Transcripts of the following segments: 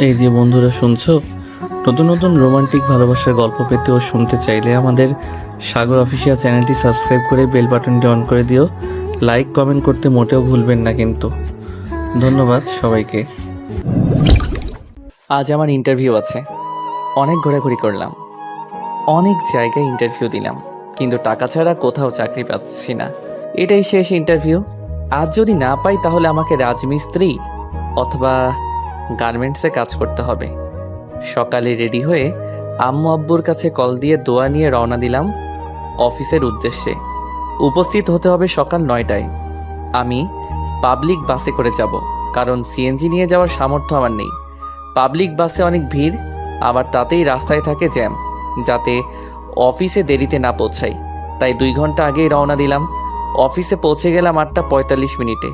এই যে বন্ধুরা শুনছো, নতুন নতুন রোমান্টিক ভালোবাসার গল্প পেতে ও শুনতে চাইলে আমাদের সাগর অফিসিয়াল চ্যানেলটি সাবস্ক্রাইব করে বেল বাটনটি অন করে দিও। লাইক কমেন্ট করতে মোটেও ভুলবেন না কিন্তু। ধন্যবাদ সবাইকে। আজ আমার ইন্টারভিউ আছে। অনেক ঘোরাঘুরি করলাম, অনেক জায়গায় ইন্টারভিউ দিলাম, কিন্তু টাকা ছাড়া কোথাও চাকরি পাচ্ছি না। এটাই শেষ ইন্টারভিউ। আজ যদি না পাই তাহলে আমাকে রাজমিস্ত্রি অথবা গার্মেন্টসে কাজ করতে হবে। সকালে রেডি হয়ে আম্মু আব্বুর কাছে কল দিয়ে দোয়া নিয়ে রওনা দিলাম অফিসের উদ্দেশ্যে। উপস্থিত হতে হবে সকাল 9টায়। আমি পাবলিক বাসে করে যাব, কারণ সিএনজি নিয়ে যাওয়ার সামর্থ্য আমার নেই। পাবলিক বাসে অনেক ভিড়, আবার তাতেই রাস্তায় থাকে জ্যাম, যাতে অফিসে দেরিতে না পৌঁছাই। তাই 2 ঘন্টা আগেই রওনা দিলাম। অফিসে পৌঁছে গেলাম 8টা 45 মিনিটে।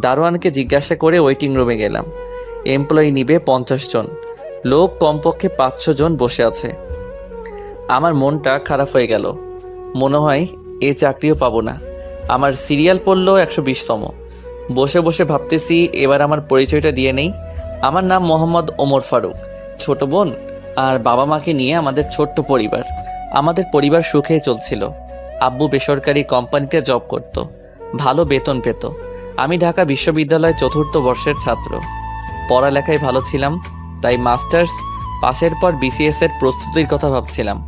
দারোয়ানকে জিজ্ঞাসা করে ওয়েটিং রুমে গেলাম। এমপ্লয়ি নিবে 50 জন, লোক কমপক্ষে 500 জন বসে আছে। আমার মনটা খারাপ হয়ে গেল। মনে হয় এ চাকরিও পাবো না। আমার সিরিয়াল পড়লো 120তম। বসে বসে ভাবতেছি এবার আমার পরিচয়টা দিয়ে নেই। আমার নাম মোহাম্মদ ওমর ফারুক। ছোট বোন আর বাবা মাকে নিয়ে আমাদের ছোট্ট পরিবার। আমাদের পরিবার সুখেই চলছিল। আব্বু বেসরকারি কোম্পানিতে জব করত, ভালো বেতন পেত। আমি ঢাকা বিশ্ববিদ্যালয় 4র্থ বর্ষের ছাত্র। পড়ালেখায় ভালো ছিলাম, তাই মাস্টার্স পাশের পর বিসিএস এর প্রস্তুতির কথা ভাবছিলাম।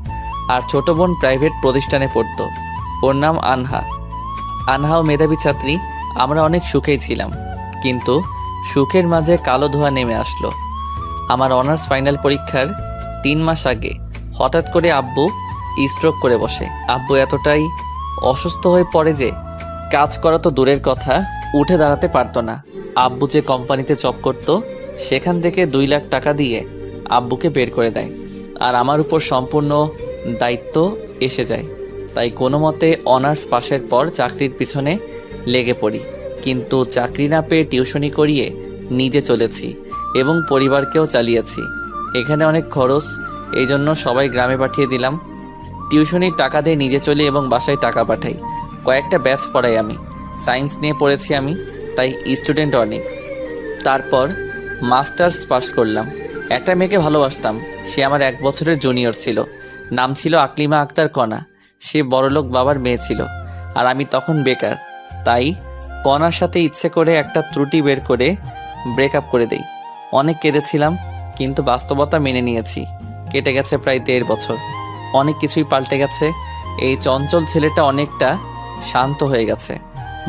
আর ছোট বোন প্রাইভেট প্রতিষ্ঠানে পড়ত, ওর নাম আনহা। আনহাও মেধাবী ছাত্রী। আমরা অনেক সুখেই ছিলাম, কিন্তু সুখের মাঝে কালো ধোঁয়া নেমে আসলো। আমার অনার্স ফাইনাল পরীক্ষার 3 মাস আগে হঠাৎ করে আব্বু স্ট্রোক করে বসে। আব্বু এতটাই অসুস্থ হয়ে পড়ে যে কাজ করা তো দূরের কথা, উঠে দাঁড়াতে পারতো না। আব্বু যে কোম্পানিতে জব করত, সেখান থেকে 2 লাখ টাকা দিয়ে আব্বুকে বের করে দেয়, আর আমার উপর সম্পূর্ণ দায়িত্ব এসে যায়। তাই কোনো মতে অনার্স পাশের পর চাকরির পিছনে লেগে পড়ি। কিন্তু চাকরি না পেয়ে টিউশনি করিয়ে নিজে চলেছি এবং পরিবারকেও চালিয়েছি। এখানে অনেক খরচ, এই জন্য সবাই গ্রামে পাঠিয়ে দিলাম। টিউশনির টাকা দিয়ে নিজে চলি এবং বাসায় টাকা পাঠাই। কয়েকটা ব্যাচ পড়াই আমি। সায়েন্স নিয়ে পড়েছি আমি, তাই স্টুডেন্ট অনেক। তারপর মাস্টার্স পাশ করলাম। একটা মেয়েকে ভালোবাসতাম, সে আমার 1 বছরের জুনিয়র ছিল। নাম ছিল আকলিমা আক্তার কণা। সে বড়লোক বাবার মেয়ে ছিল, আর আমি তখন বেকার। তাই কণার সাথে ইচ্ছে করে একটা ত্রুটি বের করে ব্রেকআপ করে দেই। অনেক কেঁদেছিলাম, কিন্তু বাস্তবতা মেনে নিয়েছি। কেটে গেছে প্রায় 1.5 বছর। অনেক কিছুই পাল্টে গেছে। এই চঞ্চল ছেলেটা অনেকটা শান্ত হয়ে গেছে।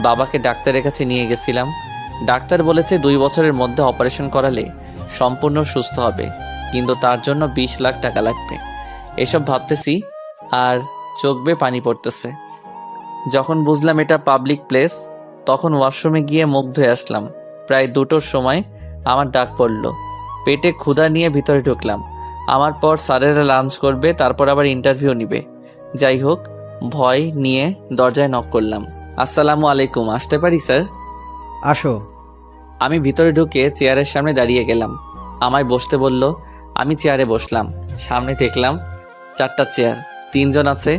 বাবাকে ডাক্তারের কাছে নিয়ে গেছিলাম। ডাক্তার বলেছে 2 বছরের মধ্যে অপারেশন করালে সম্পূর্ণ সুস্থ হবে, কিন্তু তার জন্য 20 লাখ টাকা লাগবে। এসব ভাবতেছি আর চোখ বেয়ে পানি পড়তেছে। যখন বুঝলাম এটা পাবলিক প্লেস, তখন ওয়াশরুমে গিয়ে মুখ ধুয়ে আসলাম। প্রায় 2টোর সময় আমার ডাক পড়ল। পেটে ক্ষুধা নিয়ে ভিতরে ঢুকলাম। আমার পর স্যারেরা লাঞ্চ করবে, তারপর আবার ইন্টারভিউ নিবে। যাই হোক, ভয় নিয়ে দরজায় নক করলাম। আসসালামু আলাইকুম, আসতে পারি স্যার? আসো। আমি ভিতরে ঢুকে চেয়ারের সামনে দাঁড়িয়ে গেলাম। আমায় বসতে বলল। আমি চেয়ারে বসলাম। সামনে দেখলাম 4টা চেয়ার, 3 জন আছে,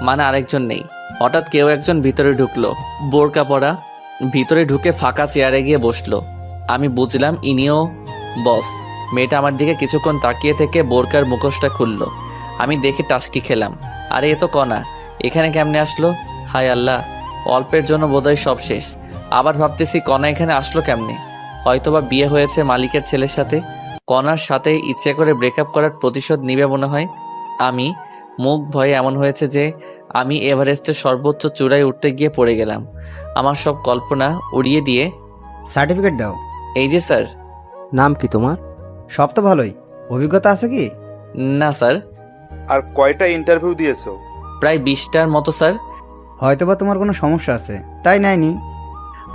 মানে আরেকজন নেই। হঠাৎ কেউ একজন ভিতরে ঢুকলো, বোরকা পরা। ভিতরে ঢুকে ফাঁকা চেয়ারে গিয়ে বসলো। আমি বুঝলাম ইনিও বস। মেয়েটা আমার দিকে কিছুক্ষণ তাকিয়ে থেকে বোরকার মুখোশটা খুললো। আমি দেখে টাসকি খেলাম। আরে এ তো কণা, এখানে কেমনে আসলো? হায় আল্লাহ, অল্পের জন্য বোধহয় সব শেষ। আবার ভাবতেছি কণা এখানে আসলো কেমনে? হয়তোবা বিয়ে হয়েছে মালিকের ছেলের সাথে। কণার সাথে ইচ্ছে করে ব্রেকআপ করার প্রতিশোধ নিবে মনে হয়। আমি মুখ ভয়ে এমন হয়েছে যে আমি এভারেস্টের সর্বোচ্চ চূড়ায় উঠতে গিয়ে পড়ে গেলাম। আমার সব কল্পনা উড়িয়ে দিয়ে, সার্টিফিকেট দাও। এই যে স্যার। নাম কি তোমার? সব তো ভালোই, অভিজ্ঞতা আছে কি? না স্যার। আর কয়টা ইন্টারভিউ দিয়েছো? প্রায় 20টার মতো স্যার। হয়তোবা তোমার কোনো সমস্যা আছে, তাই নেয়নি।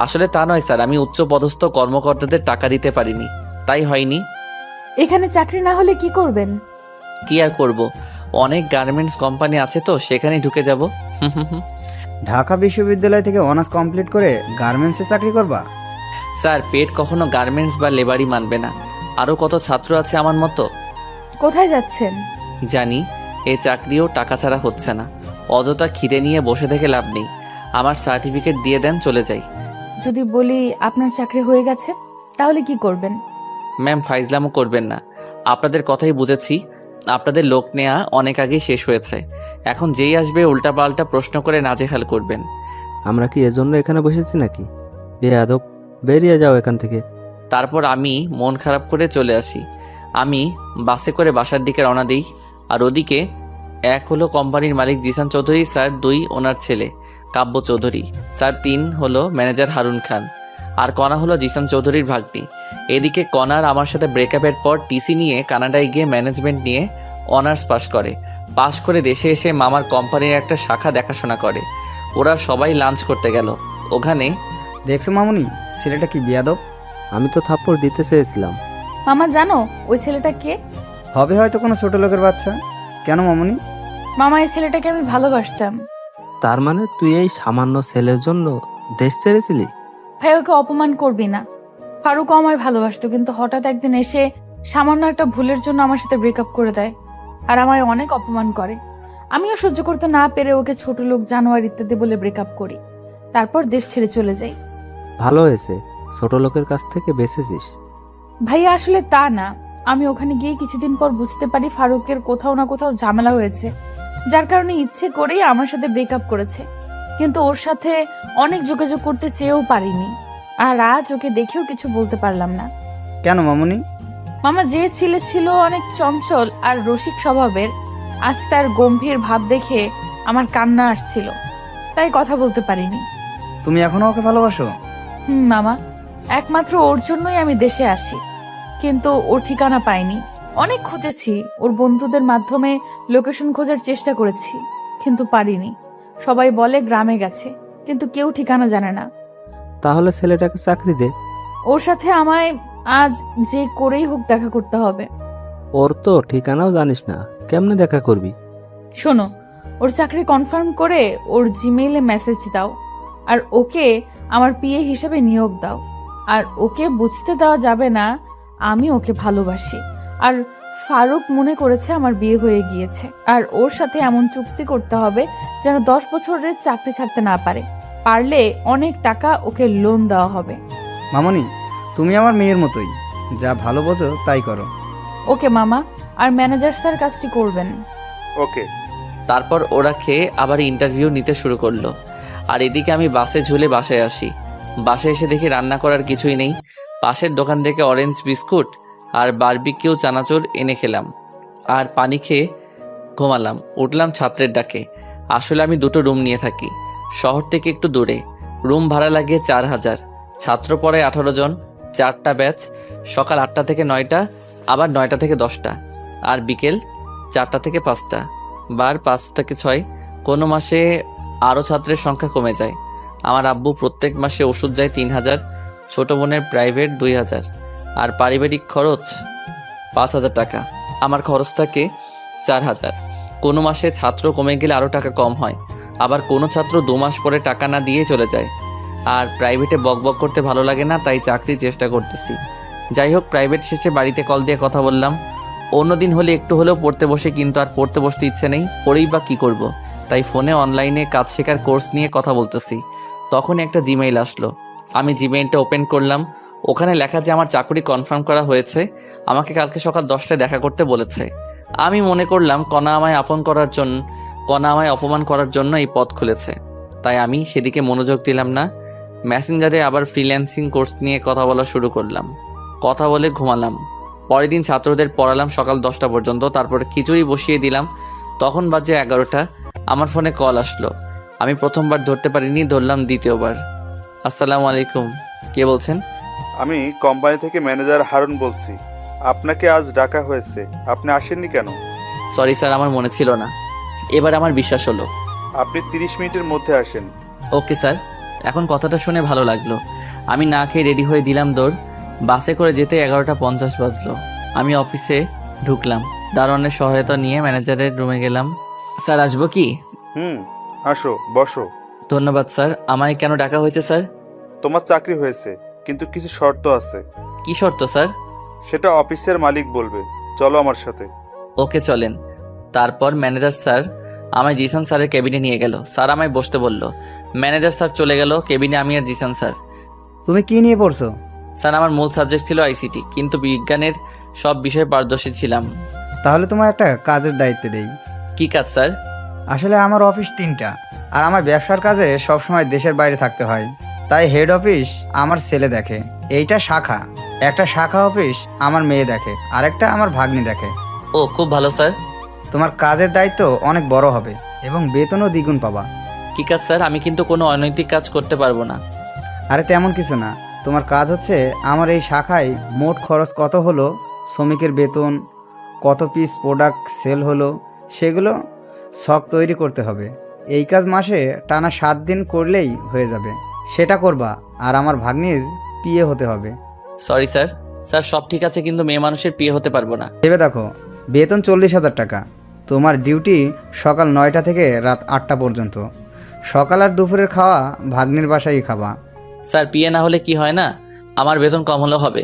আসলে তা নয় স্যার, আমি উচ্চ পদস্থ কর্মকর্তাদের টাকা দিতে পারিনি, তাই হয়নি। এখানে চাকরি না হলে কি করবেন? কি আর করব, অনেক গার্মেন্টস কোম্পানি আছে তো সেখানে ঢুকে যাব। ঢাকা বিশ্ববিদ্যালয় থেকে অনার্স কমপ্লিট করে গার্মেন্টসে চাকরি করবা? স্যার, পেট কখনো গার্মেন্টস বা লেবারই মানবে না। আরও কত ছাত্র আছে আমার মতো। কোথায় যাচ্ছেন? জানি এই চাকরিও টাকা ছাড়া হচ্ছে না। অযথা খিদে নিয়ে বসে থেকে লাভ নেই। আমার সার্টিফিকেট দিয়ে দেন, চলে যাই। যদি বলি আপনার চাকরি হয়ে গেছে, তাহলে কি করবেন? ম্যাম, ফাইজলামও করবেন না। আপনাদের কথাই বুঝেছি, আপনাদের লোক নেওয়া অনেক আগেই শেষ হয়েছে। এখন যেই আসবে উল্টাপাল্টা প্রশ্ন করে নাজেহাল করবেন। আমরা কি এজন্য এখানে বসেছি নাকি? বেয়াদব, বেরিয়ে যাও এখান থেকে। তারপর আমি মন খারাপ করে চলে আসি। আমি বাসে করে বাসার দিকে রওনা দিই। আর ওদিকে এক হলো কোম্পানির মালিক জিসান চৌধুরী স্যার, 2 ওনার ছেলে কাব্য চৌধুরী স্যার, 3 হলো ম্যানেজার হারুন খান, আর কণা হলো জিসান চৌধুরীর ভাগ্নি। এদিকে কণার আমার সাথে ব্রেকআপের পর টিসি নিয়ে কানাডায় গিয়ে ম্যানেজমেন্ট নিয়ে অনার্স পাশ করে দেশে এসে মামার কোম্পানির একটা শাখা দেখাশোনা করে। ওরা সবাই লাঞ্চ করতে গেল। ওখানে দেখছো মামুনি, ছেলেটা কি বেয়াদব। আমি তো থাপ্পড় দিতে চেয়েছিলাম। মামা জানো ওই ছেলেটা কে? হবে হয়তো কোনো ছোট লোকের বাচ্চা। কেন মামুনি? মামা এই ছেলেটাকে আমি ভালোবাসতাম। তার মানে তুই এই সামান্য ছেলের জন্য দেশ ছেড়েছিলি? ভাই ওকে অপমান করবি না। ফারুকও আমায় ভালোবাসতো, কিন্তু হঠাৎ একদিন এসে সামান্য একটা ভুলের জন্য আমার সাথে ব্রেকআপ করে দেয় আর আমায় অনেক অপমান করে। আমিও সহ্য করতে না পেরে ওকে ছোট লোক, জানোয়ার ইত্যাদি বলে ব্রেকআপ করি। তারপর দেশ ছেড়ে চলে যাই। ভালো হয়েছে, ছোট লোকের কাছ থেকে বেঁচেছিস। ভাইয়া আসলে তা না, আমি ওখানে গিয়ে কিছুদিন পর বুঝতে পারি ফারুকের কোথাও না কোথাও ঝামেলা হয়েছে, যার কারণে ইচ্ছে করেই আমার সাথে ব্রেকআপ করেছে। কিন্তু ওর সাথে অনেক যোগাযোগ করতে চেয়েও পারিনি, আর আজ ওকে দেখেও কিছু বলতে পারলাম না। কেন মামুনি? মামা যে ছেলে ছিল অনেক চঞ্চল আর রসিক স্বভাবের, আজ তার গম্ভীর ভাব দেখে আমার কান্না আসছিল, তাই কথা বলতে পারিনি। তুমি এখনো ওকে ভালোবাসো? মামা, একমাত্র ওর জন্যই আমি দেশে আসি, কিন্তু ওর ঠিকানা পাইনি। অনেক খুঁজেছি, ওর বন্ধুদের মাধ্যমে লোকেশন খোঁজার চেষ্টা করেছি, কিন্তু পারিনি। সবাই বলে গ্রামে গেছে, কিন্তু কেউ ঠিকানা জানে না। তাহলে ছেলেটাকে চাকরি দে। ওর সাথে আমায় আজ যে করেই হোক দেখা করতে হবে। ওর তো ঠিকানাও জানিস না, কেমনে দেখা করবি? শোনো, ওর চাকরি কনফার্ম করে ওর জিমেইলে মেসেজ দাও, আর ওকে আমার পিএ হিসেবে নিয়োগ দাও। আর ওকে বুঝতে দেওয়া যাবে না আমি ওকে ভালোবাসি, আর ফারুক মনে করেছে আমার বিয়ে হয়ে গিয়েছে। আর ওর সাথে এমন চুক্তি করতে হবে যেন 10 বছরের চাকরি ছাড়তে না পারে। পারলে অনেক টাকা ওকে লোন দেওয়া হবে। মামুনি, তুমি আমার মেয়ের মতোই, যা ভালো বোঝো তাই করো। ওকে মামা, আর ম্যানেজার স্যার কাজটি করবেন। ওকে। তারপর ওরা খেয়ে আবার ইন্টারভিউ নিতে শুরু করলো। আর এদিকে আমি বাসে ঝুলে বাসায় আসি। বাসায় এসে দেখি রান্না করার কিছুই নেই। পাশের দোকান থেকে অরেঞ্জ বিস্কুট আর বারবিকিউ চানাচুর এনে খেলাম, আর পানি খেয়ে ঘুমালাম। উঠলাম ছাত্রের ডাকে। আসলে আমি 2টো রুম নিয়ে থাকি, শহর থেকে একটু দূরে। রুম ভাড়া লাগে 4000। ছাত্র পড়ে 18 জন, 4টা ব্যাচ, সকাল 8টা থেকে 9টা, আবার 9টা থেকে 10টা, আর বিকেল 4টা থেকে 5টা, বার 5 থেকে 6। কোনো মাসে আরও ছাত্রের সংখ্যা কমে যায়। আমার আব্বু প্রত্যেক মাসে ওষুধ যায় 3000, ছোট বোনের প্রাইভেট 2000, আর পারিবারিক খরচ 5000 টাকা। আমার খরচ থাকে 4000। কোনো মাসে ছাত্র কমে গেলে আরও টাকা কম হয়, আবার কোনো ছাত্র 2 মাস পরে টাকা না দিয়ে চলে যায়। আর প্রাইভেটে বকবক করতে ভালো লাগে না, তাই চাকরির চেষ্টা করতেছি। যাই হোক, প্রাইভেট শেষে বাড়িতে কল দিয়ে কথা বললাম। অন্যদিন হলে একটু হলেও পড়তে বসে, কিন্তু আর পড়তে বসতে ইচ্ছে নেই, পড়েই বা কী করব। তাই ফোনে অনলাইনে কাজ শেখার কোর্স নিয়ে কথা বলতেছি। তখনই একটা জিমেইল আসলো। আমি জিমেইলটা ওপেন করলাম। ওখানে লেখা যে আমার চাকরি কনফার্ম করা হয়েছে, আমাকে কালকে সকাল 10টায় দেখা করতে বলেছে। আমি মনে করলাম কণা আমায় অপমান করার জন্য এই পথ খুলেছে, তাই আমি সেদিকে মনোযোগ দিলাম না। মেসেঞ্জারে আবার ফ্রিল্যান্সিং কোর্স নিয়ে কথা বলা শুরু করলাম। কথা বলে ঘুমালাম। পরের দিন ছাত্রদের পড়ালাম সকাল 10টা পর্যন্ত, তারপরে খিচুড়ি বসিয়ে দিলাম। তখন বাজে 11টা। আমার ফোনে কল আসলো। আমি প্রথমবার ধরতে পারিনি, ধরলাম দ্বিতীয়বার। আসসালামু আলাইকুম, কে বলছেন? আমি কোম্পানি থেকে ম্যানেজার হারুন বলছি। আপনাকে আজ ডাকা হয়েছে, আপনি আসেননি কেন? সরি স্যার, আমার মনে ছিল না। এবার আমার বিশ্বাস হলো। আপনি 30 মিনিটের মধ্যে আসেন। Okay sir. এখন কথাটা শুনে ভালো লাগলো। আমি না খেয়ে রেডি হয়ে দিলাম দৌড়। বাসে করে যেতে 11:50 বাজলো। আমি অফিসে ঢুকলাম। দারোয়ানের সহায়তা নিয়ে ম্যানেজারের রুমে গেলাম। স্যার আসবো কি? আসো, বসো। ধন্যবাদ স্যার। আমায় কেন ডাকা হয়েছে স্যার? তোমার চাকরি হয়েছে, কিন্তু কিছু শর্ত আছে। কি শর্ত স্যার? সেটা অফিসের মালিক বলবে। চলো আমার সাথে। ওকে চলেন। তারপর ম্যানেজার স্যার আমায় জিসান স্যারের কেবিনে নিয়ে গেল। স্যার আমায় বসতে বলল। ম্যানেজার স্যার চলে গেল কেবিনে, আমি আর জিসান স্যার। তুমি কি নিয়ে পড়ছো? স্যার আমার মূল সাবজেক্ট ছিল আইসিটি, কিন্তু বিজ্ঞানের সব বিষয়ে পারদর্শী ছিলাম। তাহলে তোমার একটা কাজের দায়িত্ব দেই। কি কাজ স্যার? আসলে আমার অফিস 3টা, আর আমার ব্যবসার কাজে সবসময় দেশের বাইরে থাকতে হয়। তাই হেড অফিস আমার ছেলে দেখে, এইটা শাখা। একটা শাখা অফিস আমার মেয়ে দেখে, আরেকটা আমার ভাগ্নি দেখে। ও খুব ভালো স্যার। তোমার কাজের দায়িত্ব অনেক বড় হবে এবং বেতনও দ্বিগুণ পাবা। কি কাজ স্যার? আমি কিন্তু কোনো অনৈতিক কাজ করতে পারবো না। আরে তেমন কিছু না, তোমার কাজ হচ্ছে আমার এই শাখায় মোট খরচ কত হলো, শ্রমিকের বেতন, কত পিস প্রোডাক্ট সেল হলো, সেগুলো ছক তৈরি করতে হবে। এই কাজ মাসে টানা 7 দিন করলেই হয়ে যাবে। সেটা করবা, আর আমার ভাগ্নির পিএ হতে হবে। Sorry sir. স্যার সব ঠিক আছে, কিন্তু মেয়ে মানুষের বিয়ে হতে পারবো না। ভেবে দেখো, বেতন 40,000 টাকা। তোমার ডিউটি সকাল 9টা থেকে রাত 8টা পর্যন্ত। সকাল আর দুপুরের খাওয়া ভাগ্নির বাসায় খাবা। স্যার বিয়ে না হলে কি হয় না, আমার বেতন কম হলেও হবে।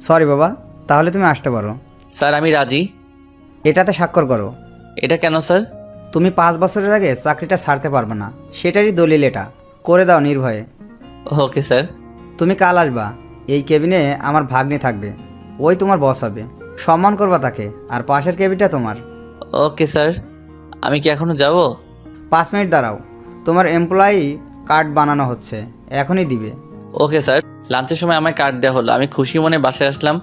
সরি বাবা, তাহলে তুমি আসতে পারো। স্যার আমি রাজি। এটাতে স্বাক্ষর করো। এটা কেন স্যার? তুমি 5 বছরের আগে চাকরিটা ছাড়তে পারবে না, সেটারই দলিল এটা। করে দাও নির্ভয়ে। Okay sir. তুমি কাল আসবা, এই কেবিনে আমার ভাগ্নি থাকবে, ওই তোমার বস হবে। সম্মান করবা তাকে, আর পাশের কেবিনটা তোমার। Okay sir. আমি কি এখনো যাব? 5 মিনিট দাঁড়াও, তোমার এমপ্লয়ি কার্ড বানানো হচ্ছে, এখনই দিবে। Okay sir. লাঞ্চের সময় আমায় কার্ড দেওয়া হলো, আমি খুশি মনে বাসায় আসলাম।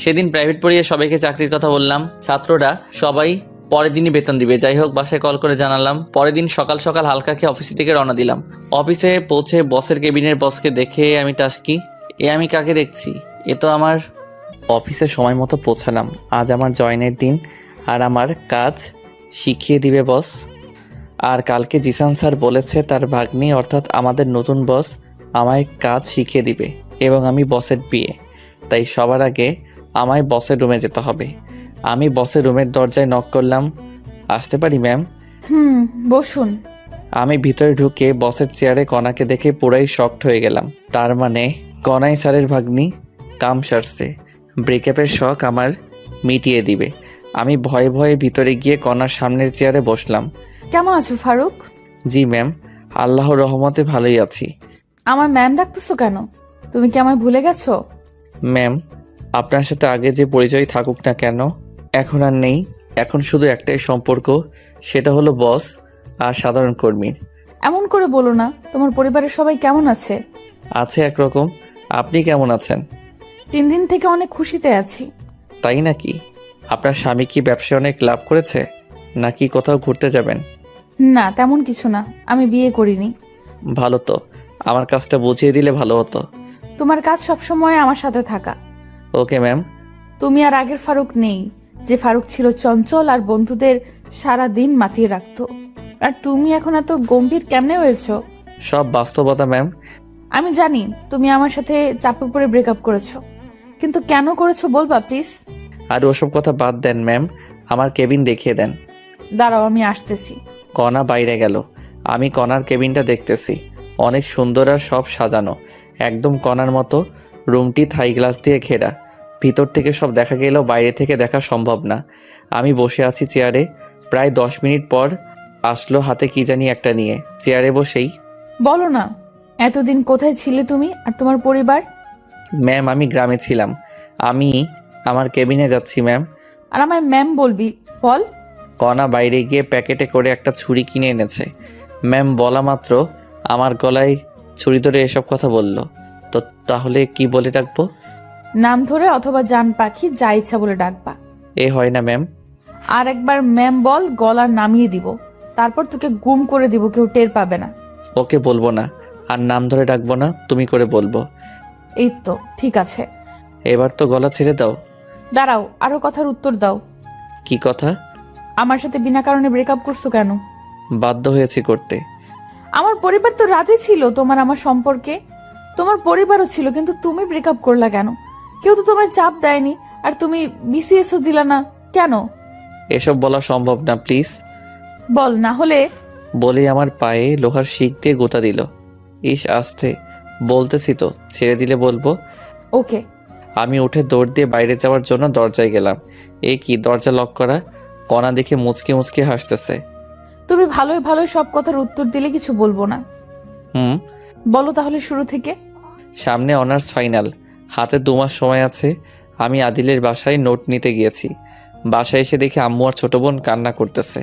সেদিন প্রাইভেট পড়িয়ে সবাইকে চাকরির কথা বললাম। ছাত্ররা সবাই পরের দিনই বেতন দিবে। যাই হোক, বাসায় কল করে জানালাম। পরের দিন সকাল সকাল হালকা খেয়ে অফিস থেকে রওনা দিলাম। অফিসে পৌঁছে বসের কেবিনের বসকে দেখে আমি টাস্কি, আমি কাকে দেখছি? এ তো আমার। অফিসে সময় মতো পৌঁছালাম। আজ আমার জয়েনের দিন, আর আমার কাজ শিখিয়ে দিবে বস। আর কালকে জিসান স্যার বলেছে তার ভাগ্নি অর্থাৎ আমাদের নতুন বস আমায় কাজ শিখিয়ে দিবে, এবং আমি বসের বিয়ে। তাই সবার আগে আমায় বসের রুমে যেতে হবে। আমি বসের রুমের দরজায় নক করলাম। আসতে পারি ম্যাম? বসুন। আমি ভিতরে ঢুকে বসের চেয়ারে কণাকে দেখে পুরাই শকড হয়ে গেলাম। তার মানে কণাই স্যারের ভাগ্নি। কাম সারছে, ব্রেকআপের শখ আমার মিটিয়ে দিবে। আমি ভয়ে ভয়ে ভিতরে গিয়ে কণার সামনের চেয়ারে বসলাম। কেমন আছো ফারুক? জি ম্যাম, আল্লাহর রহমতে ভালোই আছি। আমার ম্যাম ডাকতেছো কেন? তুমি কি আমায় ভুলে গেছো? ম্যাম, আপনার সাথে আগে যে পরিচয় থাকুক না কেন, এখন আর নেই। এখন শুধু একটাই সম্পর্ক, সেটা হলো বস আর সাধারণ কর্মীর। এমন করে বলো না। তোমার পরিবারের সবাই কেমন আছে? আছে একরকম। আপনি কেমন আছেন? 3 দিন থেকে অনেক খুশিতে আছি। তাই নাকি? আপনার স্বামী কি ব্যবসায় অনেক লাভ করেছে, নাকি কোথাও ঘুরতে যাবেন? না, তেমন কিছু না। আমি বিয়ে করিনি। ভালো তো, আমার কাজটা বুঝিয়ে দিলে ভালো হতো। তোমার কাজ সবসময় আমার সাথে থাকা। Okay ma'am. তুমি আর আগের ফারুক নেই, যে ফারুক ছিল চঞ্চল আর বন্ধুদের সারা দিন মাতিয়ে রাখতো। আর তুমি এখন এত গম্ভীর কেমনে হয়েছো? সব বাস্তবতা ম্যাম। আমি জানি তুমি আমার সাথে চাপে পড়ে ব্রেকআপ করেছো, কিন্তু কেন করেছো বলবা প্লিজ? আর ওসব কথা বাদ দেন ম্যাম, আমার কেবিন দেখিয়ে দেন। দাঁড়াও, আমি আসতেছি। কণা বাইরে গেল। আমি কণার কেবিনটা দেখতেছি। অনেক সুন্দর আর সব সাজানো, একদম কণার মতো। রুমটি থাই গ্লাস দিয়ে ঘেরা। ভিতর থেকে সব দেখা গেলেও বাইরে থেকে দেখা সম্ভব না। আমি বসে আছি চেয়ারে। প্রায় 10 মিনিট পর আসলো হাতে কি জানি একটা নিয়ে। চেয়ারে বসেই, বলো না, এতদিন কোথায় ছিলে তুমি আর তোমার পরিবার? ম্যাম আমি গ্রামে ছিলাম, আমি আমার কেবিনে যাচ্ছি ম্যাম। আর আমায় ম্যাম বলবি? বল। কণা বাইরে গিয়ে প্যাকেটে করে একটা ছুরি কিনে এনেছে। ম্যাম বলা মাত্র আমার গলায় ছুরি ধরে এসব কথা বলল। তো তাহলে কি বলে ডাকবো? নাম ধরে অথবা জান পাখি, যা ইচ্ছা বলে ডাকবা। এ হয় না ম্যাম। আর একবার ম্যাম বল, গলা নামিয়ে দিব। তারপর তোকে গুম করে দিব, কেউ টের পাবে না। ওকে বলবো না, আর নাম ধরে ডাকবো না, তুমি করে বলবো। এই তো ঠিক আছে। এবার তো গলা ছেড়ে দাও। দাঁড়াও, আরো কথার উত্তর দাও। কি কথা? আমার সাথে বিনা কারণে ব্রেকআপ করছো কেন? বাধ্য হয়েছি করতে। আমার পরিবার তো রাজি ছিল তোমার আমার সম্পর্কে। তোমার পরিবারও ছিল, কিন্তু তুমি ব্রেকআপ করলা কেন? কেউ তো তোমায় চাপ দেয়নি, আর তুমি বিসিএসও দিলা না কেন? এসব বলা সম্ভব না, প্লিজ। বল, না হলে। বলেই আমার পায়ে লোহার শিক দিয়ে গোতা দিল। ইস আস্তে, বলতেছি তো, ছেড়ে দিলে বলবো। ওকে। আমি উঠে দৌড় দিয়ে বাইরে যাওয়ার জন্য দরজায় গেলাম। এ কি, দরজা লক করা। কণা দেখে মুচকি মুচকি হাসতেছে। তুমি ভালোই ভালোই সব কথার উত্তর দিলে কিছু বলবো না। বলো তাহলে শুরু থেকে। সামনে অনার্স ফাইনাল, হাতে 2 মাস সময় আছে। আমি আদিলের বাসায় নোট নিতে গিয়েছি। বাসায় এসে দেখি আম্মু আর ছোট বোন কান্না করতেছে।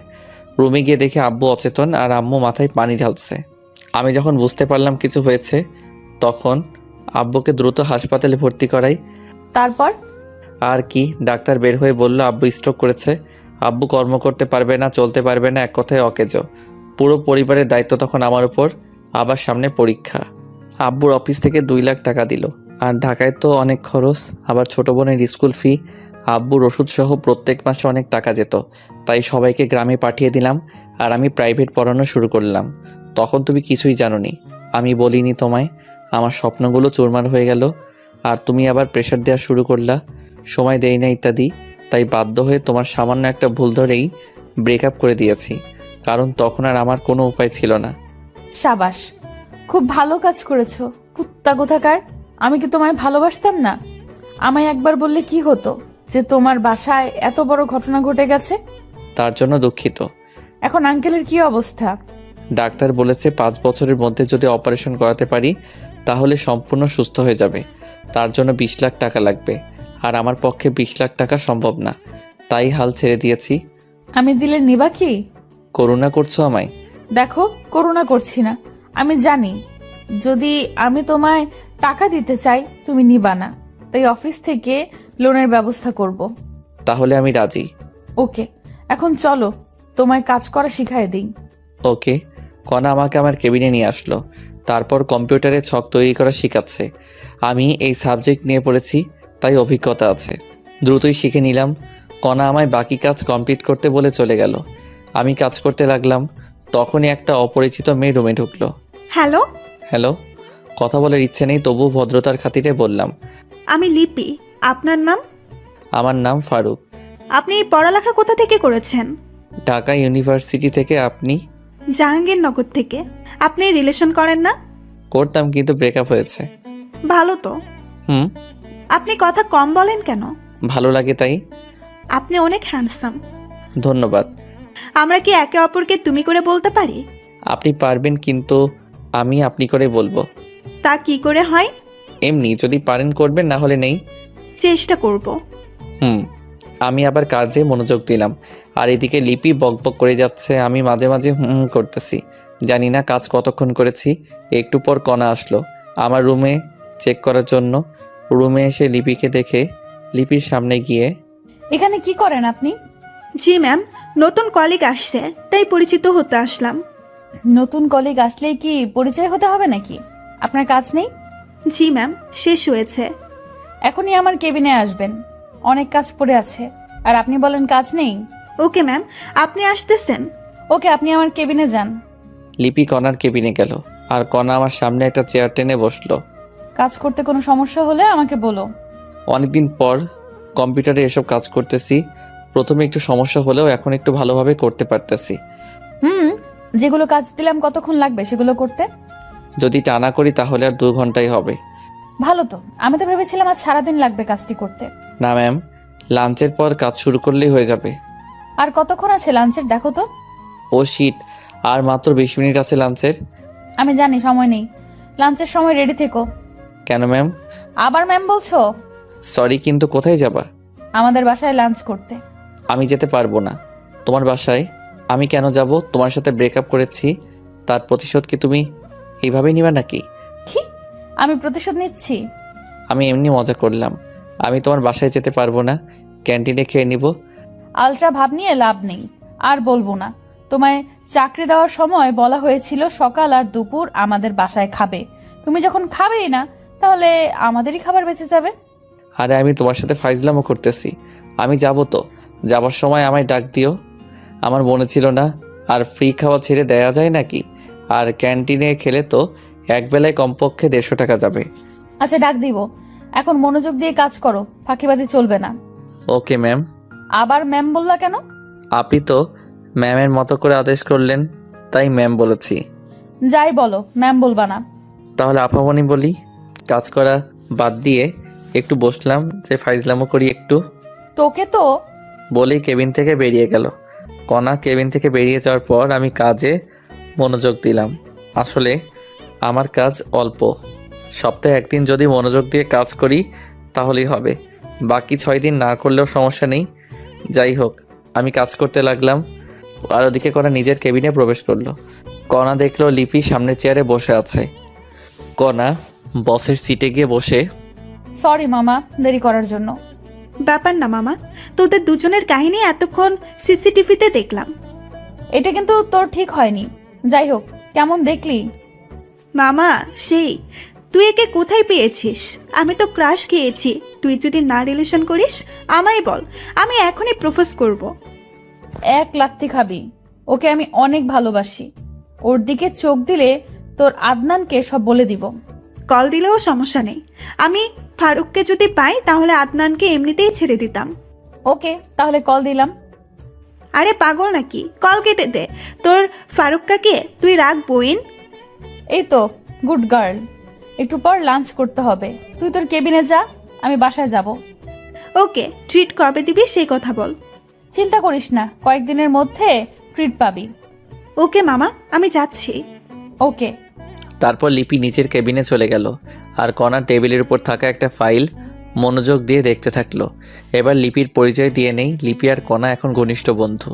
রুমে গিয়ে দেখি আব্বু অচেতন আর আম্মু মাথায় পানি ঢালছে। আমি যখন বুঝতে পারলাম কিছু হয়েছে তখন আব্বুকে দ্রুত হাসপাতালে ভর্তি করাই। তারপর? আর কি, ডাক্তার বের হয়ে বলল আব্বু স্ট্রোক করেছে। আব্বু কর্ম করতে পারবে না, চলতে পারবে না, এক কথায় অকেজো। পুরো পরিবারের দায়িত্ব তখন আমার উপর। আবার সামনে পরীক্ষা। আব্বুর অফিস থেকে 2 লাখ টাকা দিল। আর ঢাকায় তো অনেক খরচ, আবার ছোট বোনের স্কুল ফি, আব্বুর ওষুধ সহ প্রত্যেক মাসে অনেক টাকা যেত। তাই সবাইকে গ্রামে পাঠিয়ে দিলাম আর আমি প্রাইভেট পড়ানো শুরু করলাম। তখন তুমি কিছুই জানোনি, আমি বলিনি তোমায়। আমার স্বপ্নগুলো চুরমার হয়ে গেল আর তুমি আবার প্রেশার দেওয়া শুরু করলা, সময় দেই না ইত্যাদি। তাই বাধ্য হয়ে তোমার সামান্য একটা ভুল ধরেই ব্রেকআপ করে দিয়েছি, কারণ তখন আর আমার কোনো উপায় ছিল না। সাবাস, খুব ভালো কাজ করেছো। কুত্তা কোথাকার, আমি কি তোমায় ভালোবাসতাম না? আমায় একবার বললে কি হতো যে তোমার বাসায় এত বড় ঘটনা ঘটে গেছে? তার জন্য দুঃখিত। এখন আঙ্কেলের কি অবস্থা? ডাক্তার বলেছে 5 বছরের মধ্যে যদি অপারেশন করাতে পারি তাহলে সম্পূর্ণ সুস্থ হয়ে যাবে। তার জন্য 20 লাখ টাকা লাগবে, আর আমার পক্ষে 20 লাখ টাকা সম্ভব না। তাই হাল ছেড়ে দিয়েছি। আমি দিলে নিবা কি? করুণা করছো আমায়? দেখো, করুণা করছি না। আমি জানি যদি আমি তোমায় টাকা দিতে চাই তুমি নিবা না, তাই অফিস থেকে লোনের ব্যবস্থা করব। তাহলে আমি রাজি। ওকে, এখন চলো তোমায় কাজ করা শিখাই দিই। ওকে। কণা আমাকে আমার কেবিনে নিয়ে আসলো। তারপর কম্পিউটারে ছক তৈরি করা শেখাচ্ছে। আমি এই সাবজেক্ট নিয়ে পড়েছি, তাই অভিজ্ঞতা আছে। দ্রুতই শিখে নিলাম। কণা আমায় বাকি কাজ কমপ্লিট করতে বলে চলে গেল। আমি কাজ করতে লাগলাম। তখনই একটা অপরিচিত মেয়ে রুমে ঢুকলো। Hello, hello. কথা বলার ইচ্ছে নেই, তবু ভদ্রতার খাতিরে বললাম, আমি লিপি। আপনার নাম? আমার নাম ফারুক। আপনি পড়ালেখা কোথা থেকে করেছেন? ঢাকা ইউনিভার্সিটি থেকে। আপনি? জাহাঙ্গীরনগর থেকে। আপনি রিলেশন করেন না? করতাম, কিন্তু ব্রেকআপ হয়েছে। ভালো তো। হুম। আপনি কথা কম বলেন কেন? ভালো লাগে তাই। আপনি অনেক হ্যান্ডসাম। ধন্যবাদ। আমরা কি একে অপরকে তুমি করে বলতে পারি? আপনি পারবেন, কিন্তু আমি আপনি করে বলবো। তা কি করে হয়? এমনি, যদি পারেন করবেন, না হলে নেই। চেষ্টা করব। হুম। আমি আবার কাজে মনোযোগ দিলাম। আর এদিকে লিপি বকবক করে যাচ্ছে, আমি মাঝে মাঝে হুম করতেছি। জানি না কাজ কতক্ষণ করেছি। একটু পর কণা আসলো আমার রুমে চেক করার জন্য। রুমে এসে লিপিকে দেখে লিপির সামনে গিয়ে, এখানে কি করেন আপনি? জি ম্যাম, নতুন কলিগ আসছে তাই পরিচিত হতে আসলাম। নতুন কলিগ আসলেই কি পরিচয় হতে হবে নাকি? আপনার কাজ নেই? জি ম্যাম, শেষ হয়েছে। এখনই আমার কেবিনে আসবেন, অনেক কাজ পড়ে আছে। আর আপনি বলেন কাজ নেই? ওকে ম্যাম, আপনি আসতেছেন? ওকে, আপনি আমার কেবিনে যান। লিপি কণার কেবিনে গেল আর কণা আমার সামনে একটা চেয়ার টেনে বসলো। কাজ করতে কোনো সমস্যা হলে আমাকে বলো। অনেকদিন পর কম্পিউটারে এসব কাজ করতেছি। প্রথমে একটু সমস্যা হলেও এখন একটু ভালোভাবে করতে পারতেছি। যেগুলো কাজ দিলাম কতক্ষণ লাগবে সেগুলো করতে? যদি টানা করি তাহলে আর 2 ঘন্টাই হবে। ভালো তো, আমি তো ভেবেছিলাম আজ সারাদিন লাগবে কাজটি করতে। না ম্যাম, লাঞ্চের পর কাজ শুরু করলেই হয়ে যাবে। আর কতক্ষণ আছে লাঞ্চের দেখো তো। ও শিট, আর মাত্র 20 মিনিট আছে লাঞ্চের। আমি জানি সময় নেই, লাঞ্চের সময় রেডি থেকো। কেন ম্যাম? আবার ম্যাম বলছো? সরি, কিন্তু কোথায় যাবা? আমাদের বাসায় লাঞ্চ করতে। আমি যেতে পারবো না। তোমার বাসায় আমি কেন যাব? তোমার সাথে ব্রেকআপ করেছি, তার প্রতিশোধ কি তুমি এইভাবেই নিবা নাকি? কি? আমি প্রতিশোধ নিচ্ছি? আমি এমনি মজা করলাম। আমি তোমার বাসায় যেতে পারবো না, ক্যান্টিনে খেয়ে নিব। আলট্রা ভাব নিয়ে লাভ নেই, আর বলবো না। তোমায় চাকরি দেওয়ার সময় বলা হয়েছিল সকাল আর দুপুর আমাদের বাসায় খাবে। তুমি যখন খাবেই না, তাহলে আমাদেরই খাবার বেঁচে যাবে। আরে আমি তোমার সাথে ফাইজলামও করতেছি। আমি যাব তো, যাবার সময় আমায় ডাক দিও। আমার মনে ছিল না। আর ফ্রি খাওয়া ছেড়ে দেয়া যায় নাকি? আর ক্যান্টিনে খেলে তো একবেলায় কমপক্ষে 150 টাকা যাবে। আচ্ছা, ডাক দিব। এখন মনোযোগ দিয়ে কাজ করো, ফাঁকিবাজি চলবে না। Okay ma'am. আবার ম্যাম বললা কেন? আপনি তো ম্যামের মতো করে আদেশ করলেন, তাই ম্যাম বলেছি। যাই বলো, ম্যাম বলবা না। তাহলে আপামনি বলি। কাজ করা বাদ দিয়ে একটু বসলাম যে ফাইজলামও করি একটু। তোকে তো। বলেই কেবিন থেকে বেরিয়ে গেল। কণা কেবিন থেকে বেরিয়ে যাওয়ার পর আমি কাজে মনোযোগ দিলাম। আসলে আমার কাজ অল্প, সপ্তাহে 1 দিন যদি মনোযোগ দিয়ে কাজ করি তাহলেই হবে। বাকি 6 দিন না করলেও সমস্যা নেই। যাই হোক, আমি কাজ করতে লাগলাম আর ওদিকে কণা নিজের কেবিনে প্রবেশ করলো। কণা দেখলো লিপি সামনের চেয়ারে বসে আছে। কণা বসের সিটে গিয়ে বসে, সরি মামা দেরি করার জন্য। ব্যাপার না মামা, তোদের দুজনের কাহিনী এতক্ষণ সিসিটিভিতে দেখলাম। এটা কিন্তু তোর ঠিক হয়নি। যাই হোক, কেমন দেখলি? মামা সেই, তুই একে কোথায় পেয়েছিস? আমি তো ক্রাশ খেয়েছি। তুই যদি না রিলেশন করিস আমায় বল, আমি এখনই প্রপোজ করব। 1 লাত্তি খাবি। ওকে আমি অনেক ভালোবাসি। ওর দিকে চোখ দিলে তোর আদনানকে সব বলে দিব। কল দিলেও সমস্যা নেই। আমি ফারুককে যদি পাই তাহলে আদনানকে এমনিতেই ছেড়ে দিতাম। ওকে, তাহলে কল দিলাম। আরে পাগল নাকি, কল কেটে দে। তোর ফারুককে তুই রাখ বইন। এই তো গুড গার্ল। একটু পর লাঞ্চ করতে হবে। তুই তোর কেবিনে যা, আমি বাসায় যাব। ওকে, ট্রিট কবে দিবি সেই কথা বল। চিন্তা করিস না, কয়েকদিনের মধ্যে ট্রিট পাবি। ওকে মামা, আমি যাচ্ছি। ওকে। তারপর লিপি নিচের কেবিনে চলে গেল আর কণা টেবিলের উপর থাকা একটা ফাইল মনোযোগ দিয়ে দেখতে থাকলো। এবার লিপির পরিচয় দিয়ে নেই। লিপি আর কণা এখন ঘনিষ্ঠ বন্ধু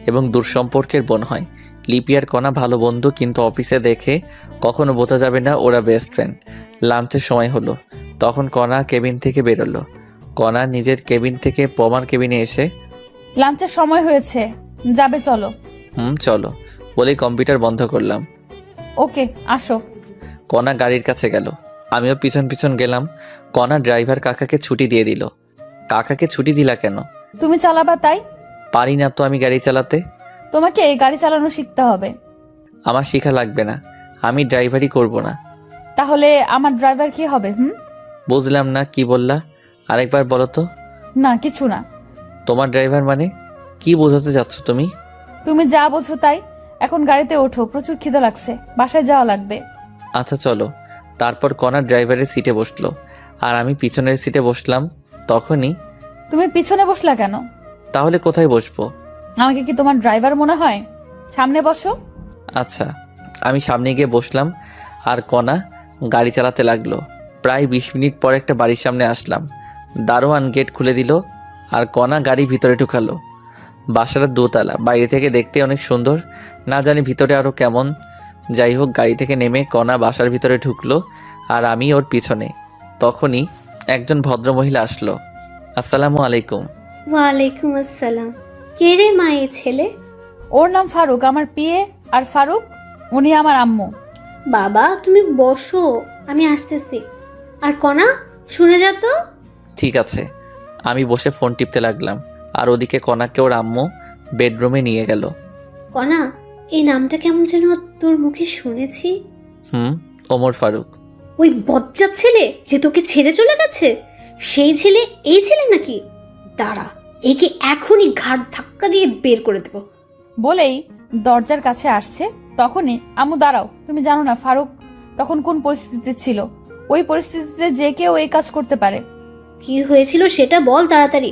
এবং দূরসম্পর্কের বোন হয়। লিপি আর কণা ভালো বন্ধু, কিন্তু অফিসে দেখে কখনো বোঝা যাবে না ওরা বেস্ট ফ্রেন্ড। লাঞ্চের সময় হলো, তখন কণা কেবিন থেকে বেরোলো। কণা নিজের কেবিন থেকে পমার কেবিনে এসে, লাঞ্চের সময় হয়েছে, যাবে চলো। চলো বলেই কম্পিউটার বন্ধ করলাম। ওকে, আসো। কণা গাড়ির কাছে গেল, আমিও পিছন পিছন গেলাম। কণা ড্রাইভার কাকাকে ছুটি দিয়ে দিল। কাকাকে ছুটি দিলা কেন? তুমি চালাবা তাই। পারি না তো আমি গাড়ি চালাতে। তোমাকে এই গাড়ি চালানো শিখতে হবে। আমার শেখা লাগবে না, আমি ড্রাইভারই করব না। তাহলে আমার ড্রাইভার কি হবে? বুঝলাম না, কি বললা? আরেকবার বলো তো। না, কিছু না। তোমার ড্রাইভার মানে কি বোঝাতে চাচ্ছ তুমি? তুমি যা বোঝো তাই। এখন গাড়িতে ওঠো, প্রচুর খিদে লাগছে, বাসায় যাওয়া লাগবে। আচ্ছা চলো। তারপর কণা ড্রাইভারের সিটে বসলো আর আমি পিছনের সিটে বসলাম। তখনই, তুমি পিছনে বসলা কেন? তাহলে কোথায় বসবো? আমাকে কি তোমার ড্রাইভার মনে হয়? সামনে বসো। আচ্ছা, আমি সামনে গিয়ে বসলাম আর কণা গাড়ি চালাতে লাগলো। প্রায় 20 মিনিট পর একটা বাড়ির সামনে আসলাম। দারোয়ান গেট খুলে দিল আর কণা গাড়ি ভিতরে ঢুকালো। বাসাটা দোতলা, বাইরে থেকে দেখতে অনেক সুন্দর, না জানি ভিতরে আরও কেমন। যাই হোক, গাড়ি থেকে নেমে কণা বাসার ভিতরে ঢুকলো আর আমি ওর পিছনে। তখনই একজন ভদ্রমহিলা আসলো। আসসালামু আলাইকুম। ওয়ালাইকুম আসসালাম। কে রে মা এই ছেলে? ওর নাম ফারুক, আমার পিয়ে। আর ফারুক, উনি আমার আম্মু। বাবা তুমি বসো, আমি আসতেছি। আর কণা, শুনে যা তো। ঠিক আছে। আমি বসে ফোন টিপতে লাগলাম আর ওদিকে কণাকে ওর আম্মু বেডরুমে নিয়ে গেল। কণা, এই নামটা কেমন যেন তোর মুখে শুনেছি। ওমর ফারুক। ওই বজ্জাত ছেলে যে তোকে ছেড়ে চলে গেছে, সেই ছেলে এই ছেলে নাকি? দাঁড়া, একে এখনই ঘাড় ধাক্কা দিয়ে বের করে দেবো। বলেই দরজার কাছে আসছে। তখনই, আম্মু দাঁড়াও, তুমি জানো না ফারুক তখন কোন পরিস্থিতিতে ছিল? ওই পরিস্থিতিতে যে কেউ এই কাজ করতে পারে। কি হয়েছিল সেটা বল তাড়াতাড়ি।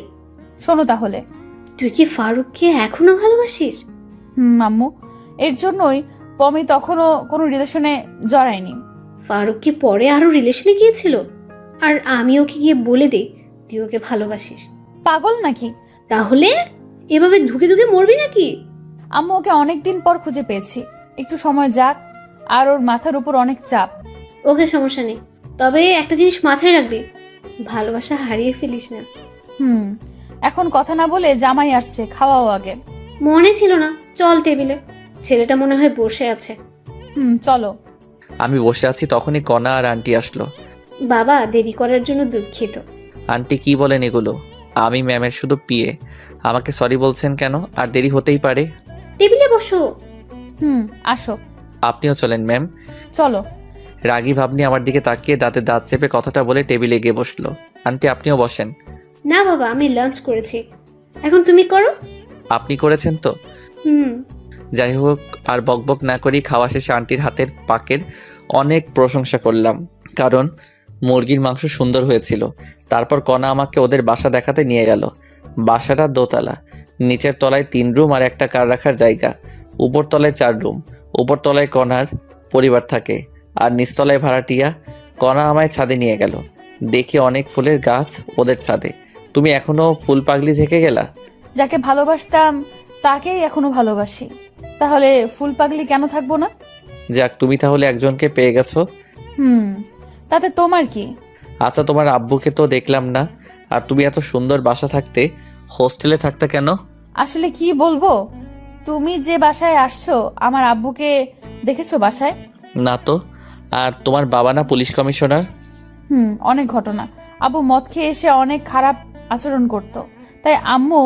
শোনো তাহলে। তুই কি ফারুককে এখনো ভালোবাসিস? আম্মু, এর জন্যই পমি তখনও কোনো রিলেশনে জড়ায়নি। ফারুক কি পরে আরো রিলেশনে গিয়েছিল? আর আমি ওকে গিয়ে বলে দেই তুই ওকে ভালোবাসিস? পাগল নাকি? তাহলে এভাবে ধুকে ধুকে মরবি নাকি? আম্মু, ওকে অনেকদিন পর খুঁজে পেয়েছি, একটু সময় যাক। আর ওর মাথার উপর অনেক চাপ। ওকে, সমস্যা নেই, তবে একটা জিনিস মাথায় রাখবি, ভালোবাসা হারিয়ে ফেলিস না। এখন কথা না বলে জামাই আসছে, খাওয়াও আগে। মনে ছিল না, চল টেবিলে, ছেলেটা মনে হয় বসে আছে। চলো। আমি বসে আছি, তখনই কণা আর আন্টি আসলো। বাবা, দেরি করার জন্য দুঃখিত। আন্টি কি বলেন এগুলো? আমি ম্যামের শুধু পিয়ে, আমাকে সরি বলছেন কেন? আর দেরি হতেই পারে। টেবিলে বসো। আসো। আপনিও চলেন ম্যাম। চলো। রাগী ভাবনি আমার দিকে তাকিয়ে দাঁতে দাঁত চেপে কথাটা বলে টেবিলে গিয়ে বসলো। আন্টি আপনিও বসেন। না বাবা, আমি লাঞ্চ করেছি, এখন তুমি করো। আপনি করেছেন তো? যাই হোক, আর বকবক না করি খাওয়া শেষে আন্টির হাতের পাকের অনেক প্রশংসা করলাম, কারণ মুরগির মাংস সুন্দর হয়েছিল। তারপর কণা আমাকে ওদের বাসা দেখাতে নিয়ে গেল। বাসাটা দোতলা, নিচের তলায় 3 রুম আর একটা কার রাখার জায়গা, উপর তলায় 4 রুম। উপর তলায় কণার পরিবার থাকে আর নিচতলায় ভাড়াটিয়া। কণা আমায় ছাদে নিয়ে গেল, দেখি অনেক ফুলের গাছ ওদের ছাদে। তুমি এখনো ফুল পাগলি থেকে গেলা? যাকে ভালোবাসতাম তাকেই এখনো ভালোবাসি, তাহলে ফুল পাগলি কেন থাকবো না? যাক, তুমি তাহলে একজনকে পেয়ে গেছো। তাতে তোমার কি? আচ্ছা, তোমার আব্বুকে তো দেখলাম না, আর তুমি এত সুন্দর বাসা থাকতে হোস্টেলে থাকতে কেন? আসলে কি বলবো, তুমি যে বাসায় আসছো আমার আব্বুকে দেখেছো বাসায়? না তো। আর তোমার বাবা না পুলিশ কমিশনার? অনেক ঘটনা। আব্বু মদ খেয়ে এসে অনেক খারাপ আচরণ করত, তাই আম্মু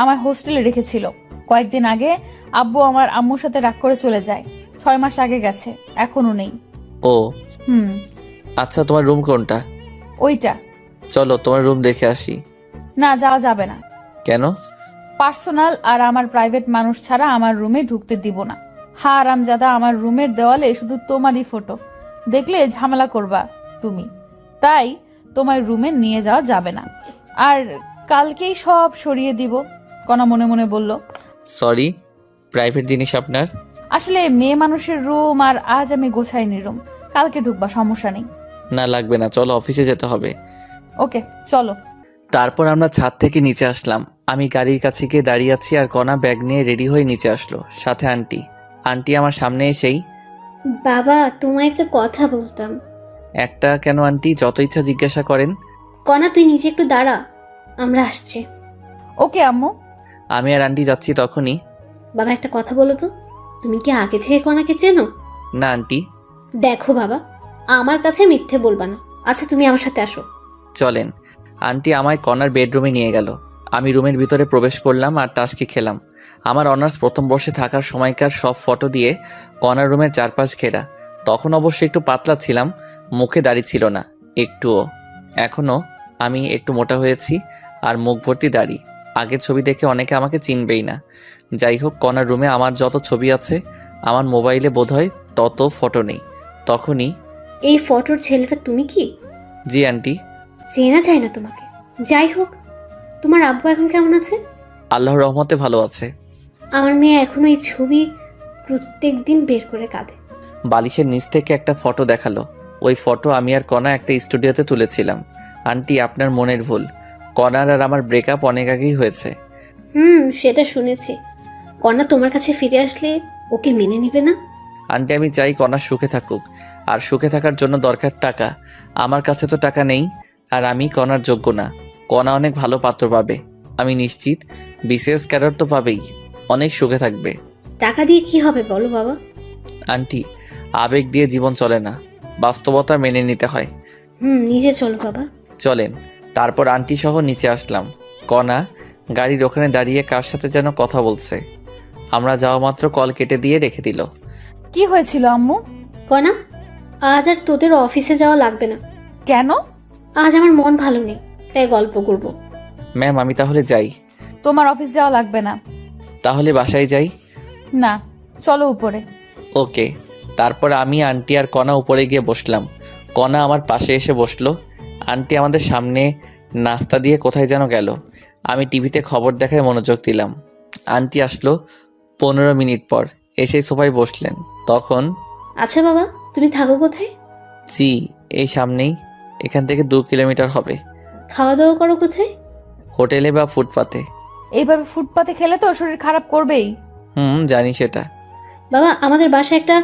আমার হোস্টেলে রেখেছিল। কয়েকদিন আগে আব্বু আমার আম্মুর সাথে রাগ করে চলে যায়। 6 মাস আগে গেছে, এখনো নেই। ও হুম আচ্ছা, তোমার রুম কোনটা? ওইটা। চলো তোমার রুম দেখে আসি। না, যাওয়া যাবে না। কেন? পার্সোনাল আর আমার প্রাইভেট মানুষ ছাড়া আমার রুমে ঢুকতে দিব না। হারামজাদা, আমার রুমের দেওয়ালে শুধু তোমারই ফটো, দেখলে ঝামেলা করবা তুমি, তাই তোমার রুমে নিয়ে যাওয়া যাবে না। আর কালকেই সব সরিয়ে দিব, কণা মনে মনে বলল। সরি, প্রাইভেট জিনিস আপনার। আসলে মেয়ে মানুষের রুম, আর আজ আমি গোছাইনি রুম। কালকে ঢুকবা, সমস্যা নেই। না লাগবে না, চলো অফিসে যেতে হবে। ওকে চলো। তারপর আমরা ছাদ থেকে নিচে আসলাম। আমি গাড়ির কাছে গিয়ে দাঁড়িয়ে আছি, আর কণা ব্যাগ নিয়ে রেডি হয়ে নিচে আসলো, সাথে আন্টি। আন্টি আমার সামনে এসেই, বাবা, তোমায় একটা কথা বলতাম। একটা কেন আন্টি? যত ইচ্ছা জিজ্ঞাসা করেন। কণা, তুই নিচে একটু দাঁড়া, আমরা আসছি। ওকে আম্মু। আমি আর আন্টি যাচ্ছি তখনই, বাবা, একটা কথা বলো তো, তুমি কি আগে থেকে কণাকে চেনো? না আন্টি। দেখো বাবা, আমার কাছে মিথ্যে বলবা না। আচ্ছা, তুমি আমার সাথে আসো। চলেন। আন্টি আমায় কণার বেডরুমে নিয়ে গেল। আমি রুমের ভিতরে প্রবেশ করলাম আর টাস্কি খেলাম। আমার অনার্স প্রথম বর্ষে থাকার সময়কার সব ফটো দিয়ে কণার রুমের চারপাশ ঘেরা। তখন অবশ্যই একটু পাতলা ছিলাম, মুখে দাড়ি ছিল না একটুও। এখনও আমি একটু মোটা হয়েছি আর মুখ ভর্তি দাড়ি। আগের ছবি দেখে অনেকে আমাকে চিনবেই না। যাই হোক, কণার রুমে আমার যত ছবি আছে, আমার মোবাইলে বোধহয় তত ফটো নেই। তখনই, এই ফটোর ছেলেটা তুমি কি? জি আন্টি। চেনা যায় না তোমাকে। যাই হোক, তোমার আব্বু এখন কেমন আছে? আল্লাহর রহমতে ভালো আছে। আমার মেয়ে এখনো এই ছবি প্রত্যেক দিন বের করে কাঁদে। বালিশের নিচ থেকে একটা ফটো দেখালো। ওই ফটো আমি আর কণা একটা স্টুডিওতে তুলেছিলাম। আন্টি, আপনার মনের ভুল। কণার আর আমার ব্রেকআপ অনেক আগেই হয়েছে। সেটা শুনেছি। কণা তোমার কাছে ফিরে আসলে ওকে মেনে নিবে না? আন্টি, আমি চাই কণা সুখে থাকুক, আর সুখে থাকার জন্য দরকার টাকা। আমার কাছে তো টাকা নেই, আর আমি কণার যোগ্য না। কণা অনেক ভালো পাত্র পাবে, আমি নিশ্চিত। বিশেষ ক্যাডার তো পাবেই, অনেক সুখে থাকবে। টাকা দিয়ে কি হবে বলো বাবা? আন্টি, আবেগ দিয়ে জীবন চলে না, বাস্তবতা মেনে নিতে হয়। নিজে চলো বাবা। চলেন। তারপর আন্টি সহ নিচে আসলাম। কণা গাড়ির ওখানে দাঁড়িয়ে কার সাথে যেন কথা বলছে। আমরা যাওয়া মাত্র কল কেটে দিয়ে রেখে দিল। কি হয়েছিল আম্মু? কণা, আজ আর তোদের অফিসে যাওয়া লাগবে না। কেন? আজ আমার মন ভালো নেই, তাই গল্প করব। ম্যাম, আমি তাহলে যাই? তোমার অফিস যাওয়া লাগবে না। তাহলে বাসায় যাই? না, চলো উপরে। ওকে। তারপর আমি, আন্টি আর কণা উপরে গিয়ে বসলাম। কণা আমার পাশে এসে বসলো। আন্টি আমাদের সামনে নাস্তা দিয়ে কোথায় যেন গেল। আমি টিভিতে খবর দেখায় মনোযোগ দিলাম। আন্টি আসলো 15 মিনিট পর, এসে সোফায় বসলেন। তখন, আচ্ছা বাবা, তুমি থাকো কোথায়? জি, এই সামনেই, এখান থেকে 2 কিলোমিটার হবে। খাওয়া দাওয়া করো কোথায়? হোটেলে বা ফুটপাতে। এইভাবে ফুটপাতে খেলে তো শরীর খারাপ করবেই। জানি সেটা। বাবা, আমাদের বাসায় একটা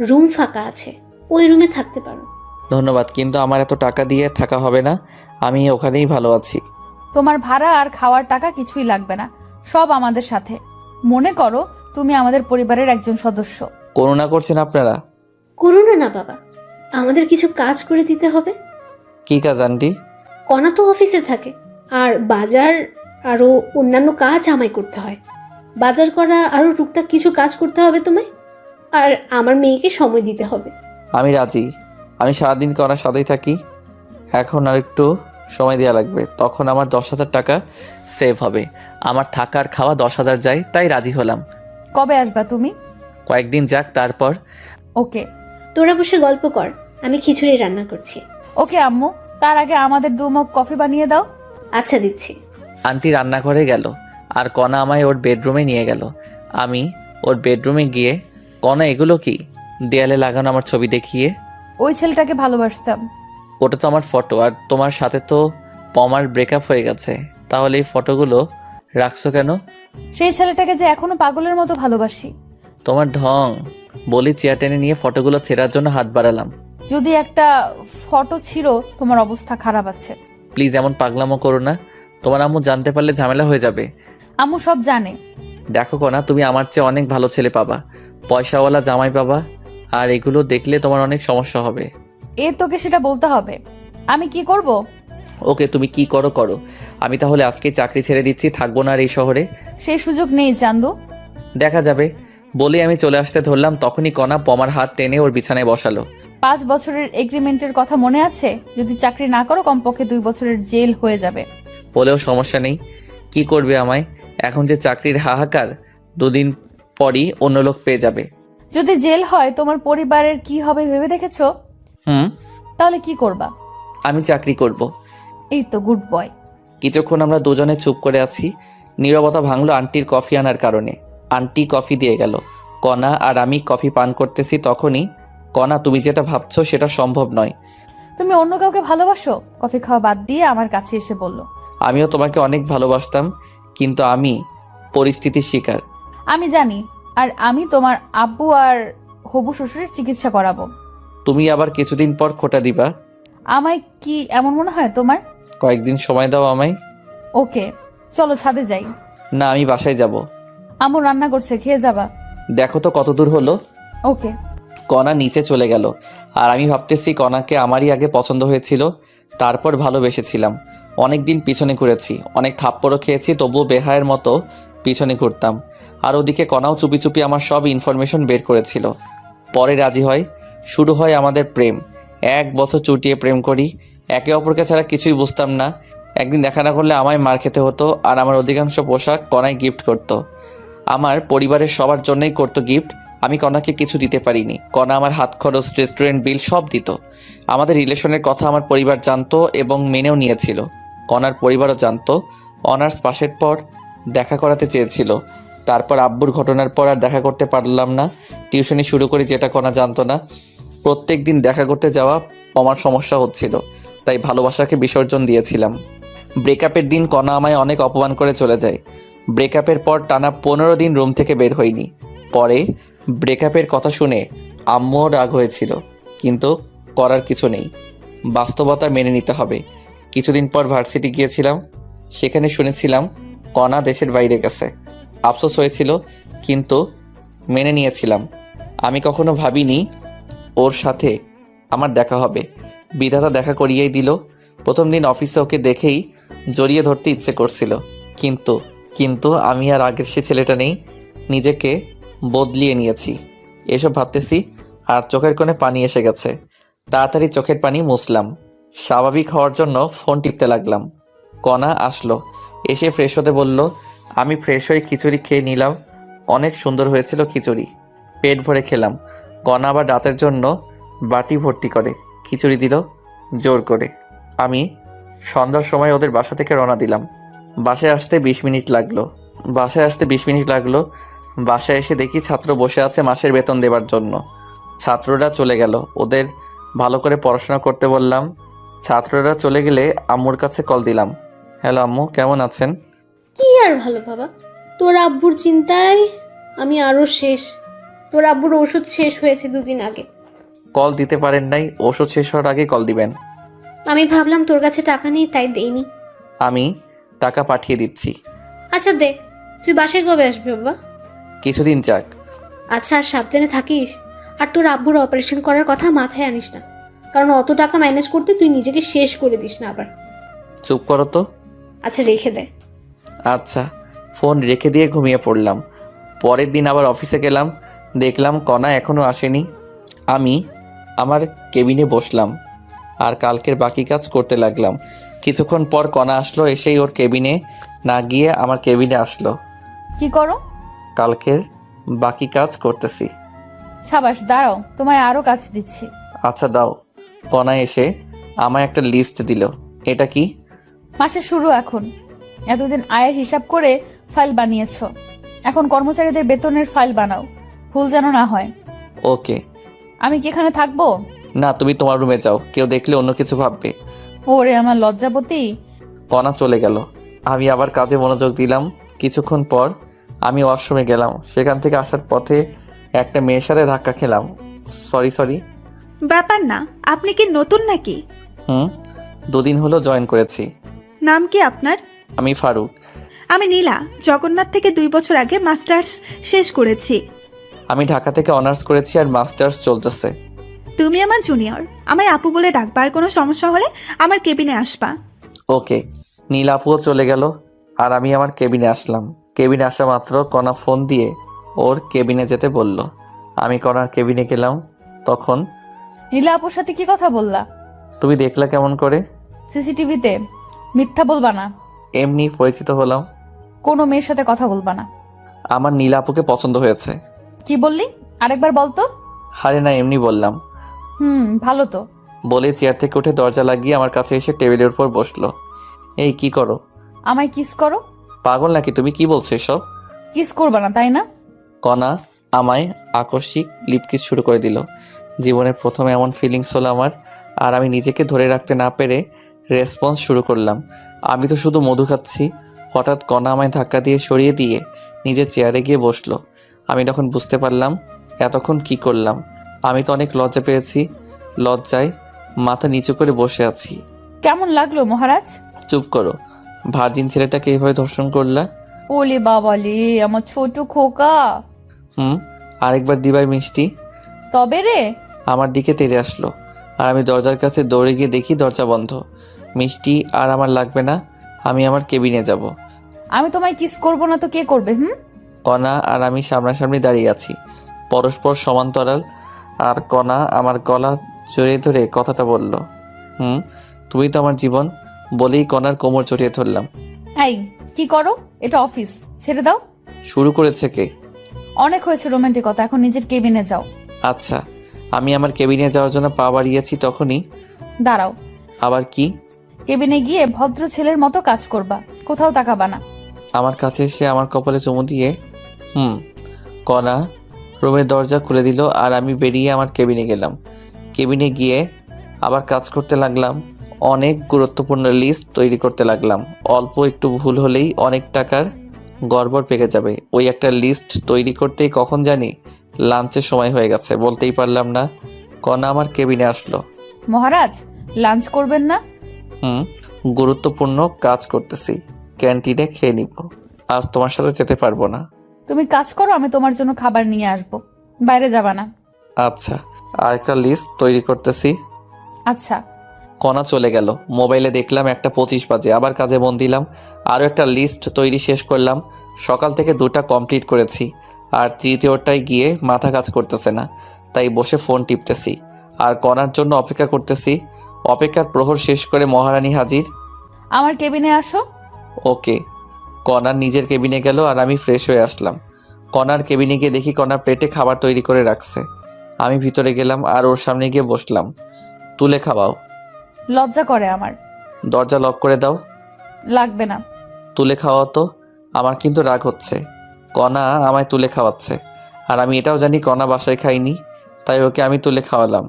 রুম ফাঁকা আছে, ওই রুমে থাকতে পারো। ধন্যবাদ, কিন্তু আমার এত টাকা দিয়ে থাকা হবে না, আমি ওখানেই ভালো আছি। তোমার ভাড়া আর খাওয়ার টাকা কিছুই লাগবে না, সব আমাদের সাথে। মনে করো তুমি আমাদের পরিবারের একজন সদস্য। করুণা করছেন আপনারা? করো না বাবা, আমাদের কিছু কাজ করে দিতে হবে। কি কাজ আন্টি? কণা তো অফিসে থাকে, আর বাজার আরও অন্যান্য কাজ আমায় করতে হয়। বাজার করা আরও টুকটাক কিছু কাজ করতে হবে তোমায়, আর আমার মেয়েকে সময় দিতে হবে। আমি রাজি। আমি সারাদিন করার সাথেই থাকি। এখন আর একটু সময় দেওয়া লাগবে, তখন আমার 10,000 টাকা সেভ হবে। আমার থাকার খাওয়া 10,000 যায়, তাই রাজি হলাম। কবে আসবা তুমি? কয়েকদিন যাক, তারপর। ওকে। তোরা বসে গল্প কর, আমি খিচুড়ি রান্না করছি। ওকে আম্মু, তার আগে আমাদের 2 মগ কফি বানিয়ে দাও। আচ্ছা, দিচ্ছি। আন্টি রান্নাঘরে গেল, আর কণা আমায় ওর বেডরুমে নিয়ে গেল। আমি ওর বেডরুমে গিয়ে, কণা এগুলো কি? দেয়ালে লাগানো আমার ছবি দেখিয়ে। ওই ছেলেটাকে ভালোবাসতাম। ওটা তো আমার ফটো, আর তোমার সাথে তো পমার ব্রেকআপ হয়ে গেছে, তাহলে এই ফটোগুলো রাখছো কেন? সেই ছেলেটাকে যে এখনো পাগলের মতো ভালোবাসি। তোমার ঢং। বলি চেয়ার টেনে নিয়ে ফটোগুলো ছেঁড়ার জন্য হাত বাড়ালাম। যদি একটা ফটো ছিল, তোমার অবস্থা খারাপ আছে। প্লিজ এমন পাগলামো করো না, তোমার আম্মু জানতে পারলে ঝামেলা হয়ে যাবে। আম্মু সব জানে। দেখো কোনা, তুমি আমার চেয়ে অনেক ভালো ছেলে পাবা, পয়সাওয়ালা জামাই পাবা, আর এগুলো দেখলে তোমার অনেক সমস্যা হবে। তোকে সেটা বলতে হবে। আমি কি করব? ওকে, তুমি কি করো করো, আমি তাহলে আজকে চাকরি ছেড়ে দিচ্ছি, থাকবো না আর এই শহরে। সেই সুযোগ নেই চান্দু। দেখা যাবে। বলে আমি চলে আসতে ধরলাম, তখনই কণা পমার হাত টেনে ওর বিছানায় বসালো। 5 বছরের এগ্রিমেন্টের কথা মনে আছে? যদি চাকরি না করো কমপক্ষে 2 বছরের জেল হয়ে যাবে। বলেও সমস্যা নেই, কি করবে আমায়? এখন যে চাকরির হাহাকার, 2 দিন পরই অন্য লোক পেয়ে যাবে। যদি জেল হয় তোমার পরিবারের কি হবে ভেবে দেখেছো? তাহলে কি করবা? আমি চাকরি করব। এই তো গুড বয়। কিছুক্ষণ আমরা দুজনে চুপ করে আছি। নীরবতা ভাঙলো আন্টির কফি আনার কারণে। আন্টি কফি দিয়ে গেল, কণা আর আমি কফি পান করতেছি। তখনই, কণা তুমি যেটা ভাবছো সেটা সম্ভব নয়। তুমি অন্য কাউকে ভালোবাসো? কফি খাওয়া বাদ দিয়ে আমার কাছে এসে বলল। আমিও তোমাকে অনেক ভালোবাসতাম, কিন্তু আমি পরিস্থিতির শিকার। আমি জানি, আর আমি তোমার আব্বু আর হবু শ্বশুরের চিকিৎসা করাবো। তুমি আবার কিছুদিন পর খোটা দিবা। আমায় কি এমন মনে হয় তোমার? কয়েকদিন সময় দাও আমায়। ওকে, চলো ছাদে যাই। না, আমি বাসায় যাব। আম্মু রান্না করছে, খেয়ে যাবা। দেখো তো কত দূর হলো। ওকে। কণা নিচে চলে গেল, আর আমি ভাবতেছি কণাকে আমারই আগে পছন্দ হয়েছিল, তারপর ভালোবেসেছিলাম। অনেক দিন পিছনে ঘুরেছি, অনেক থাপ্পড়ও খেয়েছি, তবুও বেহায়ের মতো পিছনে ঘুরতাম। আর ওদিকে কণাও চুপি চুপি আমার সব ইনফরমেশন বের করেছিল। পরে রাজি হয়, শুরু হয় আমাদের প্রেম। 1 বছর চুটিয়ে প্রেম করি, একে অপরকে ছাড়া কিছুই বুঝতাম না। একদিন দেখা না করলে আমায় মার খেতে হতো, আর আমার অধিকাংশ পোশাক কণায় গিফট করতো। আমার পরিবারের সবার জন্যই করতো গিফট। আমি কণাকে কিছু দিতে পারিনি। কণা আমার হাত খরচ, রেস্টুরেন্ট বিল সব দিত। আমাদের রিলেশনের কথা আমার পরিবার জানতো এবং মেনেও নিয়েছিল। কণার পরিবারও জানতো। অনার্স পাশের পর দেখা করাতে চেয়েছিল, তারপর আব্বুর ঘটনার পর আর দেখা করতে পারলাম না। টিউশনি শুরু করি, যেটা কণা জানতো না। প্রত্যেক দিন দেখা করতে যাওয়া আমার সমস্যা হচ্ছিল, তাই ভালোবাসাকে বিসর্জন দিয়েছিলাম। ব্রেকআপের দিন কণা আমায় অনেক অপমান করে চলে যায়। ব্রেকআপের পর টানা 15 দিন রুম থেকে বের হইনি। পরে ব্রেকআপের কথা শুনে আম্মুও রাগ হয়েছিল, কিন্তু করার কিছু নেই, বাস্তবতা মেনে নিতে হবে। কিছুদিন পর ভার্সিটি গিয়েছিলাম, সেখানে শুনেছিলাম কণা দেশের বাইরে গেছে। আফসোস হয়েছিল, কিন্তু মেনে নিয়েছিলাম। আমি কখনো ভাবিনি ওর সাথে আমার দেখা হবে। বিধাতা দেখা করিয়েই দিল। প্রথম দিন অফিসে ওকে দেখেই জড়িয়ে ধরতে ইচ্ছে করছিল, কিন্তু আমি আর আগের সে ছেলেটা নেই। নিজেকে বদলিয়ে নিয়েছি, এসব ভাবতেছি আর চোখের কোণে পানি এসে গেছে। তাড়াতাড়ি চোখের পানি মুছলাম, স্বাভাবিক হওয়ার জন্য ফোন টিপতে লাগলাম। কণা আসলো, এসে ফ্রেশ হতে বলল। আমি ফ্রেশ হয়ে খিচুড়ি খেয়ে নিলাম। অনেক সুন্দর হয়েছিল খিচুড়ি, পেট ভরে খেলাম। কণা আবার রাতের জন্য বাটি ভর্তি করে খিচুড়ি দিল জোর করে। আমি সন্ধ্যার সময় ওদের বাসা থেকে রওনা দিলাম। বাসায় আসতে 20 মিনিট লাগলো। বাসায় এসে দেখি ছাত্র বসে আছে মাসের বেতন দেবার জন্য। ছাত্ররা চলে গেল, ওদের ভালো করে পড়াশোনা করতে বললাম। ছাত্ররা চলে গেলে আম্মুর কাছে কল দিলাম। হ্যালো আম্মু, কেমন আছেন? কি আর ভালো বাবা, তোর আব্বুর চিন্তায় আমি আরো শেষ। তোর আব্বুর ওষুধ শেষ হয়েছে 2 দিন আগে। কল দিতে পারেন নাই? ওষুধ শেষ হওয়ার আগে কল দিবেন। আমি ভাবলাম তোর কাছে টাকা নেই, তাই দেইনি। আমি টাকা পাঠিয়ে দিচ্ছি। আচ্ছা দে, তুই বাসায় কবে আসবি বাবা? কিছুদিন যাক। আচ্ছা, আর সাবধানে থাকিস। আর তোর আব্বুর অপারেশন করার কথা মাথায় আনিস না, কারণ অত টাকা ম্যানেজ করতে তুই নিজেকে শেষ করে দিস না আবার। চুপ করো তো। আচ্ছা রেখে দে। আচ্ছা। ফোন রেখে দিয়ে ঘুমিয়ে পড়লাম। পরের দিন আবার অফিসে গেলাম, দেখলাম কণা এখনও আসেনি। আমি আমার কেবিনে বসলাম আর কালকের বাকি কাজ করতে লাগলাম। কিছুক্ষণ পর কণা আসলো, এসেই ওর কেবিনে না গিয়ে আমার কেবিনে আসলো। কি করো? কালকের বাকি কাজ করতেছি। সাবাস, দাঁড়াও, তোমায় আরো কাজ দিচ্ছি। আচ্ছা দাও। কণা এসে আমায় একটা লিস্ট দিল। এটা কি? মাসের শুরু এখন। এতদিন আয়ের হিসাব করে ফাইল বানিয়েছো, এখন কর্মচারীদের বেতনের ফাইল বানাও, ভুল যেন না হয়। ওকে। আমি কি এখানে থাকবো? না, তুমি তোমার রুমে যাও, কেউ দেখলে অন্য কিছু ভাববে। ওরে আমার লজ্জাবতী, কণা চলে গেল। আমি আবার কাজে মনোযোগ দিলাম। কিছুক্ষণ পর আমি ওয়াশরুমে গেলাম। সেখান থেকে আসার পথে একটা মেয়ের সাথে ধাক্কা খেলাম। সরি। ব্যাপার না, আপনি কি নতুন নাকি? 2 দিন হলো জয়েন করেছি। নাম কি আপনার? আমি ফারুক। আমি নীলা, জগন্নাথ থেকে 2 বছর আগে মাস্টার্স শেষ করেছি। আমি ঢাকা থেকে অনার্স করেছি আর মাস্টার্স চলতেছে। তুমি আমার জুনিয়র, আমায় আপু বলে ডাকবা। আর কোনো সমস্যা হলে আমার কেবিনে আসবা। ওকে। নীল আপুও চলে গেল আর আমি আমার কেবিনে আসলাম। কেবিনে আসা মাত্র কণা ফোন দিয়ে ওর কেবিনে যেতে বলল। আমি কণার কেবিনে গেলাম। তখন নীলা আপুর সাথে কি কথা বললা? তুমি দেখলা কেমন করে? সিসিটিভিতে। মিথ্যা বলবা না। এমনি পরিচিত হলাম। কোনো মেয়ের সাথে কথা বলবা না। আমার নীল আপুকে পছন্দ হয়েছে। কি বললি? আরেকবার বলতো। আরে না, এমনি বললাম। ভালো তো। বলে চেয়ার থেকে উঠে দরজা লাগিয়ে আমার কাছে এসে টেবিলের উপর বসলো। এই কি করো? আমায় কিস করো। পাগল নাকি তুমি? কি বলছো এসব? কিস করবা না তাই না? কণা আমায় আকস্মিক লিপকিস শুরু করে দিল। জীবনের প্রথম এমন ফিলিংস হলো আমার। আর আমি নিজেকে ধরে রাখতে না পেরে রেসপন্স শুরু করলাম। আমি তো শুধু মধু খাচ্ছি। হঠাৎ কণা আমায় ধাক্কা দিয়ে সরিয়ে দিয়ে নিজের চেয়ারে গিয়ে বসলো। আমি তখন বুঝতে পারলাম এতক্ষণ কি করলাম। আমি তো অনেক লজ্জা পেয়েছি। লজ্জায় মাথা নিচু করে বসে আছি। কেমন লাগলো মহারাজ? চুপ করো। ভার্জিন ছেলেটাকে এইভাবে ধর্ষণ করলা? ওলে বাবালে, আমার ছোট খোকা। আরেকবার দিবাই মিষ্টি। তবে রে। আমার দিকে তেড়ে আসলো আর আমি দরজার কাছে দৌড়ে গিয়ে দেখি দরজা বন্ধ। মিষ্টি আর আমার লাগবে না, আমি আমার কেবিনে যাব। আমি তোমায় কিস করবো না তো কে করবে? কণা আর আমি সামনাসামনি দাঁড়িয়ে আছি, পরস্পর সমান্তরাল। আর কণা আমার গলা জড়িয়ে ধরে কথাটা বলল, তুমি তো আমার জীবন। বলেই কণার কোমর জড়িয়ে ধরলাম। এই কি করো? এটা অফিস, ছেড়ে দাও। শুরু করেছে কে? অনেক হয়েছে রোমান্টিকতা, এখন নিজের কেবিনে যাও। আচ্ছা। আমি আমার কেবিনে যাওয়ার জন্য পা বাড়িয়েছি, তখনই দাঁড়াও। আবার কি? কেবিনে গিয়ে ভদ্র ছেলের মতো কাজ করবা, কোথাও তাকাবা না। আমার কাছে এসে আমার কপালে চুমু দিয়ে কণা রুমের দরজা খুলে দিল আর আমি বেরিয়ে আমার কেবিনে গেলাম। কেবিনে গিয়ে আবার কাজ করতে লাগলাম। অনেক গুরুত্বপূর্ণ লিস্ট তৈরি করতে লাগলাম। অল্প একটু ভুল হলেই অনেক টাকার গড়বড় পেকে যাবে। ওই একটা লিস্ট তৈরি করতেই কখন জানি লাঞ্চের সময় হয়ে গেছে। বলতেই পারলাম না। কণা আমার কেবিনে আসলো। মহারাজ, লাঞ্চ করবেন না? গুরুত্বপূর্ণ কাজ করতেছি, ক্যান্টিনে খেয়ে নিব। আজ তোমার সাথে যেতে পারবো না। তুমি কাজ করো, আমি তোমার জন্য খাবার নিয়ে আসবো। বাইরে যাবা না। আচ্ছা। আর একটা লিস্ট তৈরি করতেছি। আচ্ছা। কণা চলে গেল। মোবাইলে দেখলাম 1:25 বাজে। আবার কাজে মন দিলাম। আরও একটা লিস্ট তৈরি শেষ করলাম। সকাল থেকে 2টা কমপ্লিট করেছি আর তৃতীয়টায় গিয়ে মাথা কাজ করতেছে না, তাই বসে ফোন টিপতেছি আর কণার জন্য অপেক্ষা করতেছি। অপেক্ষার প্রহর শেষ করে মহারানী হাজির। আমার কেবিনে আসো। ওকে। কণার নিজের কেবিনে গেল আর আমি ফ্রেশ হয়ে আসলাম। কণার কেবিনে গিয়ে দেখি কণা প্লেটে খাবার তৈরি করে রাখছে। আমি ভিতরে গেলাম আর ওর সামনে গিয়ে বসলাম। তুলে খাওয়াও। লজ্জা করে আমার। দরজা লক করে দাও। লাগবে না। তুলে খাওয়াও তো। আমার কিন্তু রাগ হচ্ছে। কণা আমায় তুলে খাওয়াচ্ছে আর আমি এটাও জানি কণা বাসায় খাইনি, তাই ওকে আমি তুলে খাওয়ালাম।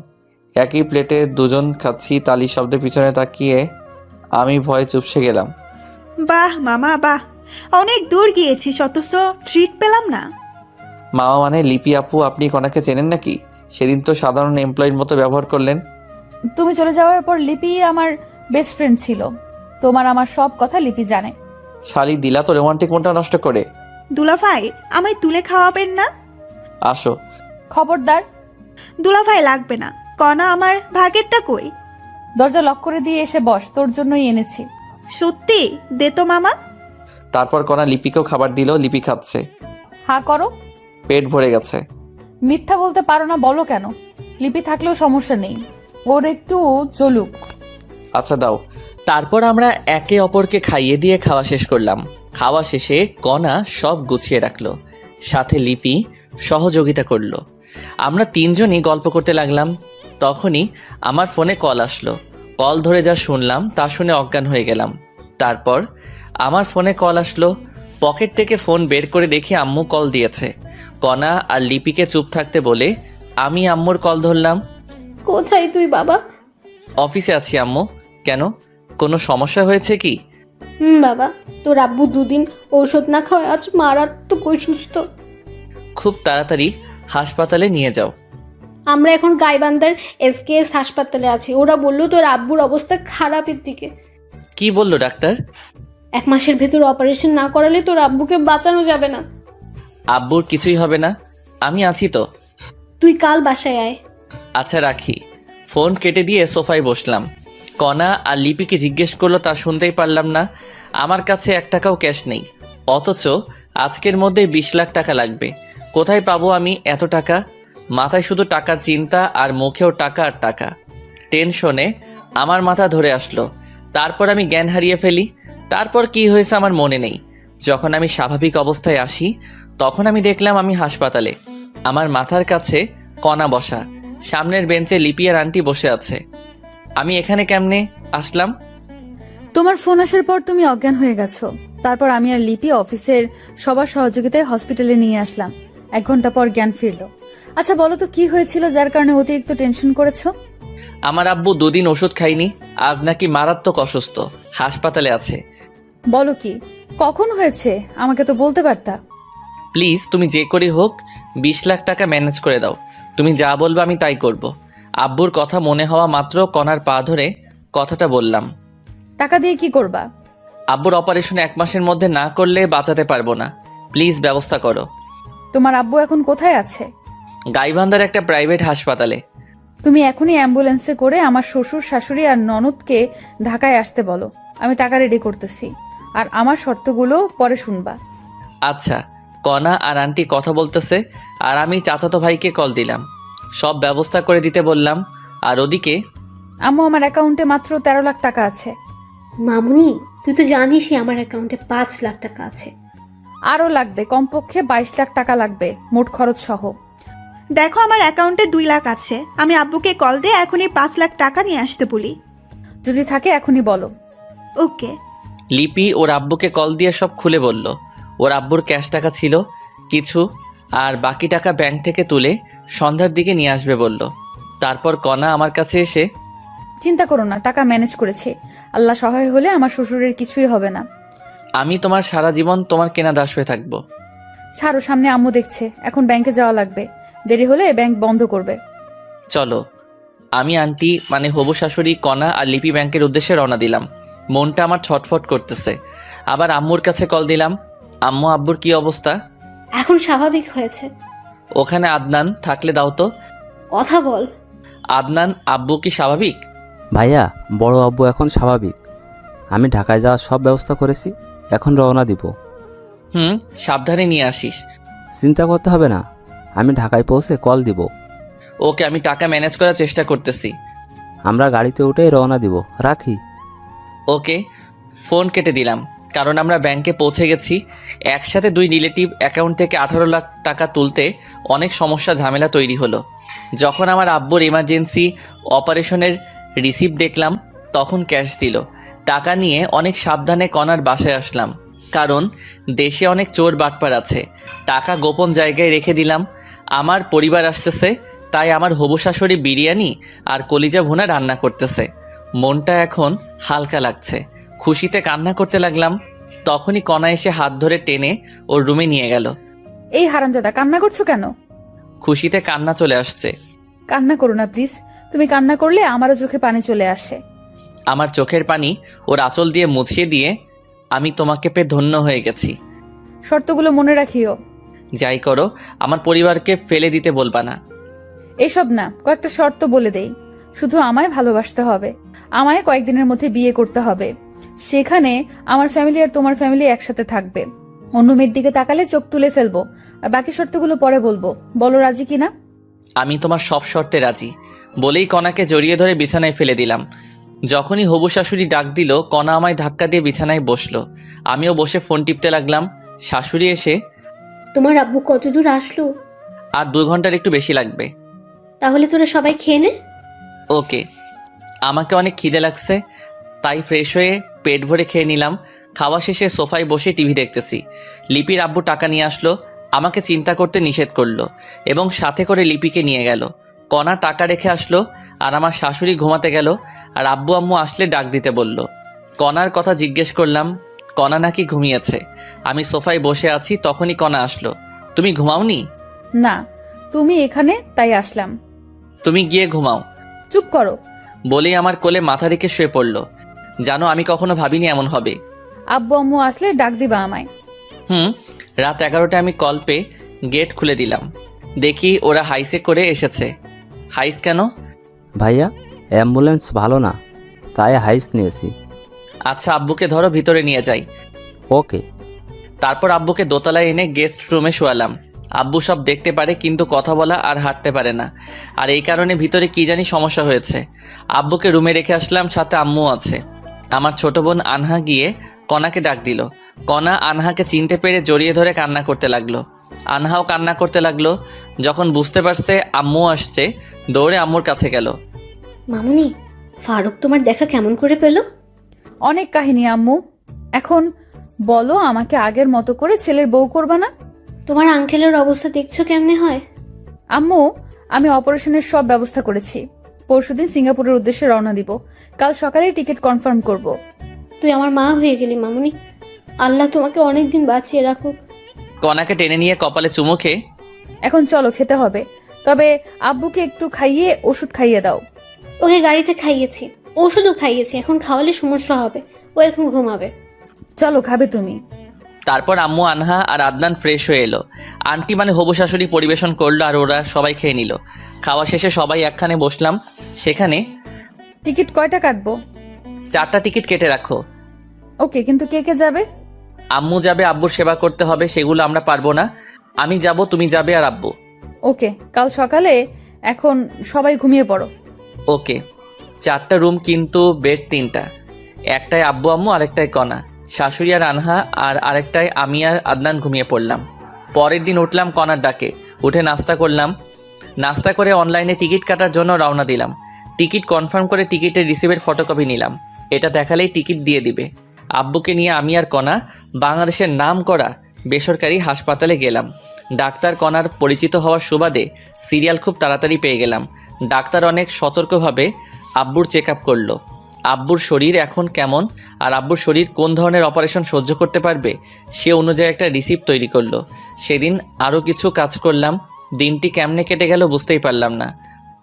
একই প্লেটে দুজন খাচ্ছি। তালি শব্দের পিছনে তাকিয়ে আমি ভয়ে চুপসে গেলাম। বাহ মামা বাহ, অনেক দূর গিয়েছিস অথচ ট্রিট পেলাম না। মামা মানে লিপি আপু? আপনি কণাকে চেনেন নাকি? সেদিন তো সাধারণ এমপ্লয়ির মতো ব্যবহার করলেন। তুমি চলে যাওয়ার পর লিপি আমার বেস্ট ফ্রেন্ড ছিল। তোমার আমার সব কথা লিপি জানে। শালি দিলা তো রোমান্টিক মনটা নষ্ট করে। দুলাভাই, আমায় তুলে খাওয়াবেন না? আসো। খবরদার। দুলাভাই লাগবে না, কণা আমার ভাগেরটা কই? দরজা লক করে দিয়ে এসে বস, তোর জন্যই এনেছি। সত্যি দে তো মামা। তারপর কণা লিপিকেও খাবার দিল। লিপি খাচ্ছে। হা করো। পেট ভরে গেছে। মিথ্যা বলতে পারো না, বলো কেন? লিপি থাকলেও সমস্যা নেই, ওর একটু চলুক। আচ্ছা দাও। তারপর আমরা একে অপরকে খাইয়ে দিয়ে খাওয়া শেষ করলাম। খাওয়া শেষে কণা সব গুছিয়ে রাখলো, সাথে লিপি সহযোগিতা করলো। আমরা 3জনই গল্প করতে লাগলাম। তখনই আমার ফোনে কল আসলো। কল ধরে যা শুনলাম তা শুনে অজ্ঞান হয়ে গেলাম। তারপর আমার ফোনে কল আসলো। পকেট থেকে ফোন বের করে দেখি আম্মু কল দিয়েছে। কণা আর লিপিকে চুপ থাকতে বলে আমি আম্মুর কল ধরলাম। কোথায় তুই বাবা? অফিসে আছি আম্মু। কেন, কোনো সমস্যা হয়েছে কি? বাবা, তোর আব্বু দুদিন ঔষধ না খাওয়ায় আজ মারাত্মক অসুস্থ। খুব তাড়াতাড়ি হাসপাতালে নিয়ে যাও। আমরা এখন গাইবান্ধার SKS হাসপাতালে আছি। ওরা বললো তোর আব্বুর অবস্থা খারাপের দিকে। কি বললো ডাক্তার? 1 মাসের ভেতর অপারেশন না করালে তোর আব্বুকে বাঁচানো যাবে না। আব্বুর কিছুই হবে না, আমি আছি তো। তুই কাল বাসায় আয়। আচ্ছা রাখি। ফোন কেটে দিয়ে সোফায় বসলাম। কণা আর লিপিকে জিজ্ঞেস করলো, তা শুনতেই পারলাম না। আমার কাছে 1 টাকাও ক্যাশ নেই, অথচ আজকের মধ্যে 20 লাখ টাকা লাগবে। কোথায় পাবো আমি এত টাকা? মাথায় শুধু টাকার চিন্তা আর মুখেও টাকা আর টাকা। টেনশনে আমার মাথা ধরে আসলো। তারপর আমি জ্ঞান হারিয়ে ফেলি। তারপর কি হয়েছে আমার মনে নেই। যখন আমি স্বাভাবিক অবস্থায় আসি তখন আমি দেখলাম আমি হাসপাতালে। আমার মাথার কাছে কণা বসা, সামনের বেঞ্চে লিপি আর আন্টি বসে আছে। আমি এখানে কেমনে আসলাম? তোমার ফোন আসার পর তুমি অজ্ঞান হয়ে গেছো। তারপর আমি আর লিপি অফিসের সবার সহযোগিতায় হসপিটালে নিয়ে আসলাম। 1 ঘন্টা পর জ্ঞান ফিরলো। আচ্ছা বলো তো কি হয়েছিল যার কারণে অতিরিক্ত টেনশন করেছো? আমার আব্বু 2 দিন ওষুধ খাইনি, আজ নাকি মারাত্মক অসুস্থ, হাসপাতালে আছে। বলো কি, কখন হয়েছে? আমাকে তো বলতে পারতা। প্লিজ তুমি যে করে হোক 20 লাখ টাকা ম্যানেজ করে দাও। তুমি যা বলবে আমি তাই করব। আব্বুর কথা মনে হওয়া মাত্র কণার পা ধরে কথাটা বললাম। টাকা দিয়ে কি করবা? আব্বুর অপারেশন 1 মাসের মধ্যে না করলে বাঁচাতে পারবো না। প্লিজ ব্যবস্থা করো। তোমার আব্বু এখন কোথায় আছে? গাইবান্ধার একটা প্রাইভেট হাসপাতালে। তুমি এখনই অ্যাম্বুলেন্সে করে আমার শ্বশুর শাশুড়ি আর ননদকে ঢাকায় আসতে বলো। আমি টাকা রেডি করতেছি, আর আমার শর্তগুলো পরে শুনবা। আচ্ছা। কণা আর আন্টি কথা বলতেছে আর আমি চাচাতো ভাইকে কল দিলাম, সব ব্যবস্থা করে দিতে বললাম। আর ওদিকে আম্মু, আমার অ্যাকাউন্টে মাত্র 13 লাখ টাকা আছে। মামুনি, তুই তো জানিসই আমার অ্যাকাউন্টে 5 লাখ টাকা আছে। আরও লাগবে, কমপক্ষে 22 লাখ টাকা লাগবে মোট খরচ সহ। দেখো আমার অ্যাকাউন্টে 2 লাখ আছে। আমি আব্বুকে কল দিয়ে এখনই 5 লাখ টাকা নিয়ে আসতে বলি। যদি থাকে এখনই বলো। ওকে। লিপি ওর আব্বুকে কল দিয়ে সব খুলে বলল। ওর আব্বুর ক্যাশ টাকা ছিল কিছু, আর বাকি টাকা ব্যাংক থেকে তুলে সন্ধ্যার দিকে নিয়ে আসবে বলল। তারপর কণা আমার কাছে এসে, চিন্তা করো না, টাকা ম্যানেজ করেছি। আল্লাহ সহায় হলে আমার শ্বশুরের কিছুই হবে না। আমি তোমার সারা জীবন তোমার কেনা দাস হয়ে থাকবো। ছাড়ো, সামনে আম্মু দেখছে। এখন ব্যাংকে যাওয়া লাগবে, দেরি হলে ব্যাংক বন্ধ করবে। চলো। আমি আন্টি মানে হবু শাশুড়ি, কণা আর লিপি ব্যাংকের উদ্দেশ্যে রওনা দিলাম। মনটা আমার ছটফট করতেছে। আবার আম্মুর কাছে কল দিলাম। আম্মু, আব্বুর কি অবস্থা? এখন স্বাভাবিক হয়েছে। ওখানে আদনান থাকলে দাও তো। কথা বল। আদনান, আব্বু কি স্বাভাবিক? ভাইয়া, বড় আব্বু এখন স্বাভাবিক। আমি ঢাকায় যাওয়ার সব ব্যবস্থা করেছি, এখন রওনা দিব। সাবধানে নিয়ে আসিস। চিন্তা করতে হবে না, আমি ঢাকায় পৌঁছে কল দিব। ওকে, আমি টাকা ম্যানেজ করার চেষ্টা করতেছি। আমরা গাড়িতে উঠেই রওনা দিব। রাখি। ওকে। ফোন কেটে দিলাম, কারণ আমরা ব্যাংকে পৌঁছে গেছি। একসাথে 2 রিলেটিভ অ্যাকাউন্ট থেকে 18 লাখ টাকা তুলতে অনেক সমস্যা ঝামেলা তৈরি হলো। যখন আমার আব্বুর ইমার্জেন্সি অপারেশনের রিসিপ্ট দেখলাম তখন ক্যাশ দিল। টাকা নিয়ে অনেক সাবধানে কণার বাসায় আসলাম, কারণ দেশে অনেক চোর বাটপার আছে। টাকা গোপন জায়গায় রেখে দিলাম। আমার পরিবার আসতেছে, তাই আমার হবু শাশুড়ি বিরিয়ানি আর কলিজা ভুনা রান্না করতেছে। মনটা এখন হালকা লাগছে, খুশিতে কান্না করতে লাগলাম। তখনই কণা এসে হাত ধরে টেনে ওর রুমে নিয়ে গেল। এই হারামজাদা, কান্না করছো কেন? খুশিতে কান্না চলে আসছে। কান্না করো না প্লিজ। তুমি কান্না করলে আমারও চোখে পানি চলে আসে। আমার চোখের পানি ওর আঁচল দিয়ে মুছিয়ে দিয়ে, আমি তোমাকে পেয়ে ধন্য হয়ে গেছি। শর্তগুলো মনে রাখিও। যাই করো, আমার পরিবারকে ফেলে দিতে বলবা না। এসব না, কয়েকটা শর্ত বলে দেই। শুধু আমায় ভালোবাসতে হবে, আমায় কয়েকদিনের মধ্যে বিয়ে করতে হবে। সেখানে আমার ফ্যামিলি আর তোমার ফ্যামিলি একসাথে থাকবে। অন্য মেয়ের দিকে তাকালে চোখ তুলে ফেলবো। আর বাকি শর্তগুলো পরে বলবো। বলো রাজি কিনা? আমি তোমার সব শর্তে রাজি বলেই কণাকে জড়িয়ে ধরে বিছানায় ফেলে দিলাম। যখনই হবু শাশুড়ি ডাক দিল, কণা আমায় ধাক্কা দিয়ে বিছানায় বসলো। আমিও বসে ফোন টিপতে লাগলাম। শাশুড়ি এসে, তোমার আব্বু কত দূর আসলো? আর 2 ঘন্টার একটু বেশি লাগবে। তাহলে তোরা সবাই খেয়ে নে। ওকে। আমাকে অনেক খিদে লাগছে, তাই ফ্রেশ হয়ে পেট ভরে খেয়ে নিলাম। খাওয়া শেষে সোফায় বসে টিভি দেখতেছি। লিপির আব্বু টাকা নিয়ে আসলো, আমাকে চিন্তা করতে নিষেধ করলো এবং সাথে করে লিপিকে নিয়ে গেল। কণা টাকা রেখে আসলো আর আমার শাশুড়ি ঘুমাতে গেল। আর আব্বু আম্মু আসলে ডাক দিতে বলল। কণার কথা জিজ্ঞেস করলাম। কণা নাকি ঘুমিয়েছে। আমি সোফায় বসে আছি, তখনই কণা আসলো। তুমি ঘুমাওনি? না, তুমি এখানে তাই আসলাম। তুমি গিয়ে ঘুমাও। চুপ করো। বলেই আমার কোলে মাথা রেখে শুয়ে পড়ল। জানো, আমি কখনো ভাবিনি এমন হবে। আব্বু আম্মু আসলে ডাক দিবা আমায়। রাত 11টায় আমি কল পেয়ে গেট খুলে দিলাম। দেখি ওরা হাইসে করে এসেছে। হাইস কেন? ভাইয়া, অ্যাম্বুলেন্স ভালো না, তাই হাইস নিয়েছি। আচ্ছা, আব্বুকে ধরো, ভিতরে নিয়ে যাই। ওকে। তারপর আব্বুকে দোতলায় এনে গেস্ট রুমে শোয়ালাম। আব্বু সব দেখতে পারে কিন্তু কথা বলা আর হাঁটতে পারে না, আর এই কারণে ভিতরে কি জানি সমস্যা হয়েছে। আব্বুকে রুমে রেখে আসলাম, সাথে আম্মু আছে। আমার ছোট বোন আনহা গিয়ে কণাকে ডাক দিল। কণা আনহাকে চিনতে পেরে জড়িয়ে ধরে কান্না করতে লাগলো। আনহাও কান্না করতে লাগলো। যখন বুঝতে পারছে আম্মু আসছে, দৌড়ে আম্মুর কাছে গেল। মামুনি, ফারুক তোমার দেখা কেমন করে পেল? অনেক কাহিনী আম্মু। এখন বলো, আমাকে আগের মতো করে ছেলের বউ করবা না? তোমার আঙ্কেলের অবস্থা দেখছো কেমনে হয়? আম্মু, আমি অপারেশনের সব ব্যবস্থা করেছি। পরশুদিন সিঙ্গাপুরের উদ্দেশ্যে রওনা দিব। কাল সকালে টিকিট কনফার্ম করব। তুই আমার মা হয়ে গেলি মামুনি। আল্লাহ তোমাকে অনেক দিন বাঁচিয়ে রাখুক। কণাকে টেনে নিয়ে কপালে চুমু খেয়ে, এখন চলো, খেতে হবে। তবে আব্বুকে একটু খাইয়ে ওষুধ খাইয়ে দাও। ওকে গাড়িতে খাইয়েছি, ওষুধও খাইয়েছি, এখন খাওয়ালে সমস্যা হবে। ও এখন ঘুমাবে। চলো, খাবে তুমি। তারপর আম্মু, আনহা আর আদনান ফ্রেশ হয়ে এলো। আন্টি মানে হবু শাশুড়ি পরিবেশন করলো, আর ওরা সবাই খেয়ে নিল। খাওয়া শেষে সবাই একখানে বসলাম। সেখানে টিকিট কয়টা কাটবো? 4টা টিকিট কেটে রাখো। ওকে, কিন্তু কে কে যাবে? আম্মু যাবে, আব্বুর সেবা করতে হবে, সেগুলো আমরা পারবো না। আমি যাব, তুমি যাবে, আর আব্বু। ওকে, কাল সকালে। এখন সবাই ঘুমিয়ে পড়ো। ওকে। 4টা রুম, কিন্তু বেড 3টা। একটায় আব্বু আম্মু, আরেকটায় কণা, শাশুড়ি আর আনহা, আর আরেকটায় আমি আর আদনান ঘুমিয়ে পড়লাম। পরের দিন উঠলাম কণার ডাকে। উঠে নাস্তা করলাম। নাস্তা করে অনলাইনে টিকিট কাটার জন্য রওনা দিলাম। টিকিট কনফার্ম করে টিকিটের রিসিভের ফটোকপি নিলাম। এটা দেখালেই টিকিট দিয়ে দিবে। আব্বুকে নিয়ে আমি আর কণা বাংলাদেশের নামকরা বেসরকারি হাসপাতালে গেলাম। ডাক্তার কণার পরিচিত হওয়ার সুবাদে সিরিয়াল খুব তাড়াতাড়ি পেয়ে গেলাম। ডাক্তার অনেক সতর্কভাবে আব্বুর চেক আপ করলো। আব্বুর শরীর এখন কেমন আর আব্বুর শরীর কোন ধরনের অপারেশন সহ্য করতে পারবে সে অনুযায়ী একটা রিসিপ্ট তৈরি করলো। সেদিন আরও কিছু কাজ করলাম। দিনটি কেমনে কেটে গেল বুঝতেই পারলাম না।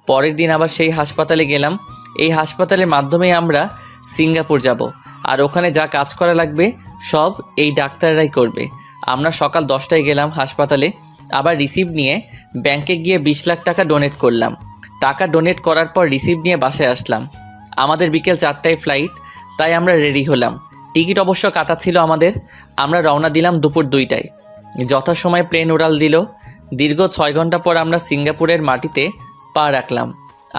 পরের দিন আবার সেই হাসপাতালে গেলাম। এই হাসপাতালের মাধ্যমেই আমরা সিঙ্গাপুর যাব, আর ওখানে যা কাজ করা লাগবে সব এই ডাক্তাররাই করবে। আমরা সকাল 10টায় গেলাম হাসপাতালে। আবার রিসিপ্ট নিয়ে ব্যাংকে গিয়ে 20 লাখ টাকা ডোনেট করলাম। টাকা ডোনেট করার পর রিসিপ্ট নিয়ে বাসায় আসলাম। আমাদের বিকেল 4টায় ফ্লাইট, তাই আমরা রেডি হলাম। টিকিট অবশ্য কাটা ছিল আমাদের। আমরা রওনা দিলাম দুপুর 2টায়। যথাসময়ে প্লেন উড়াল দিল। দীর্ঘ 6 ঘন্টা পর আমরা সিঙ্গাপুরের মাটিতে পা রাখলাম।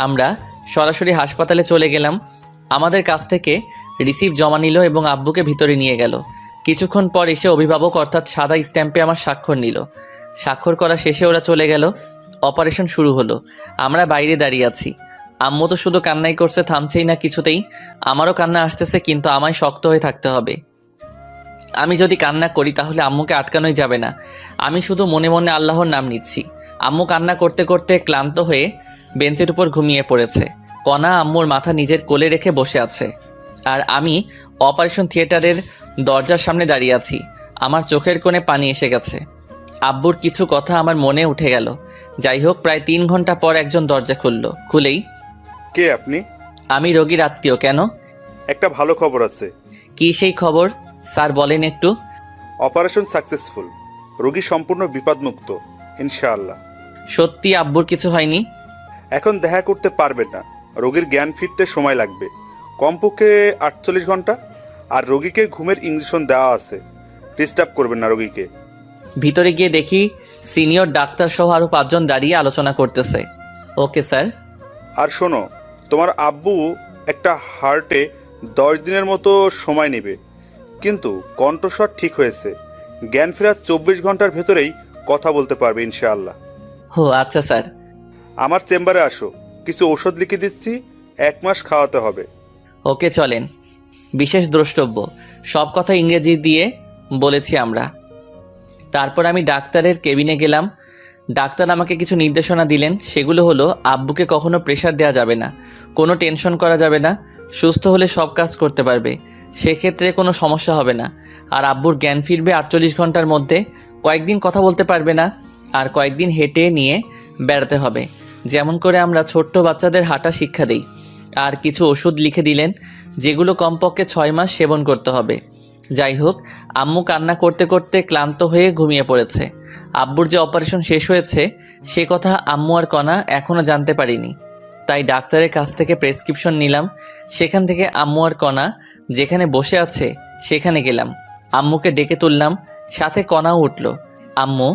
আমরা সরাসরি হাসপাতালে চলে গেলাম। আমাদের কাছ থেকে রিসিপ্ট জমা নিল এবং আব্বুকে ভিতরে নিয়ে গেল। কিছুক্ষণ পর এসে অভিভাবক অর্থাৎ সাদা স্ট্যাম্পে আমার স্বাক্ষর নিল। স্বাক্ষর করা শেষে ওরা চলে গেল। অপারেশন শুরু হলো। আমরা বাইরে দাঁড়িয়ে আছি। আম্মু তো শুধু কান্নাই করছে, থামছেই না কিছুতেই। আমারও কান্না আসতেছে, কিন্তু আমায় শক্ত হয়ে থাকতে হবে। আমি যদি কান্না করি তাহলে আম্মুকে আটকানোই যাবে না। আমি শুধু মনে মনে আল্লাহর নাম নিচ্ছি। আম্মু কান্না করতে করতে ক্লান্ত হয়ে বেঞ্চের উপর ঘুমিয়ে পড়েছে। কণা আম্মুর মাথা নিজের কোলে রেখে বসে আছে, আর আমি অপারেশন থিয়েটারের দরজার সামনে দাঁড়িয়ে আছি। আমার চোখের কোণে পানি এসে গেছে। আব্বুর কিছু কথা আমার মনে উঠে গেল। যাই হোক, প্রায় 3 ঘন্টা পর একজন দরজা খুলেই, কে আপনি? আমি রোগীর আত্মীয়। কেন? একটা ভালো খবর আছে। কি সেই খবর স্যার, বলেন একটু। অপারেশন সাকসেসফুল, রোগী সম্পূর্ণ বিপদমুক্ত ইনশাআল্লাহ। সত্যি আব্বুর কিছু হয়নি? এখন দেখা করতে পারবেন না, রোগীর জ্ঞান ফিরতে সময় লাগবে, কমপক্ষে 48 ঘন্টা। আর রোগীকে ঘুমের ইঞ্জেকশন দেওয়া আছে, ডিস্টার্ব করবেন না রোগীকে। ভিতরে গিয়ে দেখি সিনিয়র ডাক্তার সহ আরও 5 জন দাঁড়িয়ে আলোচনা করতেছে। Okay sir. আর শোনো, তোমার আব্বু একটা হার্টে 10 দিনের মতো সময় নেবে, কিন্তু কণ্ঠস্বর ঠিক হয়েছে। জ্ঞান ফেরার 24 ঘন্টার ভেতরেই কথা বলতে পারবে ইনশাআল্লাহ। ও আচ্ছা স্যার। আমার চেম্বারে আসো, কিছু ওষুধ লিখে দিচ্ছি, 1 মাস খাওয়াতে হবে। ওকে চলেন। বিশেষ দ্রষ্টব্য, সব কথা ইংরেজি দিয়ে বলেছি আমরা। তারপর আমি ডাক্তারের কেবিনে গেলাম। ডাক্তার আমাকে কিছু নির্দেশনা দিলেন। সেগুলো হলো, আব্বুকে কখনো প্রেশার দেওয়া যাবে না, কোনো টেনশন করা যাবে না, সুস্থ হলে সব কাজ করতে পারবে, সেক্ষেত্রে কোনো সমস্যা হবে না। আর আব্বুর জ্ঞান ফিরবে 48 ঘন্টার মধ্যে। কয়েকদিন কথা বলতে পারবে না, আর কয়েকদিন হেঁটে নিয়ে বেড়াতে হবে, যেমন করে আমরা ছোট্ট বাচ্চাদের হাঁটা শিক্ষা দিই। আর কিছু ওষুধ লিখে দিলেন, যেগুলো কমপক্ষে 6 মাস সেবন করতে হবে। যাই হোক, আম্মু কান্না করতে করতে ক্লান্ত হয়ে ঘুমিয়ে পড়েছে। আব্বুর যে অপারেশন শেষ হয়েছে সে কথা আম্মু আর কণা এখনও জানতে পারিনি। তাই ডাক্তারের কাছ থেকে প্রেসক্রিপশন নিলাম। সেখান থেকে আম্মু আর কণা যেখানে বসে আছে সেখানে গেলাম। আম্মুকে ডেকে তুললাম, সাথে কণাও উঠল। আম্মু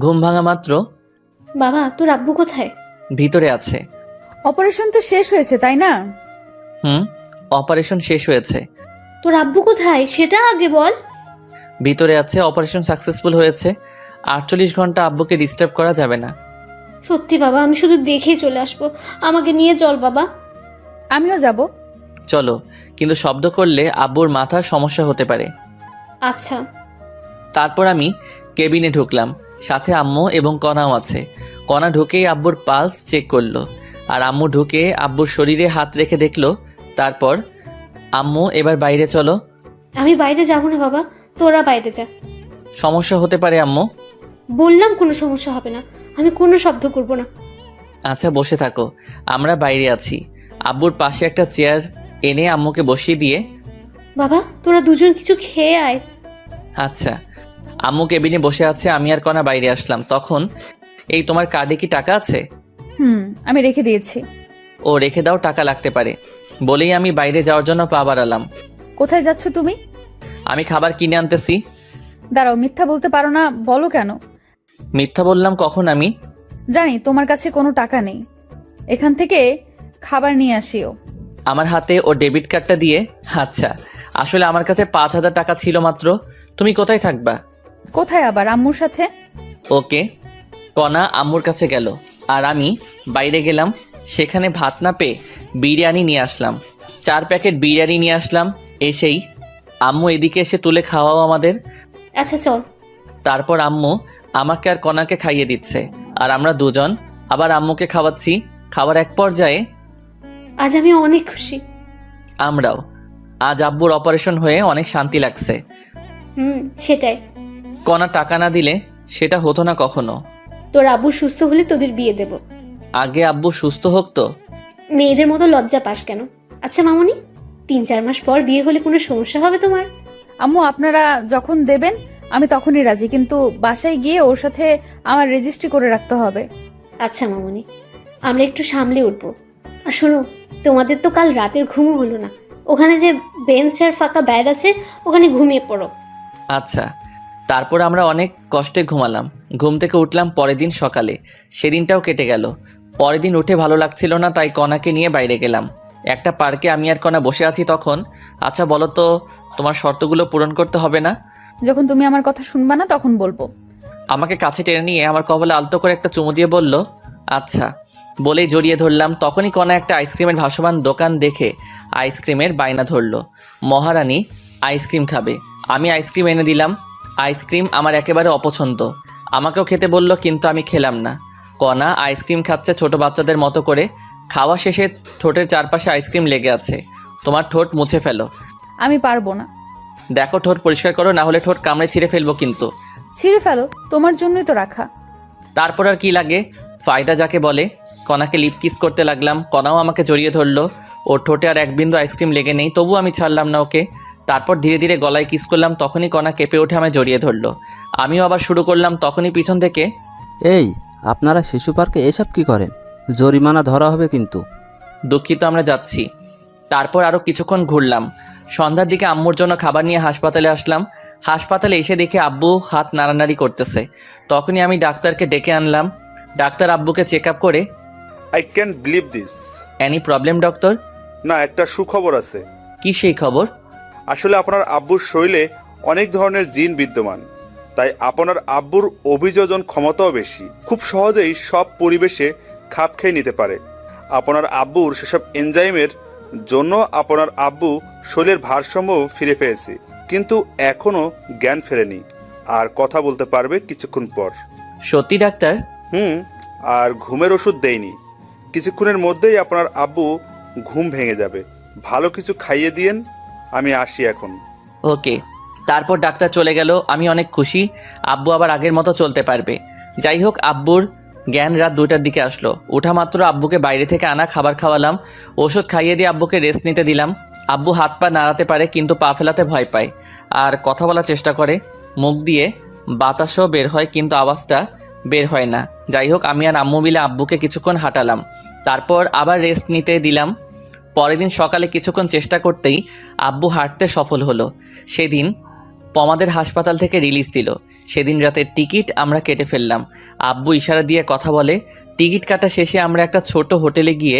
ঘুম ভাঙা মাত্র, বাবা তোর আব্বু কোথায়? ভিতরে আছে। অপারেশন তো শেষ হয়েছে তাই না? অপারেশন শেষ হয়েছে। তোর আব্বু কোথায় সেটা আগে বল। ভিতরে আছে, অপারেশন সাকসেসফুল হয়েছে। 48 ঘন্টা আব্বুকে ডিস্টার্ব করা যাবে না। সত্যি বাবা, আমি শুধু দেখেই চলে আসবো, আমাকে নিয়ে চল বাবা। আমিও যাব। চলো, কিন্তু শব্দ করলে আব্বুর মাথার সমস্যা হতে পারে। আচ্ছা। তারপর আমি কেবিনে ঢুকলাম, সাথে আম্মু এবং কণাও আছে। কণা ঢুকেই আব্বুর পালস চেক করলো, আর আম্মু ঢুকে আব্বুর শরীরে হাত রেখে দেখলো। তারপর, আম্মু এবার বাইরে চলো। আমি বাইরে যাবো না বাবা, তোরা বাইরে যা। সমস্যা হতে পারে আম্মু। বললাম কোনো সমস্যা হবে না, আমি কোনো শব্দ করব না। আচ্ছা বসে থাকো, আমরা বাইরে আছি। আব্বুর পাশে একটা চেয়ার এনে আম্মুকে বসিয়ে দিয়ে, বাবা তোরা দুজন কিছু খেয়ে আয়। আচ্ছা। আম্মু কেবিনে বসে আছে, আমি আর কণা বাইরে আসলাম। তখন, এই তোমার কার্ডে কি টাকা আছে? আমি রেখে দিয়েছি। ও রেখে দাও, টাকা লাগতে পারে। বলেই আমি বাইরে যাওয়ার জন্য পা বাড়ালাম। কোথায় যাচ্ছ তুমি? আমি খাবার কিনে আনতেছি। দাঁড়াও, মিথ্যা বলতে পারো না, বলো কেন? মিথ্যা বললাম কখন আমি? জানি তোমার কাছে কোনো টাকা নেই, এখান থেকে খাবার নিয়ে আসিও। আমার হাতে ও ডেবিট কার্ডটা দিয়ে, আচ্ছা আসলে আমার কাছে 5,000 টাকা ছিল মাত্র। তুমি কোথায় থাকবা? কোথায় আবার? আম্মুর সাথে। ওকে। কণা আম্মুর কাছে গেল, আর আমি বাইরে গেলাম। সেখানে ভাত না পেয়ে বিরিয়ানি নিয়ে আসলাম। 4 প্যাকেট বিরিয়ানি নিয়ে আসলাম। এসেই আম্মু এদিকে এসে তুলে খাওয়াও আমাদের। আচ্ছা চল। তারপর আম্মু আমাকে আর কণাকে খাইয়ে দিচ্ছে, আর আমরা দুজন আবার আম্মুকে খাওয়াচ্ছি। খাবার এক পর্যায়ে, আজ আমি অনেক খুশি। আমরাও। আজ আব্বুর অপারেশন হয়ে অনেক শান্তি লাগছে। সেটাই। কণা টাকা না দিলে সেটা হতো না কখনো। তোর আব্বু সুস্থ হলে তোদের বিয়ে দেব। আগে আব্বু সুস্থ হোক তো। মেয়েদের মতো লজ্জা পাস কেন? আচ্ছা মামুনি, 3-4 মাস পর বিয়ে হলে কোনো সমস্যা হবে তোমার? আম্মু আপনারা যখন দেবেন আমি তখনই রাজি, কিন্তু বাসায় গিয়ে ওর সাথে আমার রেজিস্ট্রি করে রাখতে হবে। আচ্ছা মামুনি, আমরা একটু সামলে উঠবো। আর শোনো, তোমাদের তো কাল রাতের ঘুমও হলো না। ওখানে যে বেঞ্চ আর ফাঁকা ব্যাড আছে ওখানে ঘুমিয়ে পড়ো। আচ্ছা। তারপর আমরা অনেক কষ্টে ঘুমালাম। ঘুম থেকে উঠলাম পরের দিন সকালে। সেদিনটাও কেটে গেল। পরের দিন উঠে ভালো লাগছিল না, তাই কণাকে নিয়ে বাইরে গেলাম। একটা পার্কে আমি আর কণা বসে আছি তখন। আচ্ছা বলো তো, তোমার শর্তগুলো পূরণ করতে হবে না? যখন তুমি আমার কথা শুনবা না তখন বলবো। আমাকে কাছে টেনে নিয়ে আমার কপালে আলতো করে একটা চুমু দিয়ে বলল, আচ্ছা। বলেই জড়িয়ে ধরলাম। তখনই কণা একটা আইসক্রিমের ভাসমান দোকান দেখে আইসক্রিমের বায়না ধরলো। মহারানী আইসক্রিম খাবে। আমি আইসক্রিম এনে দিলাম। আইসক্রিম আমার একেবারে অপছন্দ। আমাকেও খেতে বলল, কিন্তু আমি খেলাম না। কণা আইসক্রিম খাচ্ছে ছোট বাচ্চাদের মতো করে। খাওয়া শেষে ঠোঁটের চারপাশে আইসক্রিম লেগে আছে। তোমার ঠোঁট মুছে ফেলো। আমি পারবো না। দেখো ঠোঁট পরিষ্কার করো, না হলে ঠোঁট কামড়ে ছিঁড়ে ফেলবো কিন্তু। ছিঁড়ে ফেলো, তোমার জন্যই তো রাখা। তারপর আর কি লাগে, ফায়দা যাকে বলে। কণাকে লিপ কিস করতে লাগলাম। কণাও আমাকে জড়িয়ে ধরলো। ওর ঠোঁটে আর এক বিন্দু আইসক্রিম লেগে নেই, তবু আমি ছাড়লাম না ওকে। তারপর ধীরে ধীরে গলায় কিস করলাম। তখনই কণা কেঁপে উঠে আমায় জড়িয়ে ধরলো। আমিও আবার শুরু করলাম। তখনই পিছন থেকে, এই আপনারা শিশু পার্কে এসব কি করেন? জরিমানা ধরা হবে কিন্তু। দুঃখিত, আমরা যাচ্ছি। তারপর আরও কিছুক্ষণ ঘুরলাম। সন্ধ্যার দিকে আম্মুর জন্য খাবার নিয়ে হাসপাতালে আসলাম। হাসপাতালে এসে দেখে আব্বু হাত নাড়ানাড়ি করতেছে। তখনই আমি ডাক্তারকে ডেকে আনলাম। ডাক্তার আব্বুকে চেক আপ করে, I can believe this. Any problem doctor? না, একটা সুখবর আছে। কি সেই খবর? আসলে আপনার আব্বুর শরীরে অনেক ধরনের জিন বিদ্যমান, তাই আপনার আব্বুর অভিযোজন ক্ষমতাও বেশি। খুব সহজেই সব পরিবেশে খাপ খেয়ে নিতে পারে। আপনার আব্বুর সেসব এনজাইমের জন্য আপনার আব্বু শরীরের ভারসাম্য ফিরে পেয়েছে, কিন্তু এখনও জ্ঞান ফেরেনি, আর কথা বলতে পারবে কিছুক্ষণ পর। সত্যি ডাক্তার? আর ঘুমের ওষুধ দেয়নি। কিছুক্ষণের মধ্যেই আপনার আব্বু ঘুম ভেঙে যাবে। ভালো কিছু খাইয়ে দিয়েন। আমি আসি এখন। ওকে। তারপর ডাক্তার চলে গেল। আমি অনেক খুশি, আব্বু আবার আগের মতো চলতে পারবে। যাই হোক, আব্বুর জ্ঞান রাত 2টার দিকে আসলো। ওঠা মাত্র আব্বুকে বাইরে থেকে আনা খাবার খাওয়ালাম, ওষুধ খাইয়ে দিয়ে আব্বুকে রেস্ট নিতে দিলাম। আব্বু হাত পা নাড়াতে পারে কিন্তু পা ফেলাতে ভয় পায় আর কথা বলার চেষ্টা করে। মুখ দিয়ে বাতাসও বের হয় কিন্তু আওয়াজটা বের হয় না। যাই হোক, আমি আর আম্মু মিলে আব্বুকে কিছুক্ষণ হাঁটালাম, তারপর আবার রেস্ট নিতে দিলাম। পরের দিন সকালে কিছুক্ষণ চেষ্টা করতেই আব্বু হাঁটতে সফল হলো। সেদিন পমাদের হাসপাতাল থেকে রিলিজ দিল। সেদিন রাতের টিকিট আমরা কেটে ফেললাম। আব্বু ইশারা দিয়ে কথা বলে। টিকিট কাটা শেষে আমরা একটা ছোট হোটেলে গিয়ে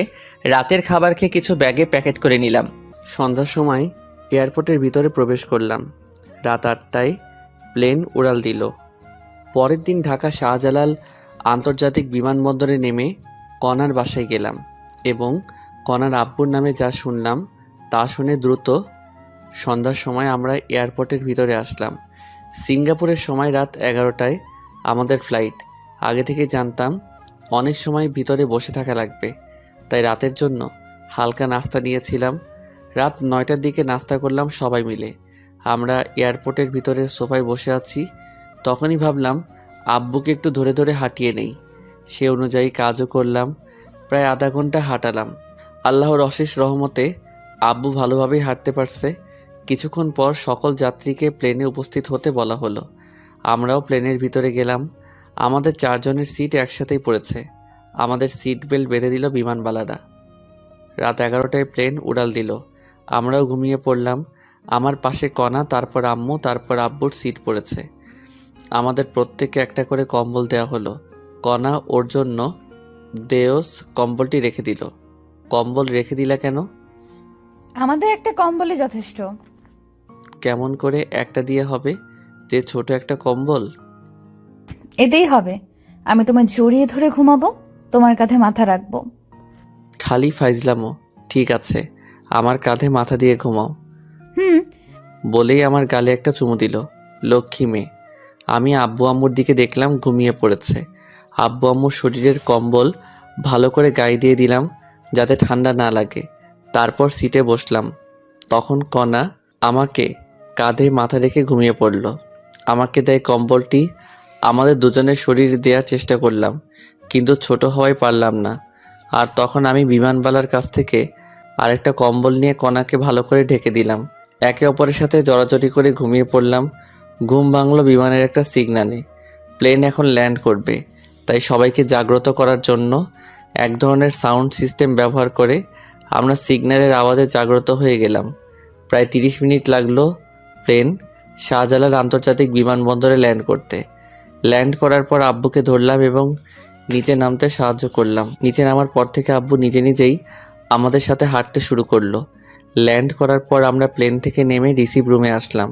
রাতের খাবার খেয়ে কিছু ব্যাগে প্যাকেট করে নিলাম। সন্ধ্যার সময় এয়ারপোর্টের ভিতরে প্রবেশ করলাম। রাত 8টায় প্লেন উড়াল দিল। পরের দিন ঢাকা শাহজালাল আন্তর্জাতিক বিমানবন্দরে নেমে কনার বাসায় গেলাম এবং কনার আব্বুর নামে যা শুনলাম তা শুনে দ্রুত সন্ধ্যার সময় আমরা এয়ারপোর্টের ভিতরে আসলাম। সিঙ্গাপুরের সময় রাত 11টায় আমাদের ফ্লাইট। আগে থেকে জানতাম অনেক সময় ভিতরে বসে থাকা লাগবে, তাই রাতের জন্য হালকা নাস্তা নিয়েছিলাম। রাত 9টার দিকে নাস্তা করলাম সবাই মিলে। আমরা এয়ারপোর্টের ভিতরের সোফায় বসে আছি, তখনই ভাবলাম আব্বুকে একটু ধরে ধরে হাঁটিয়ে নেই। সে অনুযায়ী কাজও করলাম। প্রায় আধা ঘন্টা হাঁটালাম। আল্লাহর অশেষ রহমতে আব্বু ভালোভাবেই হাঁটতে পারছে। কিছুক্ষণ পর সকল যাত্রীকে প্লেনে উপস্থিত হতে বলা হলো। আমরাও প্লেনের ভিতরে গেলাম। আমাদের 4 জনের সিট একসাথেই পড়েছে। আমাদের সিট বেল্ট বেঁধে দিল বিমানবালারা। রাত 11টায় প্লেন উড়াল দিল। আমরাও ঘুমিয়ে পড়লাম। আমার পাশে কণা, তারপর আম্মু, তারপর আব্বুর সিট পড়েছে। আমাদের প্রত্যেককে একটা করে কম্বল দেওয়া হলো। কণা ওর জন্য দেওস কম্বলটি রেখে দিল। কম্বল রেখে দিলা কেন? আমাদের একটা কম্বলই যথেষ্ট। কেমন করে একটা দিয়ে হবে, যে ছোট একটা কম্বল? এতেই হবে। আমি তোমায় জড়িয়ে ধরে ঘুমাবো, তোমার কাঁধে মাথা রাখবো। খালি ফাইজলামো। ঠিক আছে, আমার কাঁধে মাথা দিয়ে ঘুমাও। হুম। বলেই আমার গালে একটা চুমু দিল। লক্ষ্মী মেয়ে। আমি আব্বু আম্মুর দিকে দেখলাম ঘুমিয়ে পড়েছে। আব্বু আম্মুর শরীরের কম্বল ভালো করে গায়ে দিয়ে দিলাম যাতে ঠান্ডা না লাগে। তারপর সিটে বসলাম। তখন কণা আমাকে কাঁধে মাথা রেখে ঘুমিয়ে পড়ল। আমাকে দেয় কম্বলটি। আমাদের দুজনের শরীর দেওয়ার চেষ্টা করলাম কিন্তু ছোট হওয়ায় পারলাম না। আর তখন আমি বিমানবালার কাছ থেকে আরেকটা কম্বল নিয়ে কণাকে ভালো করে ঢেকে দিলাম। একে অপরের সাথে জড়াজড়ি করে ঘুমিয়ে পড়লাম। ঘুম ভাঙল বিমানের একটা সিগন্যালে। প্লেন এখন ল্যান্ড করবে, তাই সবাইকে জাগ্রত করার জন্য এক ধরনের সাউন্ড সিস্টেম ব্যবহার করে আমরা সিগন্যালের আওয়াজে জাগ্রত হয়ে গেলাম। প্রায় 30 মিনিট লাগলো প্লেন শাহজালাল আন্তর্জাতিক বিমানবন্দরে ল্যান্ড করতে। ল্যান্ড করার পর আব্বুকে ধরলাম এবং নিচে নামতে সাহায্য করলাম। নিচে নামার পর থেকে আব্বু নিজে নিজেই আমাদের সাথে হাঁটতে শুরু করলো। ল্যান্ড করার পর আমরা প্লেন থেকে নেমে রিসিভ রুমে আসলাম।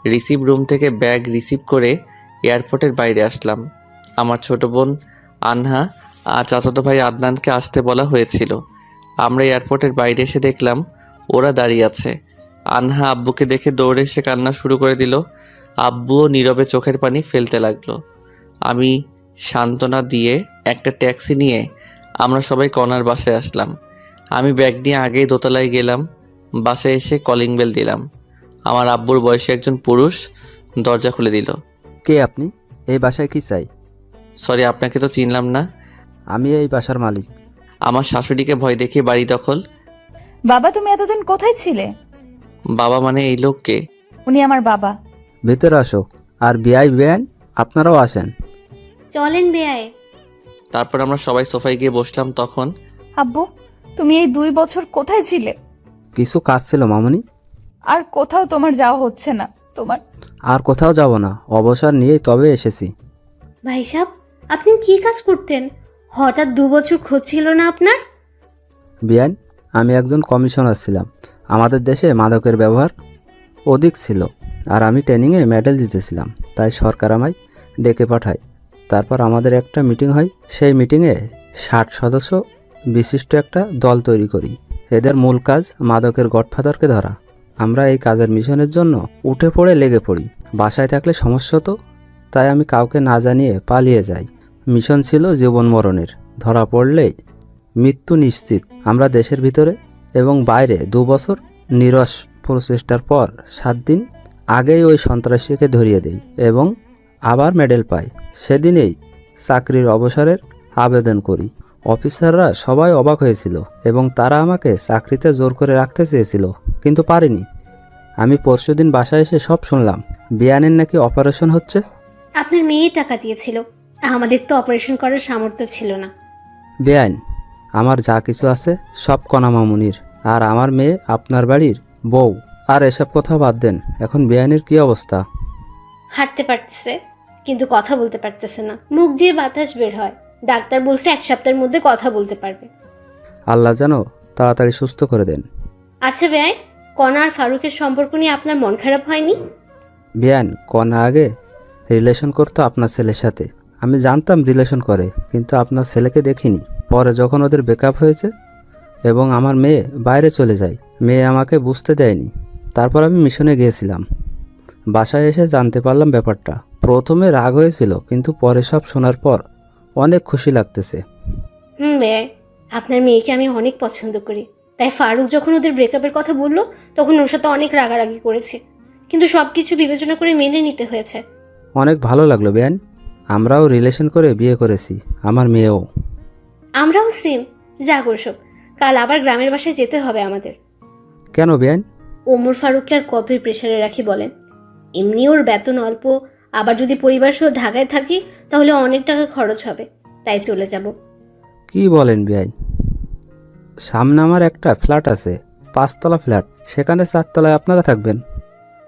রিসিভ রুম থেকে ব্যাগ রিসিভ করে এয়ারপোর্টের বাইরে আসলাম। আমার ছোট বোন আনহা আর চাচাতো ভাই আদনানকে আসতে বলা হয়েছিল। আমরা এয়ারপোর্টের বাইরে এসে দেখলাম ওরা দাঁড়িয়ে আছে। আনহা আব্বুকে দেখে দৌড়ে এসে কান্না শুরু করে দিল। আব্বুও নীরবে চোখের পানি ফেলতে লাগলো। আমি সান্ত্বনা দিয়ে একটা ট্যাক্সি নিয়ে আমরা সবাই কণার বাসায় আসলাম। আমি ব্যাগ নিয়ে আগেই দোতলায় গেলাম। বাসায় এসে কলিং বেল দিলাম। আমার আব্বুর বয়সী একজন পুরুষ দরজা খুলে দিল। কে আপনি? এই বাসায় কি চাই? সরি, আপনাকে তো চিনলাম না। আমি এই বাসার মালিক। আমার শাশুড়িকে ভয় দেখিয়ে বাড়ি দখল। বাবা, তুমি এতদিন কোথায় ছিলে? বাবা মানে এই লোককে? উনি আমার বাবা। ভেতরে আসো। আর বিআই বেআইন আপনারাও আসেন। চলেন বেয়ায়। তারপর আমরা সবাই সোফায় গিয়ে বসলাম। তখন আব্বু, তুমি এই 2 বছর কোথায় ছিলে? কিছু কাজ ছিল মামনি। আর কোথাও তোমার যাওয়া হচ্ছে না? তোমার আর কোথাও যাব না, অবসর নিয়েই তবে এসেছি। ভাই সাহেব, আপনি কি কাজ করতেন? হঠাৎ 2 বছর খোঁজ ছিল না আপনার? বিআইন, আমি একজন কমিশনার ছিলাম। আমাদের দেশে মাদকের ব্যবহার অধিক ছিল আর আমি ট্রেনিংয়ে মেডেল জিতেছিলাম, তাই সরকার আমায় ডেকে পাঠায়। তারপর আমাদের একটা মিটিং হয়। সেই মিটিংয়ে 60 সদস্য বিশিষ্ট একটা দল তৈরি করি। এদের মূল কাজ মাদকের গডফাদারকে ধরা। আমরা এই কাজের মিশনের জন্য উঠে পড়ে লেগে পড়ি। বাসায় থাকলে সমস্যা হতো, তাই আমি কাউকে না জানিয়ে পালিয়ে যাই। মিশন ছিল জীবন মরণের। ধরা পড়লেই মৃত্যু নিশ্চিত। আমরা দেশের ভিতরে এবং বাইরে 2 বছর নিরস প্রচেষ্টার পর 7 দিন আগেই ওই সন্ত্রাসীকে ধরিয়ে দেই এবং আবার মেডেল পাই। সেদিনেই চাকরির অবসরের আবেদন করি। অফিসাররা সবাই অবাক হয়েছিল এবং তারা আমাকে চাকরিতে জোর করে রাখতে চেয়েছিল, কিন্তু পারিনি। আমি পরশুদিন বাসায় এসে সব শুনলাম বিয়ানের নাকি অপারেশন হচ্ছে। আপনার মেয়ে টাকা দিয়েছিল, আমাদের তো অপারেশন করার সামর্থ্য ছিল না। বেআইন, আমার যা কিছু আছে সব কণা মামুনির, আর আমার মেয়ে আপনার বাড়ির বউ। আর এসব কথা বাদ দেন, এখন বেআইনের কি অবস্থা? হাঁটতে পারতেছে কিন্তু কথা বলতে পারতেছে না, মুখ দিয়ে বাতাস বের হয়। ডাক্তার বলছে 1 সপ্তাহের মধ্যে কথা বলতে পারবে। আল্লাহ যেন তাড়াতাড়ি সুস্থ করে দেন। আচ্ছা ভাই, কণা আর ফারুকের সম্পর্ক নিয়ে আপনার মন খারাপ হয়নি? বেআইন, কণা আগে রিলেশন করতো আপনার ছেলের সাথে। আমি জানতাম রিলেশন করে, কিন্তু আপনার ছেলেকে দেখিনি। পরে যখন ওদের ব্রেকআপ হয়েছে এবং আমার মেয়ে বাইরে চলে যায়, মেয়ে আমাকে বুঝতে দেয়নি। তারপর আমি মিশনে গিয়েছিলাম। বাসায় এসে জানতে পারলাম ব্যাপারটা। প্রথমে রাগ হয়েছিল, কিন্তু পরে সব শোনার পর অনেক খুশি লাগতেছে। ভাই, আপনার মেয়েকে আমি অনেক পছন্দ করি, তাই ফারুক যখন ওদের ব্রেকআপের কথা বললো তখন ওর সাথে অনেক রাগারাগি করেছে, কিন্তু সব কিছু বিবেচনা করে মেনে নিতে হয়েছে। অনেক ভালো লাগলো বেআইন। আমরাও রিলেশন করে বিয়ে করেছি, আমার মেয়েও। আমরাও সেম। যা করছো, কাল আবার গ্রামের বাসায় যেতে হবে আমাদের। কেন বেআইন? ওমর ফারুককে আর কতই প্রেশারে রাখি বলেন? এমনি ওর বেতন অল্প, আবার যদি পরিবার সহ ঢাকায় থাকি তাহলে অনেক টাকা খরচ হবে, তাই চলে যাব। কি বলেন বেআইন? সামনে আমার একটা ফ্ল্যাট আছে, 5 তলা ফ্ল্যাট, সেখানে 4 তলায় আপনারা থাকবেন।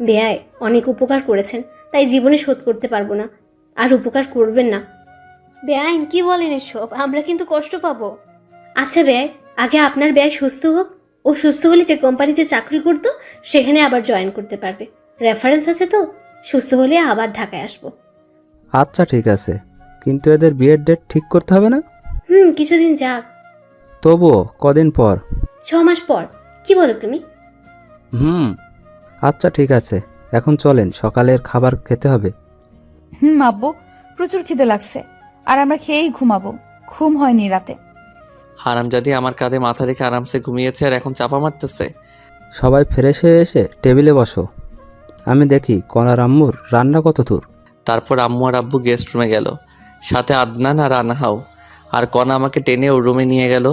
বেয়াই অনেক উপকার করেছেন, তাই জীবনে শোধ করতে পারবো না, আর উপকার করবেন না। বেআইন কি বলেন এসব? আমরা কিন্তু কষ্ট পাবো। আচ্ছা বেয়াই, আগে আপনার বেয়াই সুস্থ হোক। ও সুস্থ হলে যে কোম্পানিতে চাকরি করতো সেখানে আবার জয়েন করতে পারবে। রেফারেন্স আছে তো, সুস্থ হলে আবার ঢাকায় আসবো। আচ্ছা ঠিক আছে, কিন্তু এদের বিয়ের ডেট ঠিক করতে হবে না? কিছুদিন যাক। তবুও কদিন পর? 6 মাস পর। কি বলো তুমি? আচ্ছা ঠিক আছে, এখন চলেন, সকালের খাবার খেতে হবে। আব্বু, প্রচুর খিদে লাগছে, আর আমরা খেয়েই ঘুমাবো। ঘুম হয়নি রাতে। হারামজাদি আমার কাঁধে মাথা রেখে আরামসে ঘুমিয়েছে আর এখন চাপা মারতেছে। সবাই ফ্রেশ হয়ে এসে টেবিলে বসো। আমি দেখি কনার আম্মুর রান্না কত দূর। তারপর আম্মু আর আব্বু গেস্ট রুমে গেল, সাথে আদনান আর আনাহাও। আর কণা আমাকে টেনে ওর রুমে নিয়ে গেল।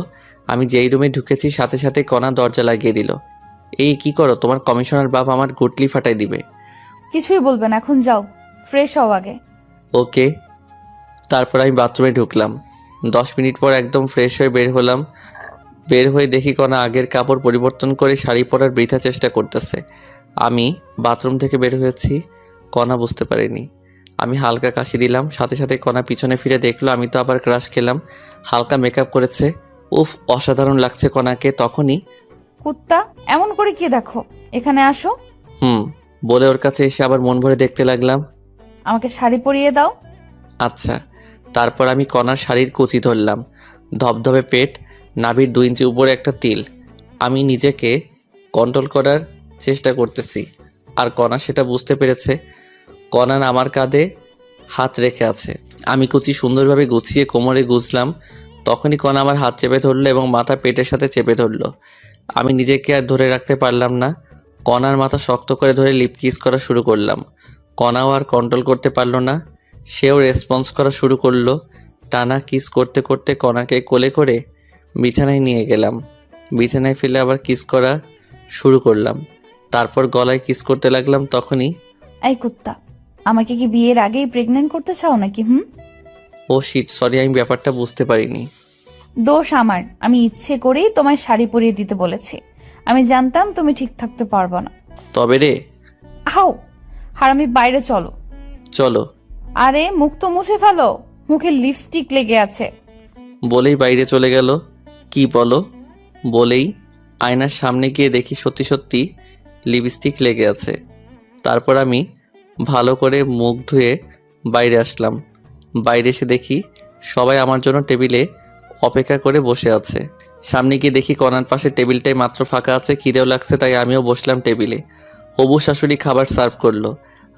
আমি যেই রুমে ঢুকেছি সাথে সাথে কণা দরজা লাগিয়ে দিল। এই কি করো? তোমার কমিশনার বাপ আমার গুটলি ফাটাই দিবে। কিছুই বলবেন, এখন যাও, ফ্রেশ হও আগে। ওকে। তারপর আমি বাথরুমে ঢুকলাম। 10 মিনিট পর একদম ফ্রেশ হয়ে বের হলাম। বের হয়ে দেখি কণা আগের কাপড় পরিবর্তন করে শাড়ি পরার বৃথা চেষ্টা করতেছে। আমি বাথরুম থেকে বের হয়েছি, কণা বুঝতে পারিনি। আমি হালকা কাশি দিলাম, সাথে সাথে কণা পিছনে ফিরে দেখলো আমি তো আবার ক্রাশ খেলাম। হালকা মেকআপ করেছে, উফ অসাধারণ লাগছে কণাকে। তখনই কুত্তা, এমন করে কি দেখো, এখানে আসো। বলে ওর কাছে এসে আবার মন ভরে দেখতে লাগলাম। আমাকে শাড়ি পরিয়ে দাও। আচ্ছা। তারপর আমি কণার শাড়ির কুচি ধরলাম। ধবধবে পেট, নাভির 2 ইঞ্চি উপরে একটা তিল। আমি নিজেকে কন্ট্রোল করার চেষ্টা করতেছি, আর কণা সেটা বুঝতে পেরেছে। কণা আমার কাঁধে হাত রেখে আছে। আমি কুচি সুন্দরভাবে গুছিয়ে কোমরে গুছলাম। তখনই কণা আমার হাত চেপে ধরলো এবং মাথা পেটের সাথে চেপে ধরলো। আমি নিজেকে আর ধরে রাখতে পারলাম না, কণার মাথা শক্ত করে ধরে লিপ কিস করা শুরু করলাম। কণাও আর কন্ট্রোল করতে পারলো না, সেও রেসপন্স করা শুরু করলো। টানা কিস করতে করতে কণাকে কোলে করে বিছানায় নিয়ে গেলাম। বিছানায় ফেলে আবার কিস করা শুরু করলাম। তারপর গলায় কিস করতে লাগলাম। তখনই এই কুত্তা, আমাকে কি বিয়ের আগেই প্রেগন্যান্ট করতে চাও নাকি? ও শিট, সরি, আমি ব্যাপারটা বুঝতে পারিনি। দোষ আমার, আমি ইচ্ছে করেই তোমায় শাড়ি পরিয়ে দিতে বলেছি। আমি জানতাম তুমি ঠিক থাকতে পারবো না। তবে রে, আও হারামি, বাইরে চলো। চলো। আরে মুখ তো মুছে ফেলো, মুখে লিপস্টিক লেগে আছে। বলেই বাইরে চলে গেল। কি বলো? বলেই আয়নার সামনে গিয়ে দেখি সত্যি সত্যি লিপস্টিক লেগে আছে। তারপর আমি ভালো করে মুখ ধুয়ে বাইরে আসলাম। বাইরে এসে দেখি সবাই আমার জন্য টেবিলে অপেক্ষা করে বসে আছে। সামনে গিয়ে দেখি কণার পাশে টেবিলটাই মাত্র ফাঁকা আছে। খিদেও লাগছে, তাই আমিও বসলাম টেবিলে। হবু শাশুড়ি খাবার সার্ভ করলো,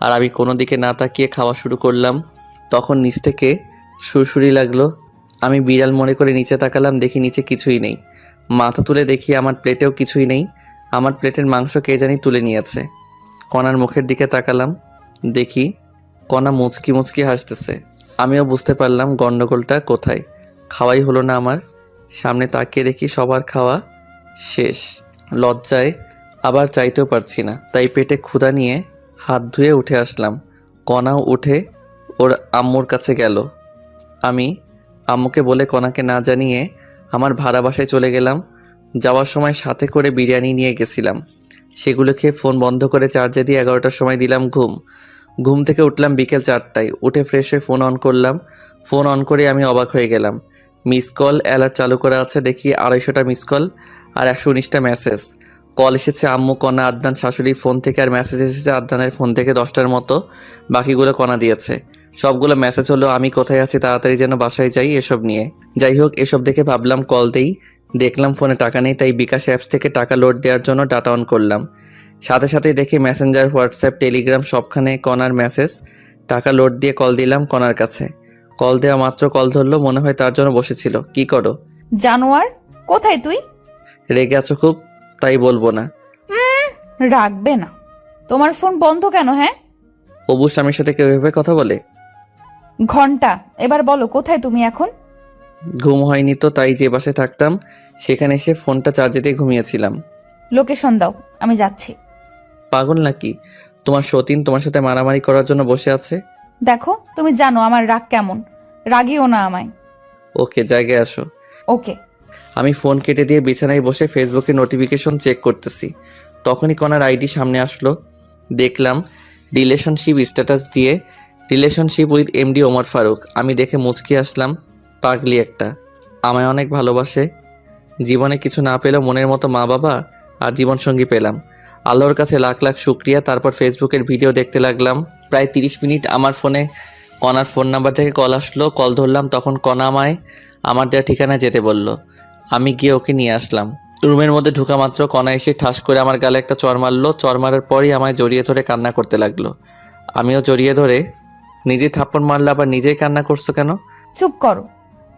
আর আমি কোনো দিকে না তাকিয়ে খাওয়া শুরু করলাম। তখন নিচ থেকে সুরসুরি লাগলো। আমি বিড়াল মনে করে নিচে তাকালাম, দেখি নিচে কিছুই নেই। মাথা তুলে দেখি আমার প্লেটেও কিছুই নেই। আমার প্লেটের মাংস কে জানি তুলে নিয়েছে। কণার মুখের দিকে তাকালাম, দেখি কণা মুচকি মুচকি হাসতেছে। আমিও বুঝতে পারলাম গন্ডগোলটা কোথায়। খাওয়াই হলো না আমার। সামনে তাকিয়ে দেখি সবার খাওয়া শেষ। লজ্জায় আবার চাইতেও পারছি না, তাই পেটে ক্ষুধা নিয়ে হাত ধুয়ে উঠে আসলাম। কণাও উঠে ওর আম্মুর কাছে গেল। আমি আম্মুকে বলে কণাকে না জানিয়ে আমার ভাড়া বাসায় চলে গেলাম। যাওয়ার সময় সাথে করে বিরিয়ানি নিয়ে গেছিলাম। সেগুলো খেয়ে ফোন বন্ধ করে চার্জে দিয়ে 11টার সময় দিলাম ঘুম থেকে উঠলাম বিকেল 4টায়। উঠে ফ্রেশ হয়ে ফোন অন করলাম। ফোন অন করে আমি অবাক হয়ে গেলাম। মিস কল অ্যালার্ট চালু করা আছে, দেখি 250টা মিস কল আর 119টা মেসেজ। কল এসেছে আম্মু, কণা, আদনান শাশুড়ির ফোন থেকে, আর মেসেজ এসেছে আদনানের ফোন থেকে 10টার মতো। বাকিগুলো কণা দিয়েছে। সবগুলো মেসেজ হলো আমি কোথায় আছি, তাড়াতাড়ি যেন বাসায় যাই, এসব নিয়ে। যাই হোক, এসব দেখে ভাবলাম কল দেই। দেখলাম ফোনে টাকা নেই, তাই বিকাশ অ্যাপস থেকে টাকা লোড দেওয়ার জন্য ডাটা অন করলাম। সাথে সাথেই দেখি মেসেঞ্জার, হোয়াটসঅ্যাপ, টেলিগ্রাম সবখানে কণার মেসেজ। টাকা লোড দিয়ে কল দিলাম কণার কাছে। কল দেওয়া মাত্র কল ধরলো, মনে হয় তার জন্য বসেছিল। কি করো? জানোয়ার, কোথায় তুই? রেগে আছো খুব? তাই বলবো না। রাখবে না। তোমার ফোন বন্ধ কেন? হ্যাঁ, অবু স্বামীর সাথে কেউ এভাবে কথা বলে? ঘন্টা, এবার বলো কোথায় তুমি এখন? ঘুম হয়নি তো, তাই যে বাসায় থাকতাম সেখানে এসে ফোনটা চার্জে দিয়ে ঘুমিয়েছিলাম। লোকেশন দাও, আমি যাচ্ছি। পাগল নাকি? তোমার সতীন তোমার সাথে মারামারি করার জন্য বসে আছে। দেখো, তুমি জানো আমার রাগ কেমন, রাগিও না আমায়। ওকে, জায়গায় আসো। ওকে। আমি ফোন কেটে দিয়ে বিছানায় বসে ফেসবুকে নোটিফিকেশন চেক করতেছি। তখনই কণার আইডি সামনে আসলো। দেখলাম রিলেশনশিপ স্ট্যাটাস দিয়ে, relationship with MD Omar Faruk. আমি দেখে মুচকি আসলাম। পাগলি একটা, আমায় অনেক ভালোবাসে। জীবনে কিছু না পেলেও মনের মতো মা বাবা আর জীবনসঙ্গী পেলাম। আল্লাহর কাছে লাখ লাখ শুক্রিয়া। তারপর ফেসবুকের ভিডিও দেখতে লাগলাম। প্রায় 30 মিনিট আমার ফোনে কণার ফোন নাম্বার থেকে কল আসলো। কল ধরলাম, তখন কণা আমায় আমার দেওয়া ঠিকানায় যেতে বলল। আমি গিয়ে ওকে নিয়ে আসলাম। রুমের মধ্যে ঢোকা মাত্র কণা এসে ঠাস করে আমার গালে একটা চড় মারলো। চড় মারার পরই আমায় জড়িয়ে ধরে কান্না করতে লাগলো। আমিও জড়িয়ে ধরে, নিজেই থাপ্পড় মারলো, আবার নিজেই কান্না করছো কেন? চুপ করো।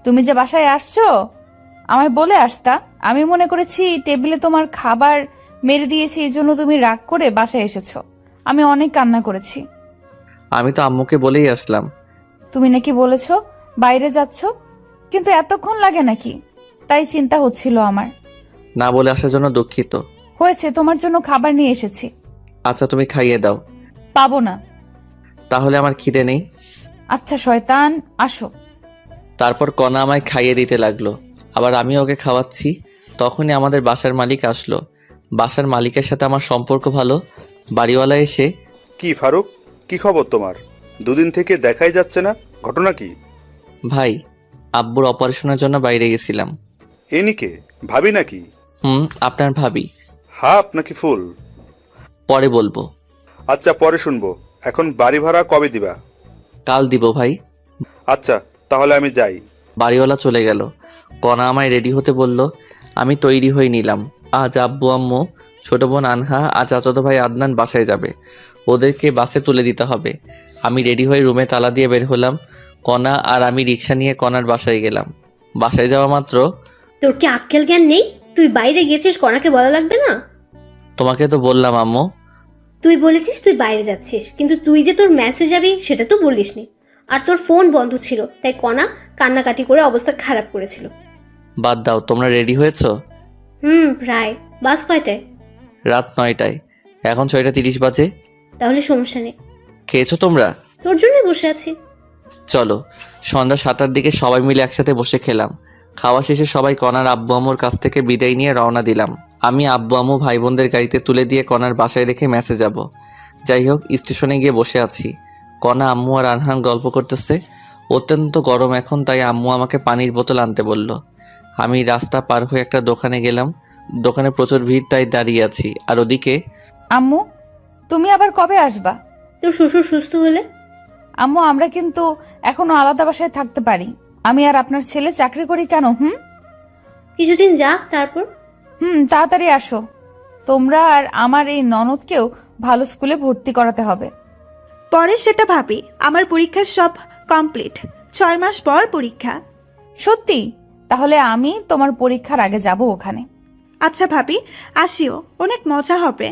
তুমি যে বাসায় আসছো আমায় বলে আসতা। আমি মনে করেছি টেবিলে তোমার খাবার মেরে দিয়েছি, এই জন্য তুমি রাগ করে বাসায় এসেছো। আমি অনেক কান্না করেছি। আমি তো আম্মুকে বলেই আসলাম। তুমি নাকি বলেছো বাইরে যাচ্ছ, কিন্তু এতক্ষণ লাগে নাকি? তাই চিন্তা হচ্ছিল আমার। না বলে আসার জন্য দুঃখিত। হয়েছে, তোমার জন্য খাবার নিয়ে এসেছি। আচ্ছা, তুমি খাইয়ে দাও। পাবো না। তাহলে আমার খিদে নেই। আচ্ছা শয়তান, আসো। তারপর কণা আমায় খাইয়ে দিতে লাগলো, আবার আমি ওকে খাওয়াচ্ছি। তখনই আমাদের বাসার মালিক আসলো। বাসার মালিকের সাথে আমার সম্পর্ক ভালো। বাড়িওয়ালা এসে, কি ফারুক, কি খবর তোমার? দুদিন থেকে দেখাই যাচ্ছে না, ঘটনা কি? ভাই, আব্বুর অপারেশনের জন্য বাইরে গেছিলাম। এনিকে ভাবি নাকি? আপনার ভাবি। হাফ নাকি ফুল? পরে বলবো। আচ্ছা, পরে শুনবো। এখন বাড়ি ভাড়া কবে দিবা? কাল দিব ভাই। আচ্ছা, তাহলে আমি যাই। বাড়িওয়ালা চলে গেল। কণা আমায় রেডি হতে বলল। আমি তৈরি হয়ে নিলাম। আজ আব্বু আম্মু, ছোট বোন আনহা আর চাচাতো ভাই আদনান বাসায় যাবে। ওদেরকে বাসে তুলে দিতে হবে। আমি রেডি হয়ে রুমে তালা দিয়ে বের হলাম। কণা আর আমি রিক্সা নিয়ে কণার বাসায় গেলাম। বাসায় যাওয়া মাত্র, তোর কি আক্কেল জ্ঞান নেই? তুই বাইরে গেছিস, কণাকে বলা লাগবে না? তোমাকে তো বললাম আম্মু। তুই বলেছিস তুই বাইরে যাচ্ছিস, কিন্তু তুই যে তোর মেসেজ যাবি সেটা তো বলিসনি। আর তোর ফোন বন্ধ ছিল, তাই কণা কান্নাকাটি করে অবস্থা খারাপ করেছিল। বাদ দাও, তোমরা রেডি হয়েছো? প্রায়। বাস কয়টায়? রাত 9টায়। এখন 6:30 বাজে। তাহলে সমস্যা নেই। খেয়েছো তোমরা? তোর জন্যই বসে আছি। চলো। সন্ধ্যা 7টার দিকে সবাই মিলে একসাথে বসে খেলাম। খাওয়া শেষে সবাই কণার আব্বু আম্মুর কাছ থেকে বিদায় নিয়ে রওনা দিলাম। আমি আব্বু আম্মু ভাই বোনদের গাড়িতে তুলে দিয়ে কণার বাসায় রেখে মেসে যাব। যাই হোক, স্টেশনে গিয়ে বসে আছি। কণা, আম্মু আর আনহান গল্প করতেছে। অত্যন্ত গরম এখন, তাই আম্মু আমাকে পানির বোতল আনতে বলল। আমি রাস্তা পার হয়ে একটা দোকানে গেলাম। দোকানে প্রচুর ভিড়, তাই দাঁড়িয়ে আছি। আর ওদিকে, আম্মু তুমি আবার কবে আসবা? তোর শ্বশুর সুস্থ হলে। আম্মু, আমরা কিন্তু এখনো আলাদা বাসায় থাকতে পারি। আমি আর আপনার ছেলে চাকরি করি কেন? কিছুদিন যাক, তারপর। তাড়াতাড়ি আসো। তোমরা আর আমার এই ননদকেও ভালো স্কুলে ভর্তি করাতে হবে। পরে সেটা ভাবি। আমার পরীক্ষা সব কমপ্লিট। 6 মাস পর পরীক্ষা। সত্যি? তাহলে আমি তোমার পরীক্ষার আগে যাব ওখানে। আচ্ছা ভাবি, আসিও, অনেক মজা হবে।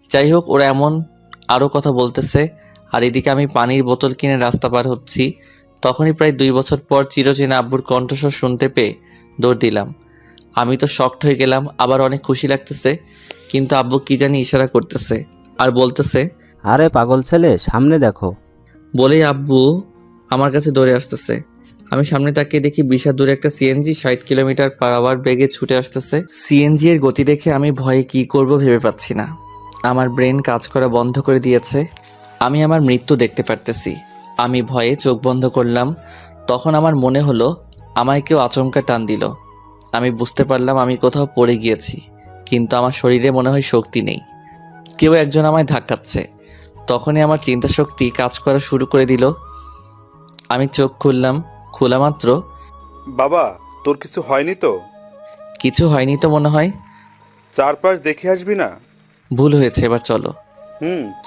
যাই হোক, ওরা এমন আরও কথা বলতেছে, আর এদিকে আমি পানির বোতল কিনে রাস্তা পার হচ্ছি। তখনই প্রায় 2 বছর পর চিরচেনা আব্বুর কণ্ঠস্বর শুনতে পেয়ে দৌড় দিলাম। আমি তো শকড হয়ে গেলাম, আবার অনেক খুশি লাগতেছে। কিন্তু আব্বু কি জানি ইশারা করতেছে আর বলতেছে, আরে পাগল ছেলে, সামনে দেখো। বলেই আব্বু আমার কাছে দৌড়ে আসতেছে। আমি সামনে তাকিয়ে দেখি বিশাল দূরে একটা সিএনজি 60 কিলোমিটার পার আওয়ার বেগে ছুটে আসতেছে। সিএনজি এর গতি দেখে আমি ভয়ে কি করব ভেবে পাচ্ছি না। আমার ব্রেন কাজ করা বন্ধ করে দিয়েছে। আমি আমার মৃত্যু দেখতে পারতেছি। আমি ভয়ে চোখ বন্ধ করলাম। তখন আমার মনে হলো আমায় কেউ আচমকা টান দিল। আমি বুঝতে পারলাম আমি কোথাও পড়ে গিয়েছি, কিন্তু আমার শরীরে মনে হয় শক্তি নেই। কেউ একজন আমায় ধাক্কাচ্ছে। তখনই আমার চিন্তা শক্তি কাজ করা শুরু করে দিল। আমি চোখ খুললাম। খোলা মাত্র, বাবা, তোর কিছু হয়নি তো? কিছু হয়নি তো মনে হয়। চারপাশ দেখে আসবি না? ভুল হয়েছে, এবার চলো।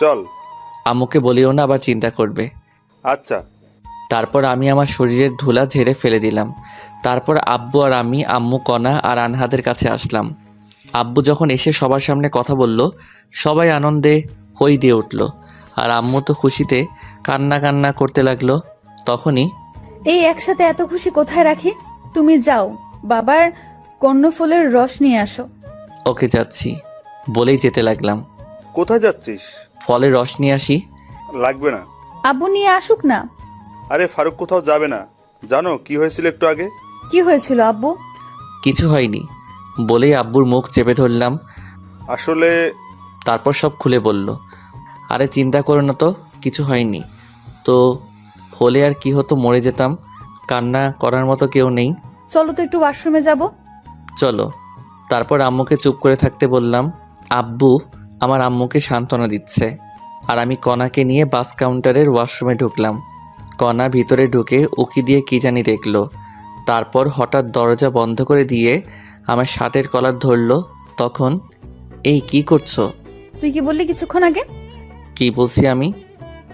চল। আম্মুকে বলিও না, আবার চিন্তা করবে। আচ্ছা। তারপর আমি আমার শরীরের ধুলা ঝেড়ে ফেলে দিলাম। তারপর আব্বু আর আমি, আম্মু, কণা আর আনহাদের কাছে আসলাম। আব্বু যখন এসে সবার সামনে কথা বলল, সবাই আনন্দে হই দিয়ে উঠল, আর আম্মু তো খুশিতে কান্না কান্না করতে লাগলো। তখনই, এই একসাথে এত খুশি কোথায় রাখি? তুমি যাও, বাবার কর্ণফুলের রস নিয়ে আসো। ওকে যাচ্ছি বলেই যেতে লাগলাম। কোথায় যাচ্ছিস? ফলের রস নিয়ে আসি। লাগবে না। আব্বু নিয়ে আসুক না। আরে ফারুক কোথাও যাবে না। জানো কি হয়েছিল একটু আগে? কি হয়েছিল আব্বু? কিছু হয়নি বলেই আব্বুর মুখ চেপে ধরলাম। আসলে তারপর সব খুলে বলল। আরে চিন্তা করো না তো, কিছু হয়নি তো। হলে আর কি হতো, মরে যেতাম। কান্না করার মতো কেউ নেই। চলো তো একটু ওয়াশরুমে যাব। চলো। তারপর আম্মুকে চুপ করে থাকতে বললাম। আব্বু আমার আম্মুকে সান্ত্বনা দিচ্ছে, আর আমি কণাকে নিয়ে বাস কাউন্টারের ওয়াশরুমে ঢুকলাম। কণা ভিতরে ঢুকে উকি দিয়ে কি জানি দেখলো। তারপর হঠাৎ দরজা বন্ধ করে দিয়ে আমার শার্টের কলার ধরলো। তখন, এই কি করছো? তুই কি বললি কিছুক্ষণ আগে? কি বলছি আমি?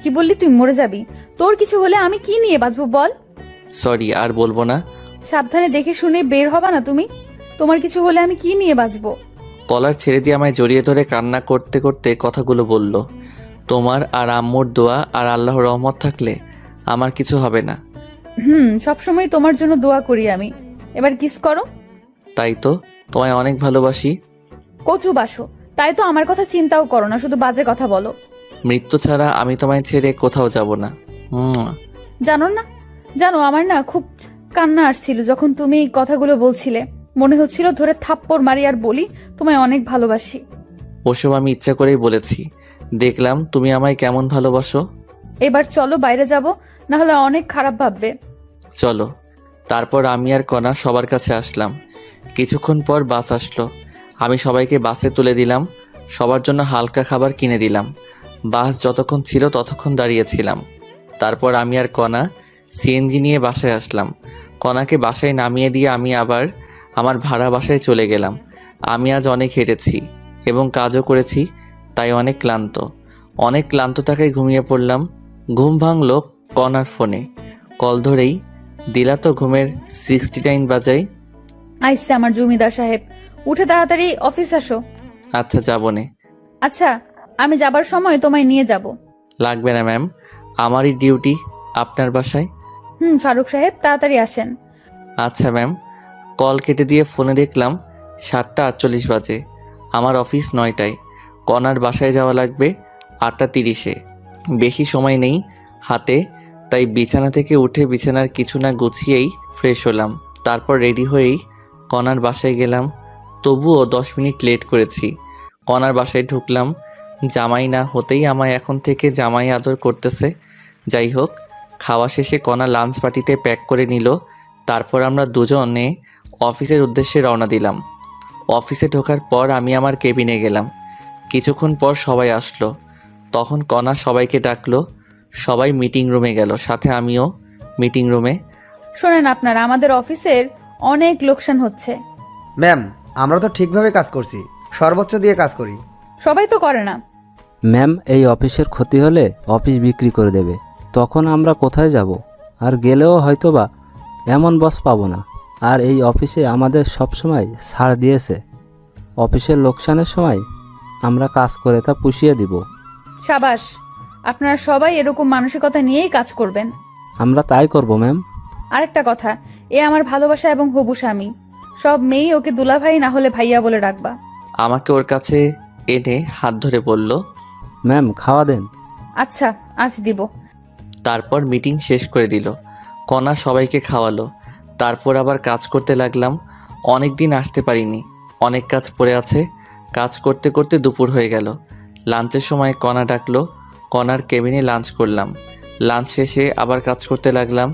কি বললি তুই মরে যাবি? তোর কিছু হলে আমি কি নিয়ে বাঁচবো বল? সরি, আর বলবো না। সাবধানে দেখে শুনে বের হবা না তুমি? তোমার কিছু হলে আমি কি নিয়ে বাঁচবো? কলার ছেড়ে দিয়ে আমায় জড়িয়ে ধরে কান্না করতে করতে কথাগুলো বলল। তোমার আর আম্মুর দোয়া আর আল্লাহর রহমত থাকলে আমার কিছু হবে না। সবসময় তোমার জন্য দোয়া করি আমি। এবার কিস করো। তাই তো, তোমায় অনেক ভালোবাসি। কচু বাসো, তাই তো আমার কথা চিন্তাও করো না, শুধু বাজে কথা বলো। মৃত্যু ছাড়া আমি তোমায় ছেড়ে কোথাও যাব না। জানো আমার না খুব কান্না আসছিল যখন তুমি এই কথাগুলো বলছিলে। মনে হচ্ছিল ধরে থাপ্পড় মারি আর বলি তোমায় অনেক ভালোবাসি। ওসব আমি ইচ্ছা করেই বলেছি। দেখলাম তুমি আমায় কেমন ভালোবাসো। এবার চলো বাইরে যাব, না হলে অনেক খারাপ ভাববে। চলো। তারপর আমি আর কণা সবার কাছে আসলাম। কিছুক্ষণ পর বাস আসলো। আমি সবাইকে বাসে তুলে দিলাম। সবার জন্য হালকা খাবার কিনে দিলাম। বাস যতক্ষণ ছিল ততক্ষণ দাঁড়িয়েছিলাম। তারপর আমি আর কণা সিএনজি নিয়ে বাসায় আসলাম। কণাকে বাসায় নামিয়ে দিয়ে আমি আবার আমার ভাড়া বাসায় চলে গেলাম। আমি আজ অনেক হেঁটেছি এবং কাজও করেছি, তাই অনেক ক্লান্ত থাকায় ঘুমিয়ে পড়লাম। ঘুম ভাঙল কণার ফোনে। কল ধরেই দিলা তো ঘুমের 69 বাজাই। আইসে আমার জমিদার সাহেব, উঠে তাড়াতাড়ি অফিস আসো। আচ্ছা যাবনে। আচ্ছা, আমি যাবার সময় তোমায় নিয়ে যাব। লাগবে না ম্যাম, আমারই ডিউটি আপনার বাসায়। ফারুক সাহেব তাড়াতাড়ি আসেন। আচ্ছা ম্যাম। কল কেটে দিয়ে ফোনে দেখলাম 7:48 বাজে। আমার অফিস 9টায়। কণার বাসায় যাওয়া লাগবে 8:30-এ। বেশি সময় নেই হাতে, তাই বিছানা থেকে উঠে বিছানার কিছু না গুছিয়েই ফ্রেশ হলাম। তারপর রেডি হয়েই কণার বাসায় গেলাম। তবুও 10 মিনিট লেট করেছি। কণার বাসায় ঢুকলাম। জামাই না হতেই আমায় এখন থেকে জামাই আদর করতেছে। যাই হোক, খাওয়া শেষে কণা লাঞ্চ পার্টিতে প্যাক করে নিল। তারপর আমরা দুজনে অফিসের উদ্দেশ্যে রওনা দিলাম। অফিসে ঢোকার পর আমি আমার কেবিনে গেলাম। কিছুক্ষণ পর সবাই আসলো। তখন কণা সবাইকে ডাকলো। সবাই মিটিং রুমে গেল, সাথে আমিও মিটিং রুমে। শোনেন, আপনারা আমাদের অফিসের অনেক লোকসান হচ্ছে। ম্যাম, আমরা তো ঠিকভাবে কাজ করছি, সর্বোচ্চ দিয়ে কাজ করি। সবাই তো করে না। ম্যাম, এই অফিসের ক্ষতি হলে অফিস বিক্রি করে দেবে, তখন আমরা কোথায় যাব? আর গেলেও হয়তোবা এমন বস পাবো না। আর এই অফিসে আমাদের সবসময় ছাড় দিয়েছে। অফিসের লোকসানের সময় আমরা কাজ করে তা পুষিয়ে দিব। সাবাস, আপনারা সবাই এরকম মানসিকতা নিয়েই কাজ করবেন। আমরা তাই করব ম্যাম। আরেকটা কথা, এ আমার ভালোবাসা এবং হবু স্বামী। সব মেয়েই ওকে দুলাভাই না হলে ভাইয়া বলে ডাকবা। আমাকে ওর কাছে এনে হাত ধরে বলল, ম্যাম খাওয়া দেন। আচ্ছা, আজ দিব। তারপর মিটিং শেষ করে দিল। কণা সবাইকে খাওয়ালো। তারপর আবার কাজ করতে লাগলাম। অনেক দিন আসতে পারিনি, অনেক কাজ পড়ে আছে। কাজ করতে করতে দুপুর হয়ে গেল। লাঞ্চের সময় কণা ডাকলো। কণার কেবিনে লাঞ্চ করলাম। লাঞ্চ শেষে আবার কাজ করতে লাগলাম।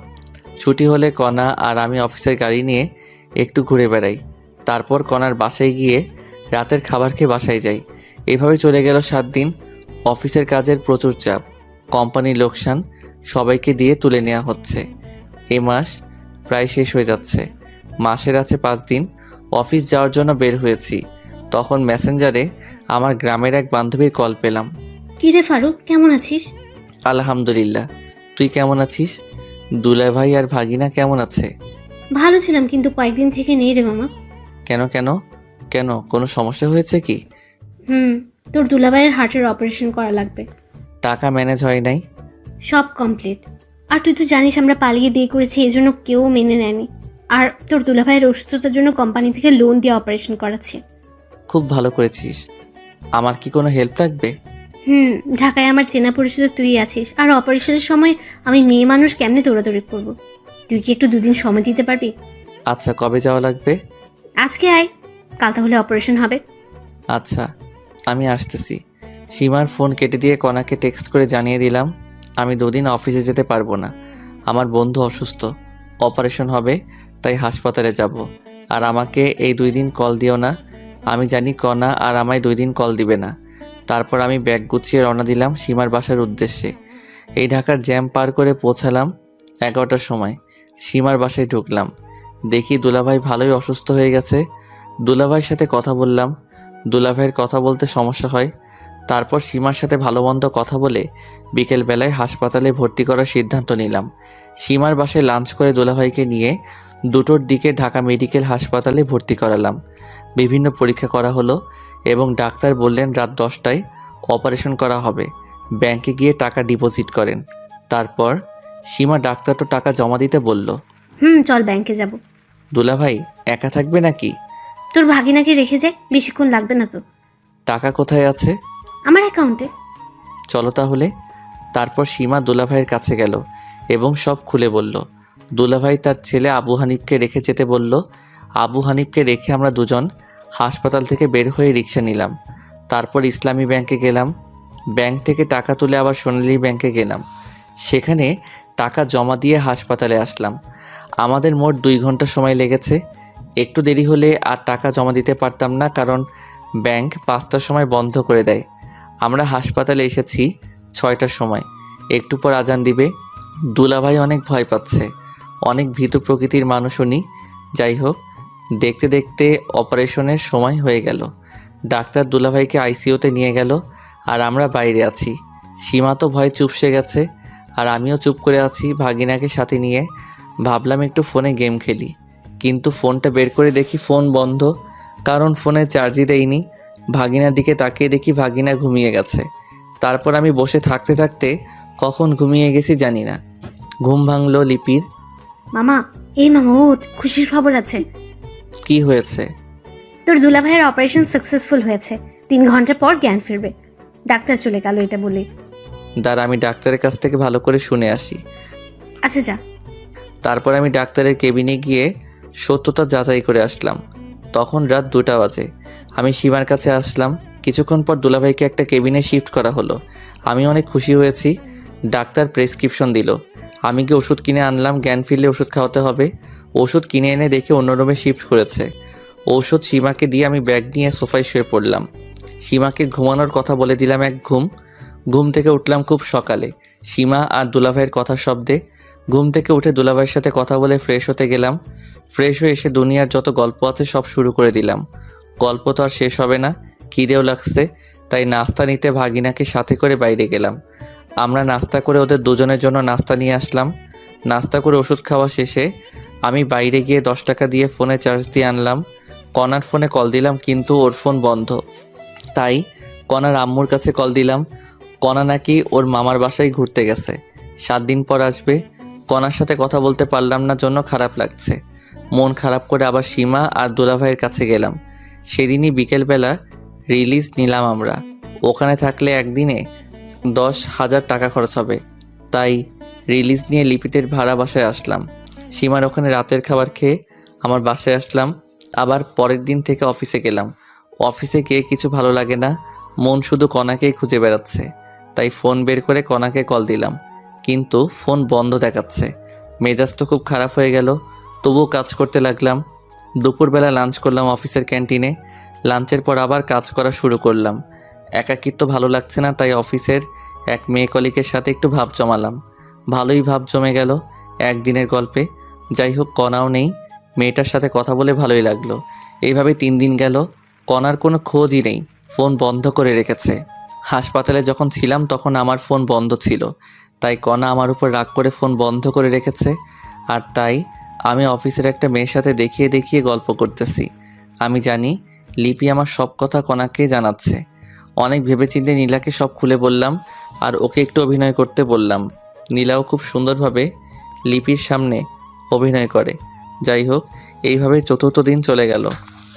ছুটি হলে কণা আর আমি অফিসের গাড়ি নিয়ে একটু ঘুরে বেড়াই। তারপর কণার বাসায় গিয়ে রাতের খাবার খেয়ে বাসায় যাই। এভাবে চলে গেল 7 দিন। অফিসের কাজের প্রচুর চাপ, কোম্পানির লোকসান, সবাইকে দিয়ে তুলে নেওয়া হচ্ছে। এ মাস প্রায় শেষ হয়ে যাচ্ছে। মাসের আছে 5 দিন। অফিস যাওয়ার জন্য বের হয়েছি, তখন মেসেঞ্জারে আমার গ্রামের এক বান্ধবীর কল পেলাম। কি রে ফারুক, কেমন আছিস? আলহামদুলিল্লাহ, তুই কেমন আছিস? দুলা ভাই আর ভাগিনা কেমন আছে? ভালো ছিলাম, কিন্তু কয়েকদিন থেকে নেই রে মামা। কেন কেন কেন কোনো সমস্যা হয়েছে কি? তোর দুলাভাইয়ের হার্টের অপারেশন করা লাগবে। টাকা ম্যানেজ হয় নাই? সব কমপ্লিট। আর তুই তো জানিস আমরা পালিয়ে বিয়ে করেছি, এই জন্য কেউ মেনে নেয়নি। আর তোর দুলাভাইয়ের অসুস্থতার জন্য কোম্পানি থেকে লোন দিয়ে অপারেশন করাচ্ছি। খুব ভালো করেছিস। আমার কি কোনো হেল্প লাগবে? ঢাকায় আমার চেনা পরিচিত তুই আছিস, আর অপারেশনের সময় আমি মেয়ে মানুষ কেমনে দৌড়াদৌড়ি করব? তুই কি একটু 2 দিন সময় দিতে পারবি? আচ্ছা, কবে যাওয়া লাগবে? আজকে আয়, কাল তাহলে অপারেশন হবে। আচ্ছা, আমি আসতেছি। সীমার ফোন কেটে দিয়ে কণাকে টেক্সট করে জানিয়ে দিলাম আমি 2 দিন অফিসে যেতে পারবো না। আমার বন্ধু অসুস্থ, অপারেশন হবে, তাই হাসপাতালে যাব। আর আমাকে এই 2 দিন কল দিও না। আমি জানি কণা আর আমায় 2 দিন কল দিবে না। তারপর আমি ব্যাগ গুছিয়ে রওনা দিলাম সীমার বাসার উদ্দেশ্যে। এই ঢাকার জ্যাম পার করে পৌঁছালাম 11টার সময়। সীমার বাসায় ঢুকলাম, দেখি দুলাভাই ভালোই অসুস্থ হয়ে গেছে। দুলাভাইয়ের সাথে কথা বললাম। দুলাভাইয়ের কথা বলতে সমস্যা হয়। তারপর সীমার সাথে ভালো মন্দ কথা বলে বিকেলবেলায় হাসপাতালে ভর্তি করার সিদ্ধান্ত নিলাম। সীমার বাসায় লাঞ্চ করে দুলাভাইকে নিয়ে 2টোর দিকে ঢাকা মেডিকেল হাসপাতালে ভর্তি করালাম। বিভিন্ন পরীক্ষা করা হলো এবং ডাক্তার বললেন রাত 10টায় অপারেশন করা হবে। ব্যাংকে গিয়ে টাকা ডিপোজিট করেন। তারপর সীমা ডাক্তার তো টাকা জমা দিতে বলল। চল ব্যাংকে যাব। দুলাভাই একা থাকবে নাকি? তোর ভাগিনাকে রেখে যাই, বেশিক্ষণ লাগবে না তো। টাকা কোথায় আছে? আমার অ্যাকাউন্টে। চলো তাহলে। তারপর সীমা দুলাভাইয়ের কাছে গেল এবং সব খুলে বলল। দুলাভাই তার ছেলে আবু হানিফকে রেখে যেতে বলল। আবু হানিফকে রেখে আমরা দুজন হাসপাতাল থেকে বের হয়ে রিক্সা নিলাম। তারপর ইসলামী ব্যাংকে গেলাম। ব্যাংক থেকে টাকা তুলে আবার সোনালী ব্যাংকে গেলাম। সেখানে টাকা জমা দিয়ে হাসপাতালে আসলাম। আমাদের মোট 2 ঘন্টা সময় লেগেছে। একটু দেরি হলে আর টাকা জমা দিতে পারতাম না, কারণ ব্যাংক 5টার সময় বন্ধ করে দেয়। আমরা হাসপাতালে এসেছি 6টার সময়। একটু পর আজান দিবে। দুলাভাই অনেক ভয় পাচ্ছে, অনেক ভীতু প্রকৃতির মানুষ উনি। যাই হোক, দেখতে দেখতে অপারেশনের সময় হয়ে গেল। ডাক্তার দুলাভাইকে আইসিইউতে নিয়ে গেল আর আমরা বাইরে আছি। সীমা তো ভয়ে চুপসে গেছে আর আমিও চুপ করে আছি ভাগিনাকে সাথে নিয়ে। ভাবলাম একটু ফোনে গেম খেলি, কিন্তু ফোনটা বের করে দেখি ফোন বন্ধ, কারণ ফোনে চার্জই দেয়নি। ভাগিনার দিকে তাকিয়ে দেখি ভাগিনা ঘুমিয়ে গেছে। তারপর আমি বসে থাকতে থাকতে কখন ঘুমিয়ে গেছি জানি না। ঘুম ভাঙলো লিপির। মামা ওঠ, খুশির খবর আছে। কি হয়েছে? তোর দুলাভাইয়ের অপারেশন সাকসেসফুল হয়েছে। 3 ঘন্টা পর জ্ঞান ফিরবে। ডাক্তার চলে গেল এটা বলে। দাঁড়া, আমি ডাক্তারের কাছ থেকে ভালো করে শুনে আসি। আচ্ছা যা। তারপর আমি ডাক্তারের কেবিনে গিয়ে সত্যতা যাচাই করে আসলাম। তখন রাত 2টা বাজে। আমি সীমার কাছে আসলাম। কিছুক্ষণ পর দুলাভাইকে একটা কেবিনে শিফট করা হলো। আমি অনেক খুশি হয়েছি। ডাক্তার প্রেসক্রিপশন দিল। আমি গিয়ে ওষুধ কিনে আনলাম। জ্ঞান ফিরলে ওষুধ খাওয়াতে হবে। ওষুধ কিনে এনে দেখে অন্য রুমে শিফট করেছে। ঔষধ সীমাকে দিয়ে আমি ব্যাগ নিয়ে সোফায় শুয়ে পড়লাম। সীমাকে ঘুমানোর কথা বলে দিলাম এক ঘুম। ঘুম থেকে উঠলাম খুব সকালে, সীমা আর দুলাভাইয়ের কথা শব্দে। ঘুম থেকে উঠে দুলাভাইয়ের সাথে কথা বলে ফ্রেশ হতে গেলাম। ফ্রেশ হয়ে এসে দুনিয়ার যত গল্প আছে সব শুরু করে দিলাম। গল্প তো আর শেষ হবে না, খিদেও লাগছে, তাই নাস্তা নিতে ভাগিনাকে সাথে করে বাইরে গেলাম। আমরা নাস্তা করে ওদের দুজনের জন্য নাস্তা নিয়ে আসলাম। নাস্তা করে ওষুধ খাওয়া শেষে আমি বাইরে গিয়ে 10 টাকা দিয়ে ফোনে চার্জ দিয়ে আনলাম। কনার ফোনে কল দিলাম কিন্তু ওর ফোন বন্ধ। তাই কনার আম্মুর কাছে কল দিলাম। কনা নাকি ওর মামার বাসায় ঘুরতে গেছে, 7 দিন পর আসবে। কনার সাথে কথা বলতে পারলাম না জন্য খারাপ লাগছে। মন খারাপ করে আবার সীমা আর দুলাভাইয়ের কাছে গেলাম। সেদিনই বিকেলবেলা রিলিজ নিলাম আমরা। ওখানে থাকলে একদিনে 10,000 টাকা খরচ হবে। তাই রিলিজ নিয়ে লিপিতের ভাড়া বাসায় আসলাম। সীমার ওখানে রাতের খাবার খেয়ে আমার বাসায় আসলাম। আবার পরের দিন থেকে অফিসে গেলাম। অফিসে গিয়ে কিছু ভালো লাগে না, মন শুধু কনাকেই খুঁজে বেড়াচ্ছে। তাই ফোন বের করে কনাকে কল দিলাম, কিন্তু ফোন বন্ধ দেখাচ্ছে। মেজাজ তো খুব খারাপ হয়ে গেল, তবুও কাজ করতে লাগলাম। দুপুরবেলা লাঞ্চ করলাম অফিসের ক্যান্টিনে। লাঞ্চের পর আবার কাজ করা শুরু করলাম। একাকিত্ব ভালো লাগছে না, তাই অফিসের এক মেয়ে কলিগের সাথে একটু ভাব জমালাম। ভালোই ভাব জমে গেল একদিনের গল্পে। যাই হোক, কনাও নেই, মেয়েটার সাথে কথা বলে ভালোই লাগলো। এইভাবে 3 দিন গেল, কনার কোনো খোঁজই নেই, ফোন বন্ধ করে রেখেছে। হাসপাতালে যখন ছিলাম তখন আমার ফোন বন্ধ ছিল, তাই কনা আমার উপর রাগ করে ফোন বন্ধ করে রেখেছে। আর তাই আমি অফিসের একটা মেয়ের সাথে দেখিয়ে দেখিয়ে গল্প করতেছি। আমি জানি লিপি আমার সব কথা কনাকে জানাচ্ছে। অনেক ভেবেচিন্তে নীলাকে সব খুলে বললাম আর ওকে একটু অভিনয় করতে বললাম। নীলাও খুব সুন্দরভাবে লিপির সামনে অভিনয় করে। যাই হোক, এইভাবে 4র্থ দিন চলে গেল।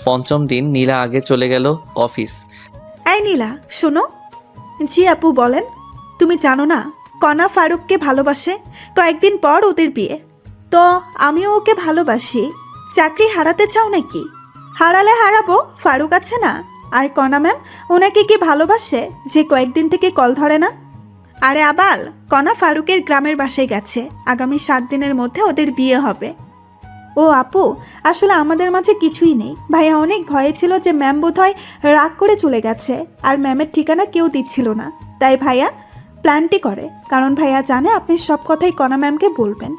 5ম দিন নীলা আগে চলে গেল অফিস। এই নীলা, শোনো। জি আপু, বলেন। তুমি জানো না কনা ফারুককে ভালোবাসে? কয়েকদিন পর ওদের বিয়ে। তো আমিও ওকে ভালোবাসি। চাকরি হারাতে চাও নাকি? হারালে হারাবো, ফারুক আছে না। আর কনা ম্যাম ওনাকে কি ভালোবাসে যে কয়েকদিন থেকে কল ধরে না? আরে আবাল, কনা ফারুকের গ্রামের বাসায় গেছে। আগামী 7 দিনের মধ্যে ওদের বিয়ে হবে। ও আপু, আসলে আমাদের মাঝে কিছুই নেই। ভাইয়া অনেক ভয়ে ছিল যে ম্যাম বোধহয় রাগ করে চলে গেছে, আর ম্যামের ঠিকানা কেউ দিচ্ছিল না। তাই ভাইয়া প্ল্যানটি করে, কারণ ভাইয়া জানে আপনি সব কথাই কনা ম্যামকে বলবেন।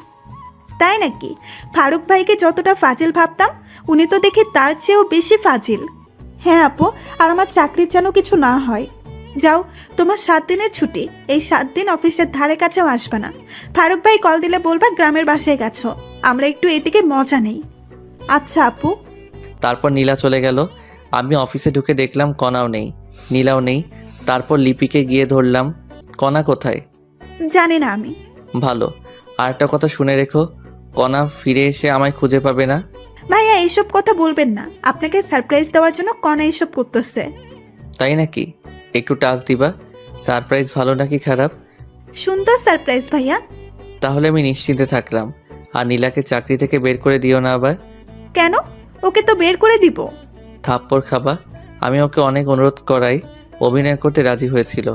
তাই নাকি? ফারুক ভাইকে যতটা ফাজিল ভাবতাম, উনি তো দেখি তার চেয়েও বেশি ফাজিল। হ্যাঁ আপু, আর আমার চাকরির যেন কিছু না হয়। যাও, তোমার 7 দিনের ছুটি। এই 7 দিন অফিসের ধারে কাছেও আসবে না। ফারুক ভাই কল দিলে বলবা গ্রামের বাসায় গেছো, আমরা একটু এদিকে মজা নেই। আচ্ছা আপু। তারপর নীলা চলে গেল। আমি অফিসে ঢুকে দেখলাম কনাও নেই, নীলাও নেই। তারপর লিপিকে গিয়ে ধরলাম। কনা কোথায়? জানি না আমি। ভালো। আর একটা কথা শুনে রেখো, কনা ফিরে এসে আমায় খুঁজে পাবে না। ভাইয়া এইসব কথা বলবেন না। আপনাকে সারপ্রাইজ দেওয়ার জন্য কনা এইসব করতেছে। তাই নাকি? একটু টাচ দিবা। সারপ্রাইজ ভালো নাকি খারাপ? সুন্দর সারপ্রাইজ ভাইয়া। তাহলে আমি নিশ্চিন্তে থাকলাম। আর নীলাকে চাকরি থেকে বের করে দিও না আবার। কেন? ওকে তো বের করে দিব। থাপ্পড় খাবা। আমি ওকে অনেক অনুরোধ করাই অভিনয় করতে রাজি হয়েছিল।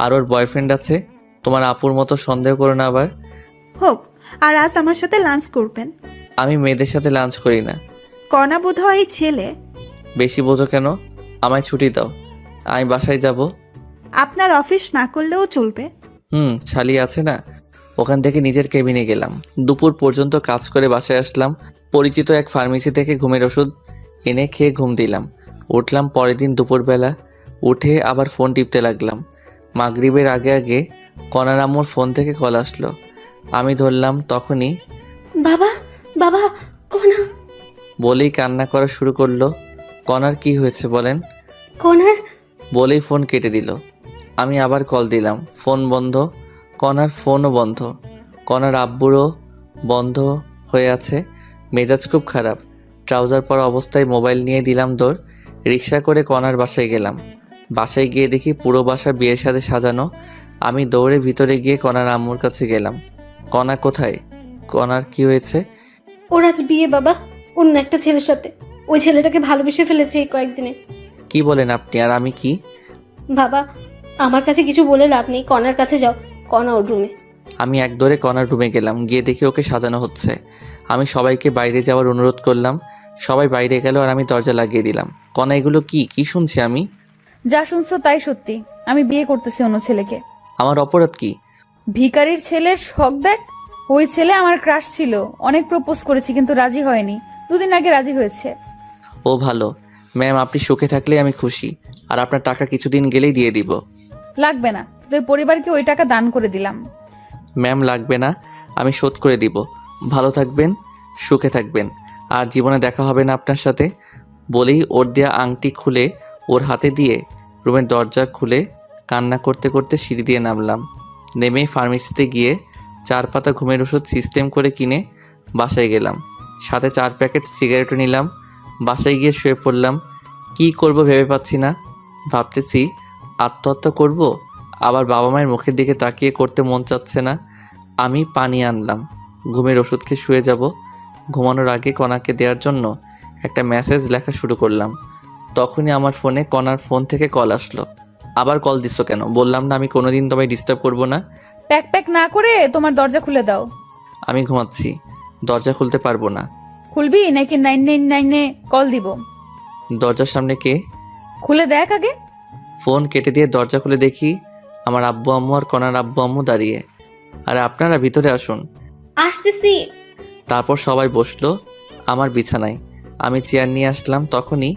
আর ওর বয়ফ্রেন্ড আছে। তোমার আপুর মতো সন্দেহ করো না আবার। হোক, আর আজ আমার সাথে লাঞ্চ করবেন। আমি মেয়েদের সাথে লাঞ্চ করি না। কনা বোধহয় ছেলে। বেশি বোঝো কেন? আমায় ছুটি দাও, আমি বাসায় যাব। আপনার অফিস না করলেও চলবে। ছালি আছে না, ওখান থেকে নিজের কেবিনে গেলাম। দুপুর পর্যন্ত কাজ করে বাসায় আসলাম। পরিচিত এক ফার্মেসি থেকে ঘুমের ওষুধ এনে খেয়ে ঘুম দিলাম। উঠলাম পরের দিন দুপুরবেলা। উঠে আবার ফোন টিপতে লাগলাম। মাগরিবের আগে আগে কনার আম্মুর ফোন থেকে কল আসলো। আমি ধরলাম। তখনই বাবা, বাবা, কনা। বলেই কান্না করা শুরু করলো। কনার কি হয়েছে বলেন? কনার। বলেই ফোন কেটে দিল। আমি আবার কল দিলাম, ফোন বন্ধ। কনার ফোনও বন্ধ। কনার আব্বুরও বন্ধ হয়ে আছে। মেজাজ খুব খারাপ। ট্রাউজার পরা অবস্থায় মোবাইল নিয়ে দিলাম দৌড়। রিক্সা করে কনার বাসায় গেলাম। বাসায় গিয়ে দেখি পুরো বাসা বিয়ের সাথে সাজানো। আমি দৌড়ে ভিতরে গিয়ে কনার আম্মুর কাছে গেলাম। কনা কোথায়? কনার কি হয়েছে? ওর আজ বিয়ে বাবা, অন্য একটা ছেলের সাথে। ওই ছেলেটাকে ভালোবেসে ফেলেছে এই কয়েকদিনে। কি বলেন আপনি? আর আমি কি? বাবা, আমার কাছে কিছু বলে লাভ নেই। কনার কাছে যাও, কনা ওর রুমে। আমি এক দৌড়ে কনার রুমে গেলাম। গিয়ে দেখি ওকে সাজানো হচ্ছে। আমি সবাইকে বাইরে যাওয়ার অনুরোধ করলাম। সবাই বাইরে গেল আর আমি দরজা লাগিয়ে দিলাম। কনা, এগুলো কি শুনছি আমি? যা শুনছো তাই সত্যি। আমি বিয়ে করতেছি অন্য ছেলেকে। আমার অপরাধ কি? ভিখারির ছেলের শখ দেখ। ওই ছেলে আমার ক্রাশ ছিল, অনেক প্রপোজ করেছি কিন্তু রাজি হয়নি। 2 দিন আগে রাজি হয়েছে। ও ভালো। ম্যাম, আপনি সুখে থাকলে আমি খুশি। আর আপনার টাকা কিছুদিন গেলেই দিয়ে দিব। লাগবে না, তোদের পরিবারকে ওই টাকা দান করে দিলাম। ম্যাম, লাগবে না, আমি শোধ করে দিব। ভালো থাকবেন, সুখে থাকবেন, আর জীবনে দেখা হবে না আপনার সাথে। বলেই ওর দেয়া আংটি খুলে ওর হাতে দিয়ে রুমের দরজা খুলে কান্না করতে করতে সিঁড়ি দিয়ে নামলাম। নেমেই ফার্মেসিতে গিয়ে 4 পাতা ঘুমের ওষুধ সিস্টেম করে কিনে বাসায় গেলাম। সাথে 4 প্যাকেট সিগারেটও নিলাম। বাসায় গিয়ে শুয়ে পড়লাম। কি করব ভেবে পাচ্ছি না। ভাবতেছি আত্মহত্যা করব, আবার বাবা মায়ের মুখের দিকে তাকিয়ে করতে মন চাচ্ছে না। আমি পানি আনলাম, ঘুমের ওষুধ খেয়ে শুয়ে যাব। ঘুমানোর আগে কণাকে দেওয়ার জন্য একটা মেসেজ লেখা শুরু করলাম। তখনই আমার ফোনে কণার ফোন থেকে কল আসলো। আবার কল দিছো কেন? বললাম না আমি কোনোদিন তোমায় ডিস্টার্ব করব না। প্যাক প্যাক না করে তোমার দরজা খুলে দাও। আমি ঘুমাচ্ছি, দরজা খুলতে পারবো না। খুলবি নাকি 999 কল দিব? দরজার সামনে কে? খুলে দেখ আগে। ফোন কেটে দিয়ে দরজা খুলে দেখি আমার আব্বু আম্মু আর কণার আব্বু আম্মু দাঁড়িয়ে। আরে আপনারা ভিতরে আসুন। আসতেছি। তারপর সবাই বসলো আমার বিছানায়। আমি চেয়ার নিয়ে আসলাম। তখনই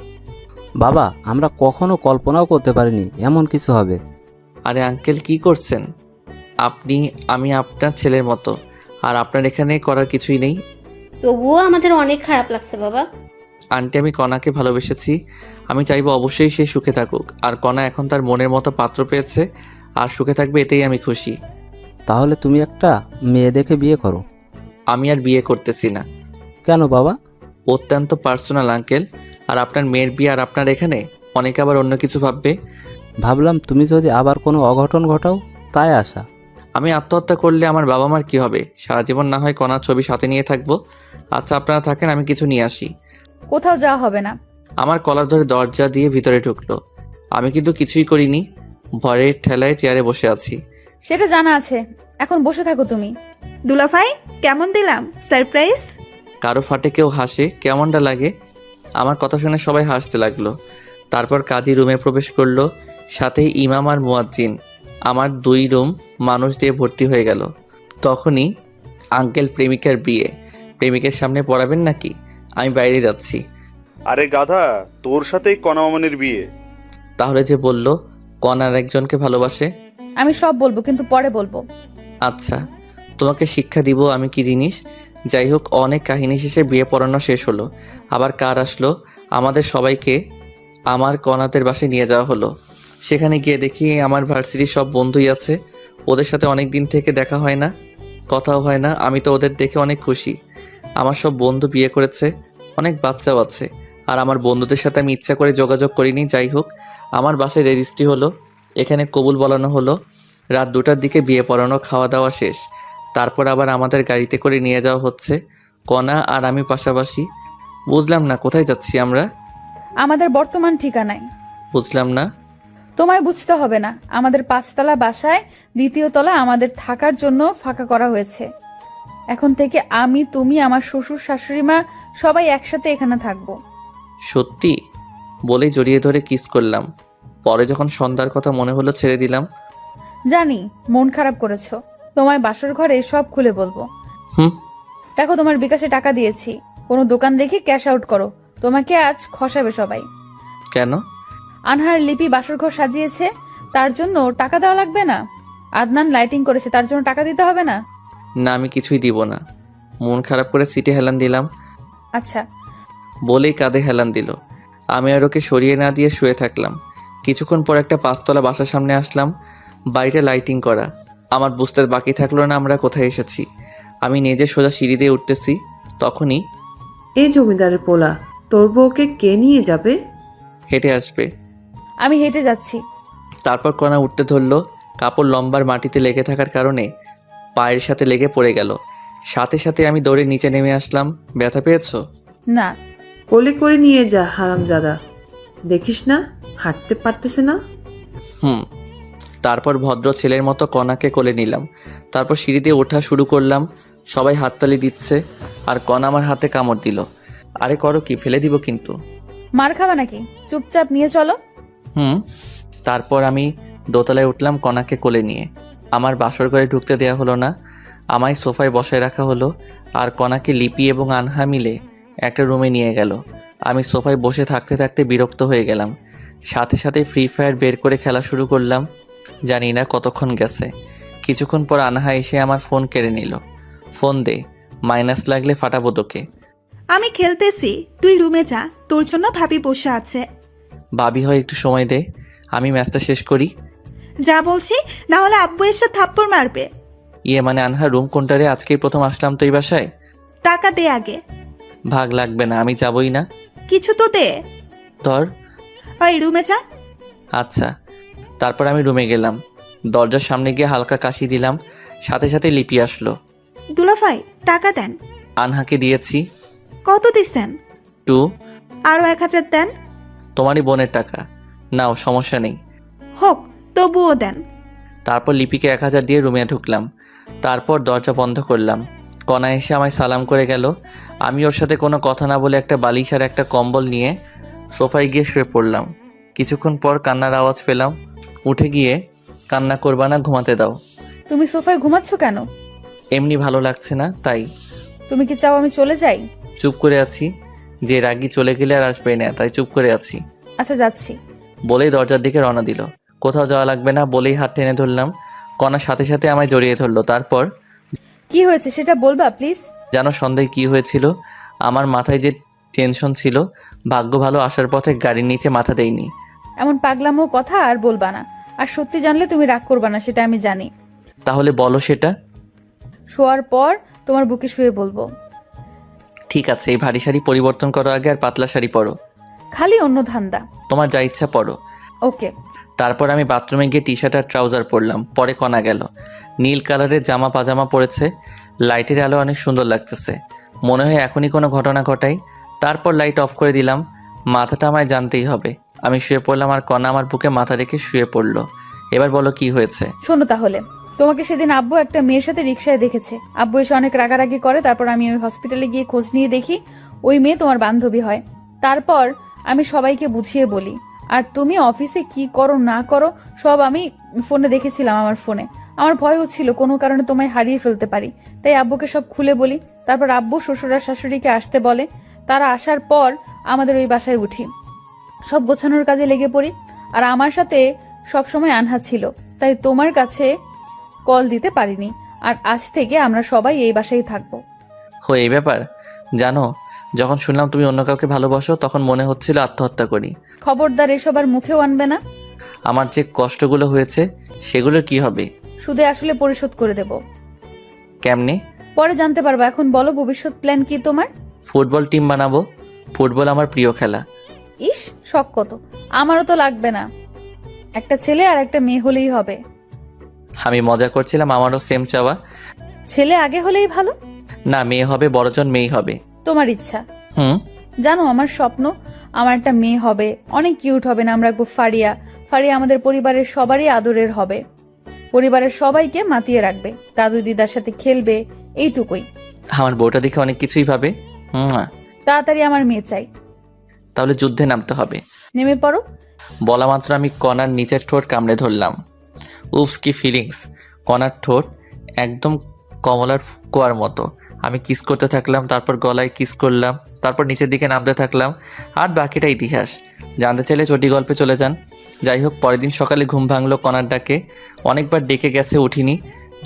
বাবা, আমরা কখনো কল্পনাও করতে পারিনি এমন কিছু হবে। আরে আঙ্কেল কি করছেন আপনি? আমি আপনার ছেলের মতো, আর আপনার এখানে করার কিছুই নেই। তবুও আমাদের অনেক খারাপ লাগছে বাবা। আন্টি, আমি কণাকে ভালোবেসেছি। আমি চাইবো অবশ্যই সে সুখে থাকুক, আর কণা এখন তার মনের মতো পাত্র পেয়েছে আর সুখে থাকবে, এতেই আমি খুশি। তাহলে তুমি একটা মেয়ে দেখে বিয়ে করো। আমি আর বিয়ে করতেছি না। কেন বাবা? অত্যন্ত পার্সোনাল আঙ্কেল। আর আপনার মেয়ের বিয়ে আর আপনার এখানে অনেকে আবার অন্য কিছু ভাববে। ভাবলাম তুমি যদি আবার কোনো অঘটন ঘটাও, তাই আশা। আমি আত্মহত্যা করলে আমার বাবা মার কি হবে? সারা জীবন না হয় কণার ছবি সাথে নিয়ে থাকবো। আচ্ছা আপনারা থাকেন, আমি কিছু নিয়ে আসি। কোথাও যাওয়া হবে না। আমার কলার ধরে দরজা দিয়ে ভিতরে ঢুকলো। আমি কিন্তু কিছুই করিনি, ভয়ের ঠেলায় চেয়ারে বসে আছি। সেটা জানা আছে, এখন বসে থাকো তুমি। দুলাভাই, কেমন দিলাম সারপ্রাইজ? কারো ফাটে কেউ হাসে, কেমনটা লাগে? আমার কথা শুনে সবাই হাসতে লাগলো। তারপর কাজী রুমে প্রবেশ করলো, সাথে ইমাম আর মুয়াজ্জিন। আমার 2 রুম মানুষ দিয়ে ভর্তি হয়ে গেল। তখনই আঙ্কেল, প্রেমিকার বিয়ে, প্রেমিকের সামনে পড়াবেন নাকি? আমি বাইরে যাচ্ছি। আরে গাধা, তোর সাথেই কণা মামনির বিয়ে। তাহলে যে বলল কণার একজনকে ভালোবাসে। আমি সব বলবো, কিন্তু পরে বলবো। আচ্ছা, তোমাকে শিক্ষা দিব আমি কি জিনিস। যাই হোক, অনেক কাহিনী শেষে বিয়ে পড়ানো শেষ হলো। আবার কার আসলো, আমাদের সবাইকে আমার কণাদের বাসায় নিয়ে যাওয়া হলো। সেখানে গিয়ে দেখি আমার ভার্সিটির সব বন্ধুই আছে। ওদের সাথে অনেক দিন থেকে দেখা হয় না, কথাও হয় না। আমি তো ওদের দেখে অনেক খুশি। আমার সব বন্ধু বিয়ে করেছে, অনেক বাচ্চাও আছে। আর আমার বন্ধুদের সাথে আমি ইচ্ছা করে যোগাযোগ করিনি। যাই হোক, আমার বাসায় রেজিস্ট্রি হলো, এখানে কবুল বলানো হলো। রাত 2টার দিকে বিয়ে পড়ানো, খাওয়া দাওয়া শেষ। তারপর আবার আমাদের গাড়িতে করে নিয়ে যাওয়া হচ্ছে, কণা আর আমি পাশাপাশি। বুঝলাম না কোথায় যাচ্ছি আমরা। আমাদের বর্তমান ঠিকানায়। বুঝলাম না। তোমায় বুঝতে হবে না। আমাদের 5তলা বাসায় 2য় তলা আমাদের থাকার জন্য ফাঁকা করা হয়েছে। এখন থেকে আমি, তুমি, আমার শ্বশুর শাশুড়ি মা সবাই একসাথে এখানে থাকবো। সত্যি? বলেই জড়িয়ে ধরে কিস করলাম। পরে যখন সন্ধ্যার কথা মনে হলো ছেড়ে দিলাম। জানি মন খারাপ করেছো, তোমায় বাসর ঘরে সব খুলে বলবো। হুম। দেখো, তোমার বিকাশে টাকা দিয়েছি, কোনো দোকান দেখে ক্যাশ আউট করো। তোমাকে আজ খসাবে সবাই। কেন? আনহার লিপি বাসর ঘর সাজিয়েছে, তার জন্য টাকা দেওয়া লাগবে না? আদনান লাইটিং করেছে, তার জন্য টাকা দিতে হবে না? না, আমি কিছুই দিব না। মন খারাপ করে সিটে হেলান দিলাম। আচ্ছা। বলেই কাঁধে হেলান দিল। আমি আর ওকে সরিয়ে না দিয়ে শুয়ে থাকলাম। কিছুক্ষণ পর একটা 5তলা বাসার সামনে আসলাম। বাড়িটা লাইটিং করা। আমার বুঝতে বাকি থাকলো না আমরা কোথায় এসেছি। আমি নিজে সোজা সিঁড়ি দিয়ে উঠতেছি, তখনই এই জমিদারের পোলা, তোর বউকে কে নিয়ে যাবে? হেঁটে আসবে। আমি হেঁটে যাচ্ছি। তারপর কণা উঠতে ধরলো। কাপড় লম্বার মাটিতে লেগে থাকার কারণে পায়ের সাথে লেগে পড়ে গেল। সাথে সাথে আমি দৌড়ে নিচে নেমে আসলাম। ব্যথা পেয়েছো? না। কোলে করে নিয়ে যা হারামজাদা, দেখিস না হাঁটতে পারতেছে না। তারপর ভদ্র ছেলের মতো কণাকে কোলে নিলাম। তারপর সিঁড়ি দিয়ে ওঠা শুরু করলাম। সবাই হাততালি দিচ্ছে, আর কণা আমার হাতে কামড় দিল। আরে করো কি, ফেলে দিব কিন্তু। মার খাবে নাকি? চুপচাপ নিয়ে চলো। তারপর আমি দোতলায় উঠলাম কণাকে কোলে নিয়ে। আমার বাসর ঘরে ঢুকতে দেয়া হলো না, আমায় সোফায় বসায় রাখা হলো। আর কণাকে লিপি এবং আনহা মিলে একটা রুমে নিয়ে গেল। আমি সোফায় বসে থাকতে থাকতে বিরক্ত হয়ে গেলাম। সাথে সাথে ফ্রি ফায়ার বের করে খেলা শুরু করলাম। জানি না কতক্ষণ গেছে। কিছুক্ষণ পর আনহা এসে আমার ফোন কেড়ে নিল। ফোন দে, মাইনাস লাগলে ফাটাবো তোকে। আমি খেলতেছি, তুই রুমে যা, তোর জন্য ভাবি বসে আছে। ভাবি হয় একটু সময় দে, আমি ম্যাচটা শেষ করি। যা বলছি, না হলে আব্বু এসে থাপ্পড় মারবে। ইয়ে মানে আনহা, রুম কোনটা রে? আজকেই প্রথম আসলাম তো এই বাসায়। টাকা দে আগে। ভাগ লাগবে না, আমি যাবই না। কিছু তো দে। ধর। ওই রুমে যা। আচ্ছা। তারপর আমি রুমে গেলাম, দরজার সামনে গিয়ে হালকা কাশি দিলাম, সাথে সাথে লিপি আসলো। দুলাভাই টাকা দেন। আনহাকে দিয়েছি। কত দিছেন? 2। আরো 1000 দেন। তোমারই বোনের টাকা, নাও, সমস্যা নেই। হোক, তবুও দেন। তারপর লিপিকে 1000 দিয়ে রুমে ঢুকলাম, তারপর দরজা বন্ধ করলাম। কণা এসে আমায় সালাম করে গেল। আমি ওর সাথে কোনো কথা না বলে একটা বালিশ আর একটা কম্বল নিয়ে সোফায় গিয়ে শুয়ে পড়লাম। কিছুক্ষণ পর কান্নার আওয়াজ পেলাম। উঠে গিয়ে, কান্না করবা না, ঘুমাতে দাও। তুমি সোফায় ঘুমাচ্ছ কেন? এমনি ভালো লাগছে না তাই। তুমি কি চাও আমি চলে যাই? চুপ করে আছি, যে রাগী চলে গেলে আর আসবে না, তাই চুপ করে আছি। আচ্ছা যাচ্ছি। বলেই দরজার দিকে রওনা দিল। কোথাও যাওয়া লাগবে না বলেই হাত টেনে ধরলাম। কণার সাথে সাথে আমায় জড়িয়ে ধরলো। তারপর কি হয়েছে সেটা বলবা প্লিজ? জানো সন্ধ্যায় কি হয়েছিল? আমার মাথায় যে টেনশন ছিল, ভাগ্য ভালো আসার পথে গাড়ির নিচে মাথা দেয়নি। এমন পাগলামো কথা আর বলবা না। আর সত্যি জানলে তুমি রাগ করবা না, সেটা আমি জানি। তাহলে বলো সেটা। শোয়ার পর তোমার বুকে শুয়ে বলবো। ঠিক আছে, এই ভারী শাড়ি পরিবর্তন করো আগে, আর পাতলা শাড়ি পরো। খালি অন্য ধান্দা। তোমার যা ইচ্ছা পরো। ওকে। তারপর আমি বাথরুমে গিয়ে টি শার্ট আর ট্রাউজার পরলাম। পরে কণা গেল। নীল কালারের জামা পাজামা পরেছে, লাইটের আলো অনেক সুন্দর লাগতেছে। মনে হয় এখনই কোনো ঘটনা ঘটাই। তারপর লাইট অফ করে দিলাম। মাথাটা আমায় জানতেই হবে। আমি শুয়ে পড়লাম আর কণা আমার বুকে মাথা রেখে শুয়ে পড়লো। এবার বলো কি হয়েছে। শোনো তাহলে, তোমাকে সেদিন আব্বু একটা মেয়ের সাথে রিক্সায় দেখেছে। আব্বু এসে অনেক রাগারাগি করে। তারপর আমি ওই হসপিটালে গিয়ে খোঁজ নিয়ে দেখি ওই মেয়ে তোমার বান্ধবী হয়। তারপর আমি সবাইকে বুঝিয়ে বলি। আর তুমি অফিসে কি করো না করো সব আমি ফোনে দেখেছিলাম। আমার ফোনে আমার ভয় হচ্ছিল কোনো কারণে তোমায় হারিয়ে ফেলতে পারি, তাই আব্বুকে সব খুলে বলি। তারপর আব্বু শ্বশুর আর শাশুড়িকে আসতে বলে। তারা আসার পর আমাদের ওই বাসায় উঠি, সব গোছানোর কাজে লেগে পড়ি। আর আমার সাথে সব সময় আনহা ছিল, তাই তোমার কাছে কল দিতে পারিনি। আর আজ থেকে আমরা সবাই এই বাসায় থাকবো। এই ব্যাপার। জানো, যখন শুনলাম তুমি অন্য কাউকে ভালোবাসো তখন মনে হচ্ছিল আত্মহত্যা করি। খবরদার এসব আর মুখেও আনবে না। আমার যে কষ্টগুলো হয়েছে সেগুলোর কি হবে? সুদে আসলে পরিশোধ করে দেব। কেমনে? পরে জানতে পারবো। এখন বলো ভবিষ্যৎ প্ল্যান কি তোমার? ফুটবল টিম বানাবো। ফুটবল আমার প্রিয় খেলা। ইস, শখ কত! আমারও তো লাগবে না, একটা ছেলে আর একটা মেয়ে হলেই হবে। আমি মজা করছিলাম, আমারও সেম চাওয়া। ছেলে আগে হলেই ভালো। না, মেয়ে হবে, বড়জন মেয়ে হবে। তোমার ইচ্ছা। হুম। জানো আমার স্বপ্ন, আমার একটা মেয়ে হবে, অনেক কিউট হবে। নাম রাখবো ফারিয়া। ফারিয়া আমাদের পরিবারের সবারই আদরের হবে, পরিবারের সবাইকে মাতিয়ে রাখবে, দাদু দিদার সাথে খেলবে, এইটুকুই। আমার বউটা দেখে অনেক কিছুই ভাবে। তাড়াতাড়ি আমার মেয়ে চাই। তাহলে যুদ্ধে নামতে হবে। নেমে পড়ো। বলা মাত্র আমি কণার নিচের ঠোঁট কামড়ে ধরলাম। উফস, কি ফিলিংস! কণার ঠোঁট একদম কমলার কোয়ার মতো। আমি কিস করতে থাকলাম, তারপর গলায় কিস করলাম, তারপর নিচের দিকে নামতে থাকলাম। আর বাকিটা ইতিহাস। জানতে চাইলে চটি গল্পে চলে যান। যাই হোক, পরের দিন সকালে ঘুম ভাঙলো কণার ডাকে। অনেকবার ডেকে গেছে, উঠিনি,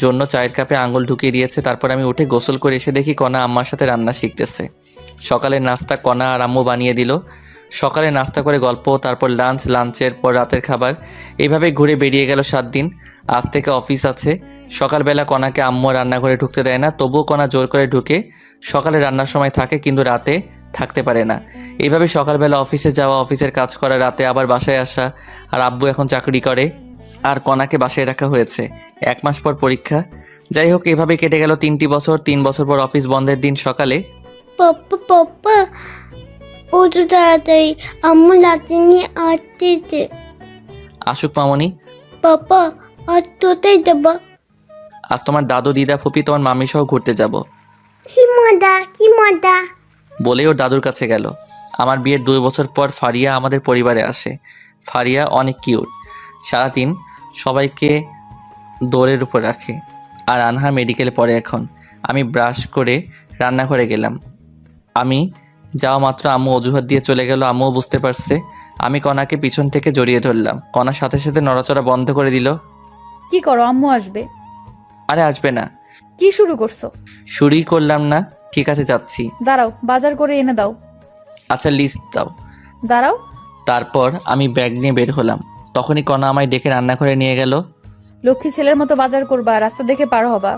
জন্য চায়ের কাপে আঙুল ঢুকিয়ে দিয়েছে। তারপর আমি উঠে গোসল করে এসে দেখি কণা আম্মার সাথে রান্না শিখতেছে। সকালের নাস্তা কণা আর আম্মু বানিয়ে দিল। সকালে নাস্তা করে গল্প, তারপর লাঞ্চ, লাঞ্চের পর রাতের খাবার। এইভাবে ঘুরে বেরিয়ে গেল 7 দিন। আজ থেকে অফিস আছে। সকালবেলা কণাকে আম্মু রান্নাঘরে ঢুকতে দেয় না, তবুও কণা জোর করে ঢুকে। সকালে রান্নার সময় থাকে কিন্তু রাতে থাকতে পারে না। এইভাবে সকালবেলা অফিসে যাওয়া, অফিসের কাজ করা, রাতে আবার বাসায় আসা। আর আব্বু এখন চাকরি করে আর কণাকে বাসায় রাখা হয়েছে। 1 মাস পর পরীক্ষা। যাই হোক, এভাবে কেটে গেল 3টি বছর। 3 বছর পর অফিস বন্ধের দিন সকালে। পাপ্পা ও তো তাড়াতাড়ি, আম্মু রাতে নিয়ে আসতেছে। আসুক মামনি। পাপা আজ তোতেই যাবা? আজ তোমার দাদু, দিদা, ফুপি, তোমার মামি সহ ঘুরতে যাব। কি মজা! বলে ওর দাদুর কাছে গেল। আমার বিয়ের 2 বছর পর ফারিয়া আমাদের পরিবারে আসে। ফারিয়া অনেক কিউট, সারাদিন সবাইকে দৌড়ের উপর রাখে। আর আনহা মেডিকেলে পড়ে এখন। আমি ব্রাশ করে রান্নাঘরে গেলাম। আমি যাওয়া মাত্র আম্মু অজুহাত দিয়ে চলে গেল। আম্মুও বুঝতে পারছে। আমি কণাকে পিছন থেকে জড়িয়ে ধরলাম। কণার সাথে সাথে নড়াচড়া বন্ধ করে দিল। কি করো? আম্মু আসবে। আরে আসবে না। কি শুরু করছো? শুরুই করলাম না। ঠিক আছে যাচ্ছি। দাঁড়াও, বাজার করে এনে দাও। আচ্ছা লিস্ট দাও। দাঁড়াও। তারপর আমি ব্যাগ নিয়ে বের হলাম। তখনই কণা আমায় ডেকে রান্নাঘরে নিয়ে গেল। লক্ষ্মী ছেলের মতো বাজার করবা, রাস্তা দেখে পার হবা।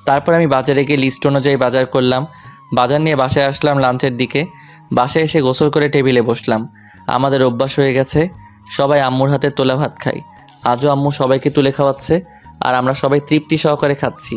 তারপর আমি বাজারে গিয়ে লিস্ট অনুযায়ী বাজার করলাম। বাজার নিয়ে বাসায় আসলাম লাঞ্চের দিকে। বাসায় এসে গোসল করে টেবিলে বসলাম। আমাদের অভ্যাস হয়ে গেছে সবাই আম্মুর হাতে তোলা ভাত খাই। আজও আম্মু সবাইকে তুলে খাওয়াচ্ছে আর আমরা সবাই তৃপ্তি সহকারে খাচ্ছি।